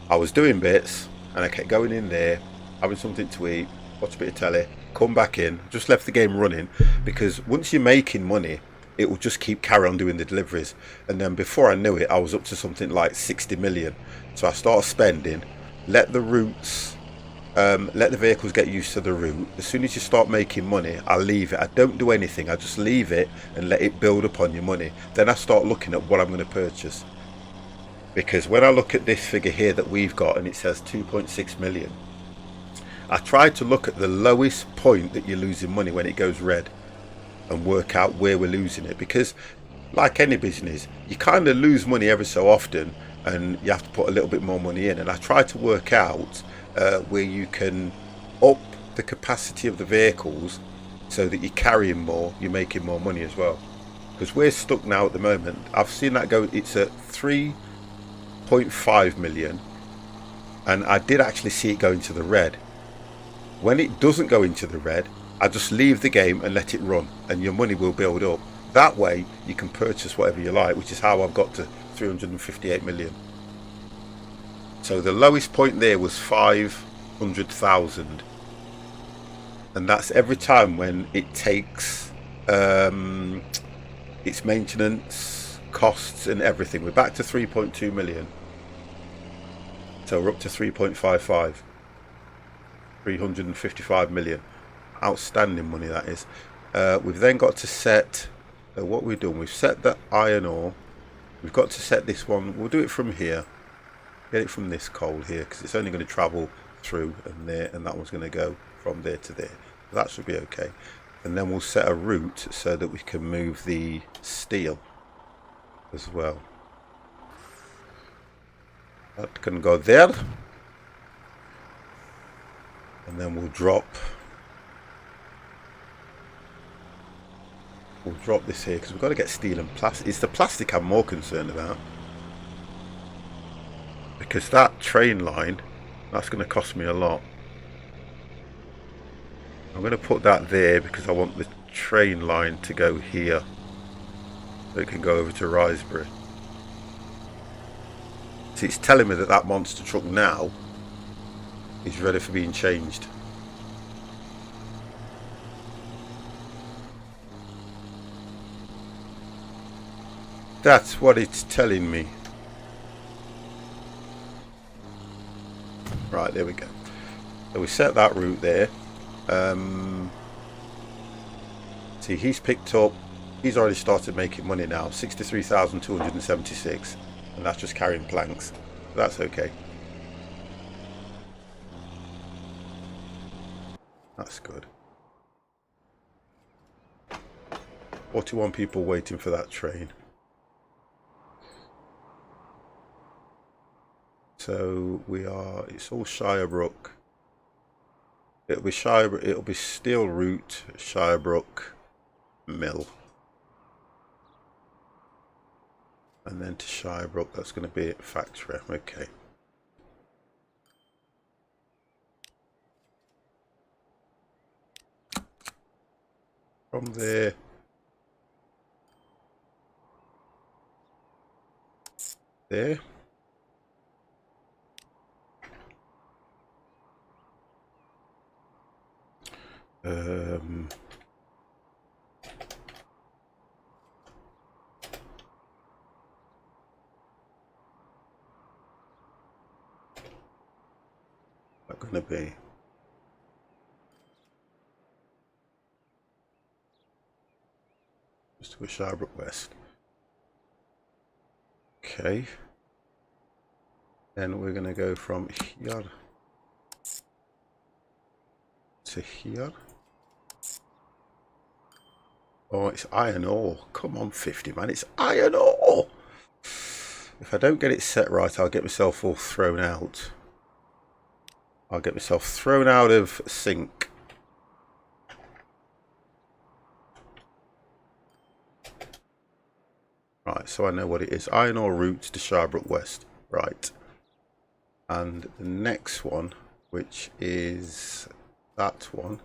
I was doing bits and I kept going in there, having something to eat, watch a bit of telly, come back in, just left the game running, because once you're making money it will just keep carry on doing the deliveries. And then before I knew it, I was up to something like 60 million. So I started spending, let the routes, let the vehicles get used to the route. As soon as you start making money, I leave it. I don't do anything. I just leave it and let it build up on your money. Then I start looking at what I'm going to purchase. Because when I look at this figure here that we've got, and it says 2.6 million, I try to look at the lowest point that you're losing money when it goes red and work out where we're losing it. Because like any business, you kind of lose money every so often and you have to put a little bit more money in. And I try to work out where you can up the capacity of the vehicles so that you're carrying more, you're making more money as well. Because we're stuck now at the moment. I've seen that go, it's at 3.5 million, And I did actually see it go into the red. When it doesn't go into the red, I just leave the game and let it run, and your money will build up. That way you can purchase whatever you like, which is how I've got to 358 million. So the lowest point there was 500,000, and that's every time when it takes its maintenance costs and everything. We're back to 3.2 million, so we're up to 3.55, 355 million. Outstanding money, that is. We've then got to set what we've done. We've set the iron ore. We've got to set this one. We'll do it from here. Get it from this coal here, because it's only going to travel through and there, and that one's going to go from there to there. That should be okay. And then we'll set a route so that we can move the steel as well. That can go there, and then we'll drop this here, because we've got to get steel and plastic. It's the plastic I'm more concerned about, because that train line, that's going to cost me a lot. I'm going to put that there because I want the train line to go here so it can go over to Riseborough. See, it's telling me that that monster truck now is ready for being changed. That's what it's telling me. Right, there we go. So we set that route there. See, he's picked up, he's already started making money now, 63,276, and that's just carrying planks. That's okay. That's good. 41 people waiting for that train. So we are, it's all Shirebrook. It'll be Steel Route, Shirebrook Mill. And then to Shirebrook, that's going to be at factory. Okay. From there, there. What's going to be? Just to Shirebrook West. Okay. Then we're going to go from here to here. Oh, it's iron ore. Come on, 50, man. It's iron ore. If I don't get it set right, I'll get myself all thrown out. I'll get myself thrown out of sync. Right, so I know what it is. Iron ore route to Shirebrook West. Right. And the next one, which is that one,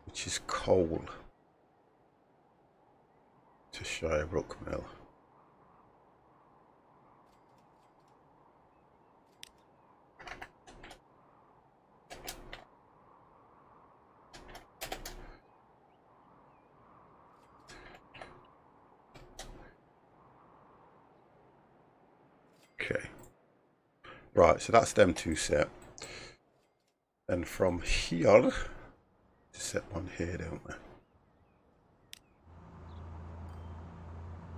which is coal to Shirebrook Mill. Okay. Right, so that's them two set. And from here, set one here, don't we?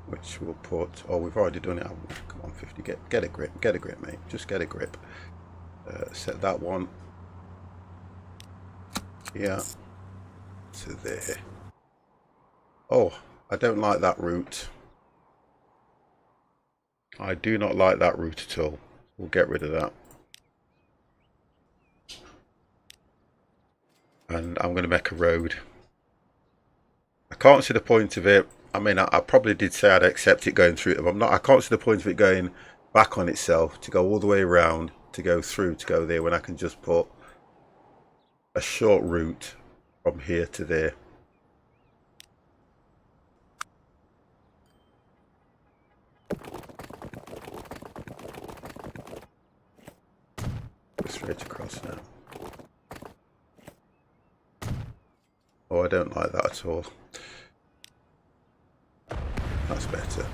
Which we'll put, oh, we've already done it. Come on, 50, get a grip, mate. Just get a grip. Set that one here to there. Oh, I don't like that route. I do not like that route at all. We'll get rid of that. And I'm going to make a road. I can't see the point of it. I mean, I probably did say I'd accept it going through it, but I can't see the point of it going back on itself to go all the way around to go through to go there, when I can just put a short route from here to there. Straight across now. Oh, I don't like that at all. That's better.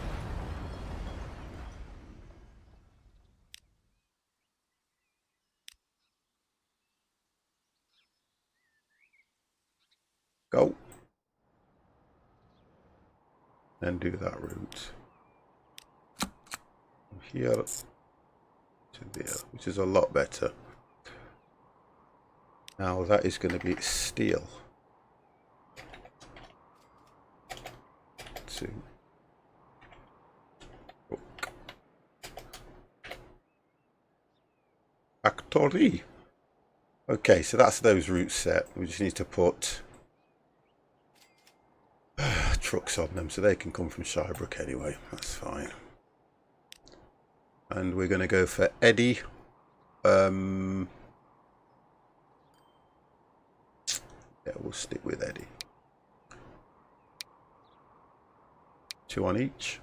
Go. And do that route. From here to there, which is a lot better. Now that is going to be steel. To book. Factory. Okay, so that's those routes set. We just need to put trucks on them so they can come from Shirebrook anyway. That's fine. And we're going to go for Eddie. Yeah, we'll stick with Eddie. 2 on each.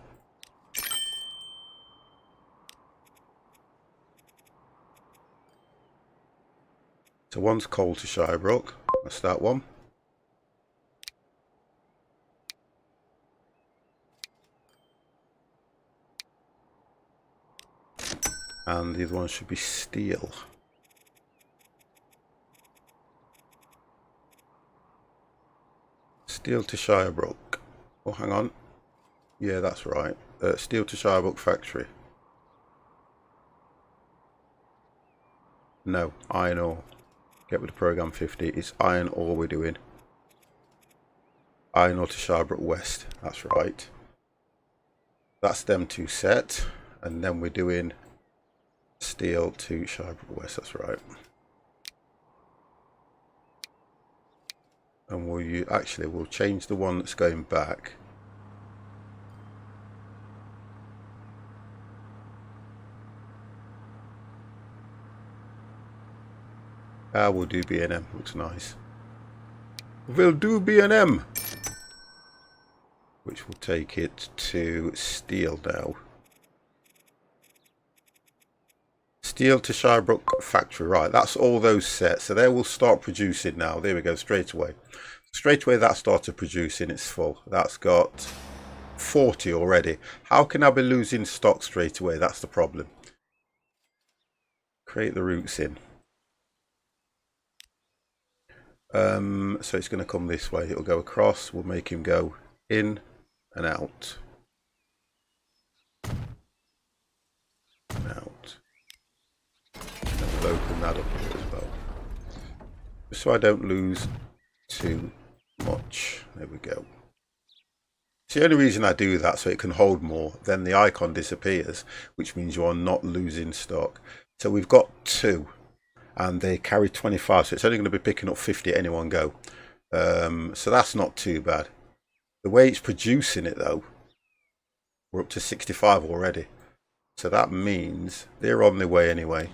So one's coal to Shirebrook. That's that one. And the other one should be steel. Steel to Shirebrook. Oh, hang on. Yeah, that's right. Steel to Shirebrook factory. No, iron ore. Get with the program 50. It's iron ore we're doing. Iron ore to Shirebrook West. That's right. That's them two set. And then we're doing steel to Shirebrook West. That's right. And we'll change the one that's going back. We'll do B&M. Looks nice. We'll do B&M, which will take it to steel now. Steel to Shirebrook factory. Right, that's all those sets. So they will start producing now. There we go, straight away. Straight away that started producing. It's full. That's got 40 already. How can I be losing stock straight away? That's the problem. Create the routes in. So it's going to come this way. It'll go across. We'll make him go in and out. And out. And we'll open that up here as well. Just so I don't lose too much. There we go. It's the only reason I do that, so it can hold more. Then the icon disappears, which means you are not losing stock. So we've got 2. And they carry 25, so it's only going to be picking up 50 at any one go. So that's not too bad. The way it's producing it though, we're up to 65 already. So that means they're on their way anyway.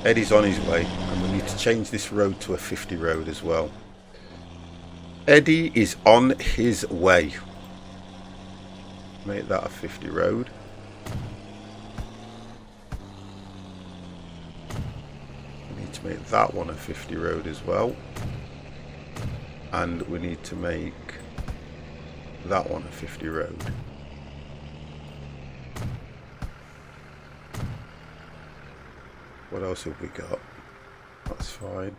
Eddie's on his way, and we need to change this road to a 50 road as well. Eddie is on his way. Make that a 50 road. To make that one a 50 road as well, and we need to make that one a 50 road. What else have we got? That's fine.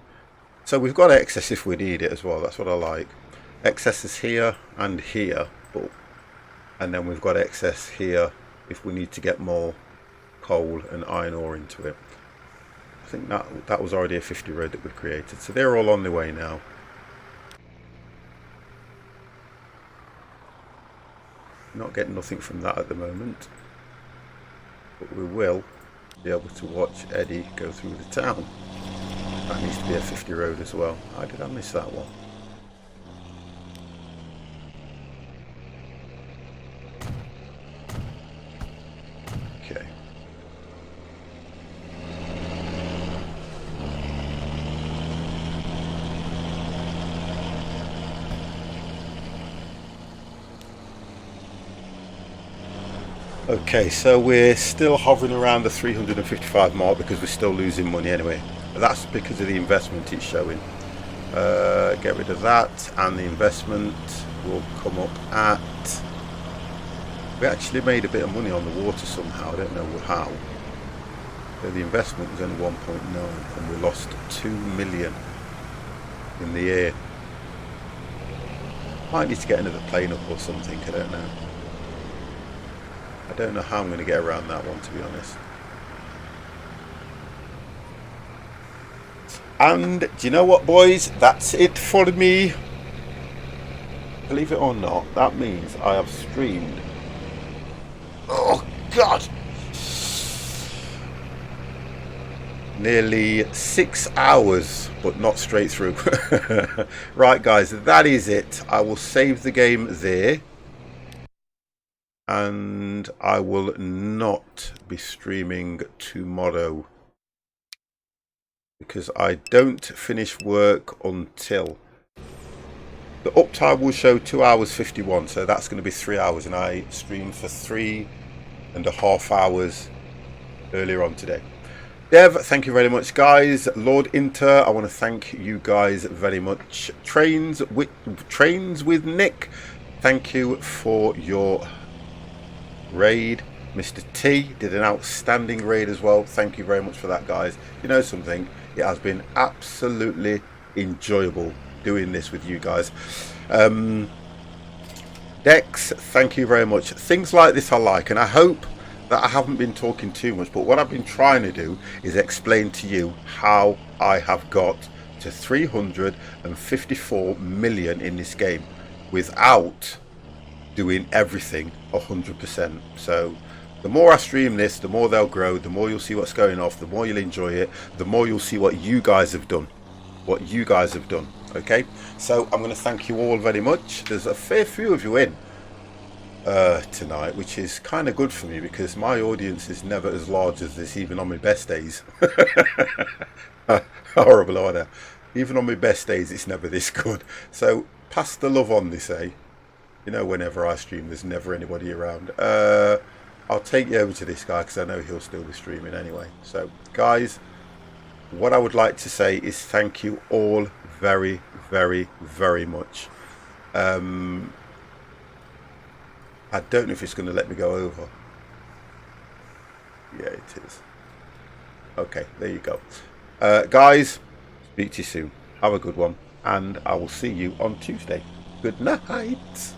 So we've got excess if we need it as well. That's what I like. Excess is here and here, and then we've got excess here if we need to get more coal and iron ore into it. I think that was already a 50 road that we created, so they're all on their way now. Not getting nothing from that at the moment, but we will be able to watch Eddie go through the town. That needs to be a 50 road as well. How did I miss that one? Okay, so we're still hovering around the 355 mark because we're still losing money anyway. That's because of the investment it's showing. Get rid of that, and the investment will come up at... We actually made a bit of money on the water somehow, I don't know how. So the investment was only 1.9 and we lost 2 million in the air. Might need to get another plane up or something, I don't know. I don't know how I'm going to get around that one, to be honest. And do you know what, boys? That's it for me. Believe it or not, that means I have streamed. Oh, God! Nearly 6 hours, but not straight through. Right, guys, that is it. I will save the game there. And I will not be streaming tomorrow, because I don't finish work until the uptime will show 2 hours 51, so that's going to be 3 hours, and I streamed for 3.5 hours earlier on today. Dev, thank you very much, guys. Lord Inter, I want to thank you guys very much. Trains with Nick, thank you for your raid. Mr. T did an outstanding raid as well. Thank you very much for that, guys. You know something, it has been absolutely enjoyable doing this with you guys. Dex, thank you very much. Things like this I like, and I hope that I haven't been talking too much, but what I've been trying to do is explain to you how I have got to 354 million in this game without doing everything 100%. So the more I stream this, the more they'll grow, the more you'll see what's going off, the more you'll enjoy it, the more you'll see what you guys have done. Okay, so I'm going to thank you all very much. There's a fair few of you in tonight, which is kind of good for me, because my audience is never as large as this, even on my best days. Horrible order. Even on my best days, it's never this good. So pass the love on, they say. You know, whenever I stream, there's never anybody around. I'll take you over to this guy, because I know he'll still be streaming anyway. So, guys, what I would like to say is thank you all very, very, very much. I don't know if it's going to let me go over. Yeah, it is. Okay, there you go. Guys, speak to you soon. Have a good one, and I will see you on Tuesday. Good night.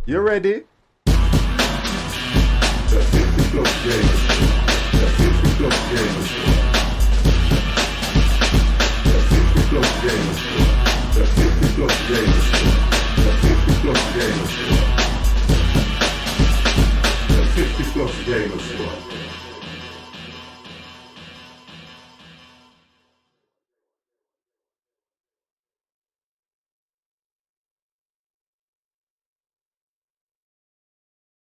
You ready? The 50 plus gamers. The 50 plus gamers. The 50 plus gamers. The 50 plus gamers. The 50 plus gamers. The 50 plus gamers.